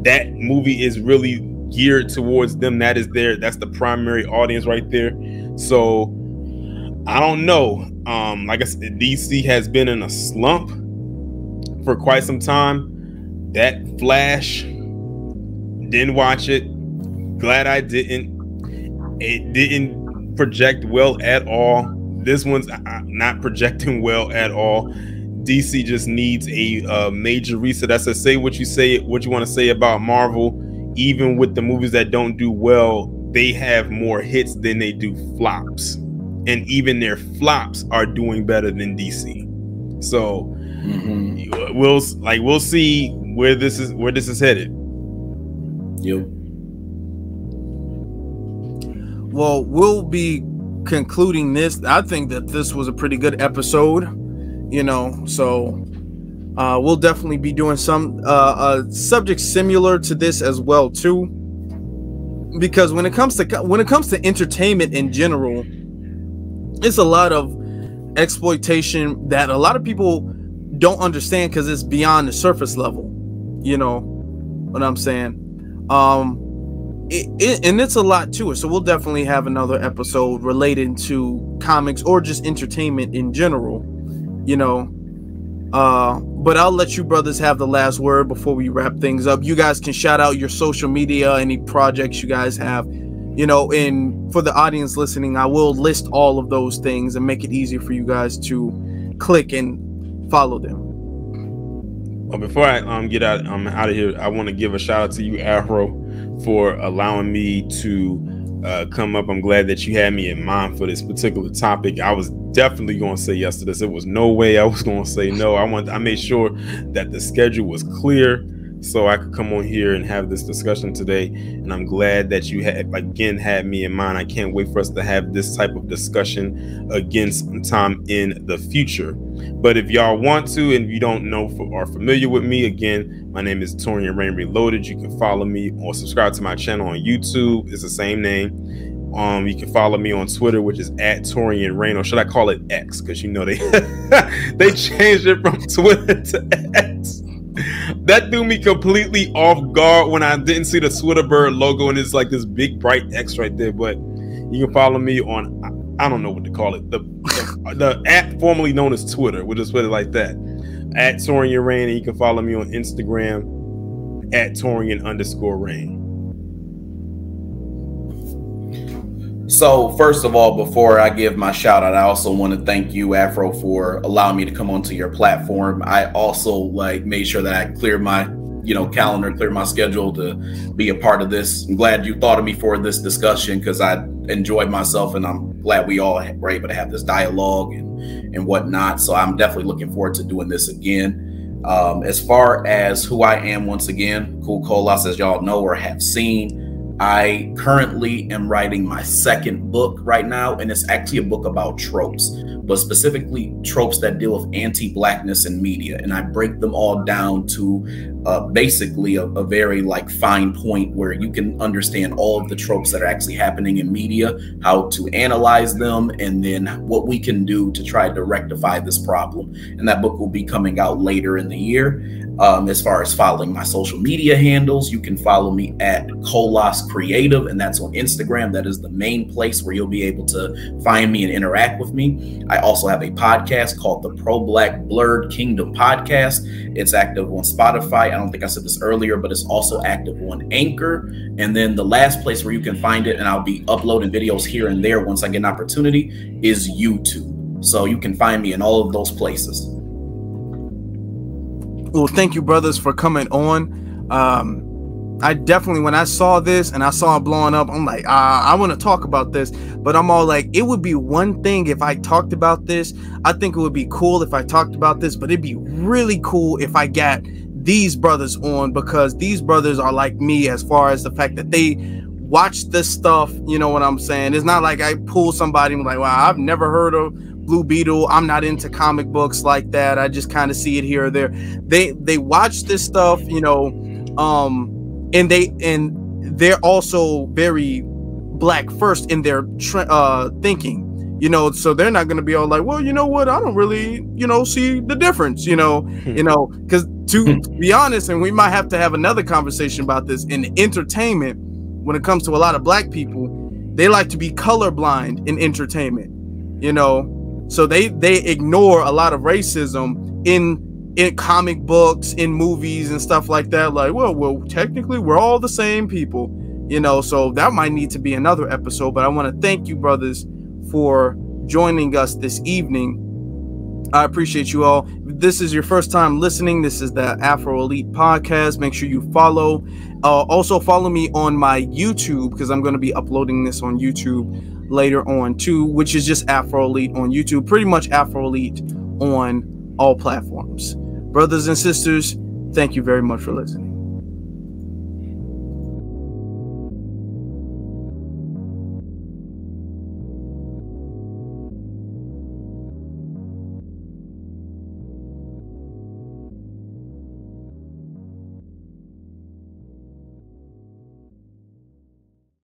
Speaker 2: that movie is really geared towards them. That's the primary audience right there. So I don't know. Like I said, DC has been in a slump for quite some time. That Flash, didn't watch it. Glad I didn't. It didn't project well at all. This one's not projecting well at all. DC just needs a major reset. That's to say what you want to say about Marvel. Even with the movies that don't do well, they have more hits than they do flops, and even their flops are doing better than DC. So we'll see where this is headed.
Speaker 1: Yep. Well, we'll be concluding this, I think that this was a pretty good episode, you know, so we'll definitely be doing some subjects similar to this as well too, because when it comes to entertainment in general, it's a lot of exploitation that a lot of people don't understand because it's beyond the surface level, you know what I'm saying. And it's a lot to it, so we'll definitely have another episode related to comics or just entertainment in general, you know. But I'll let you brothers have the last word before we wrap things up. You guys can shout out your social media, any projects you guys have, you know, and for the audience listening, I will list all of those things and make it easier for you guys to click and follow them.
Speaker 2: Well, before I get out of here, I want to give a shout out to you, Afro, for allowing me to come up. I'm glad that you had me in mind for this particular topic. I was definitely going to say yes to this. It was no way I was going to say no. I made sure that the schedule was clear so I could come on here and have this discussion today. And I'm glad that you had me in mind. I can't wait for us to have this type of discussion again sometime in the future. But if y'all want to, and if you don't know or are familiar with me, again, my name is Taurean Rain Reloaded. You can follow me or subscribe to my channel on YouTube. It's the same name. You can follow me on Twitter, which is @Taurean Rain, or should I call it X? Because you know they they changed it from Twitter to X. That threw me completely off guard when I didn't see the Twitter bird logo and it's like this big bright X right there. But you can follow me on, I don't know what to call it, the app formerly known as Twitter. We'll just put it like that, @Taurean Rain, and you can follow me on Instagram @Taurean_Rain.
Speaker 3: So first of all, before I give my shout out, I also want to thank you, Afro, for allowing me to come onto your platform. I also made sure that I cleared my, calendar, cleared my schedule to be a part of this. I'm glad you thought of me for this discussion because I enjoyed myself, and I'm glad we all were able to have this dialogue and whatnot. So I'm definitely looking forward to doing this again. As far as who I am, once again, Cool Colas, as y'all know or have seen, I currently am writing my second book right now, and it's actually a book about tropes, but specifically tropes that deal with anti-Blackness in media. And I break them all down to basically a very fine point where you can understand all of the tropes that are actually happening in media, how to analyze them, and then what we can do to try to rectify this problem. And that book will be coming out later in the year. As far as following my social media handles, you can follow me @Colas Creative, and that's on Instagram. That is the main place where you'll be able to find me and interact with me. I also have a podcast called the Pro-Black Blurred Kingdom Podcast. It's active on Spotify. I don't think I said this earlier, but it's also active on Anchor. And then the last place where you can find it, and I'll be uploading videos here and there once I get an opportunity, is YouTube. So you can find me in all of those places.
Speaker 1: Well, thank you, brothers, for coming on. I definitely, when I saw this and I saw it blowing up, I'm like, I want to talk about this. But I'm all like, it would be one thing if I talked about this. I think it would be cool if I talked about this, but it'd be really cool if I got these brothers on, because these brothers are like me as far as the fact that they watch this stuff. You know what I'm saying? It's not like I pull somebody and like, wow, I've never heard of Blue Beetle. I'm not into comic books like that. I just kind of see it here or there. They watch this stuff, and they're also very black first in their thinking, so they're not going to be all like, well, you know what, I don't really see the difference, because to be honest, and we might have to have another conversation about this, in entertainment, when it comes to a lot of black people, they like to be colorblind in entertainment, so they ignore a lot of racism in comic books, in movies and stuff like that. Like, well, technically we're all the same people, so that might need to be another episode. But I want to thank you, brothers, for joining us this evening. I appreciate you all. If this is your first time listening, this is the Afro Elite Podcast. Make sure you follow. Also follow me on my YouTube, because I'm going to be uploading this on YouTube later on too, which is just Afro Elite on YouTube. Pretty much Afro Elite on all platforms. Brothers and sisters, thank you very much for listening.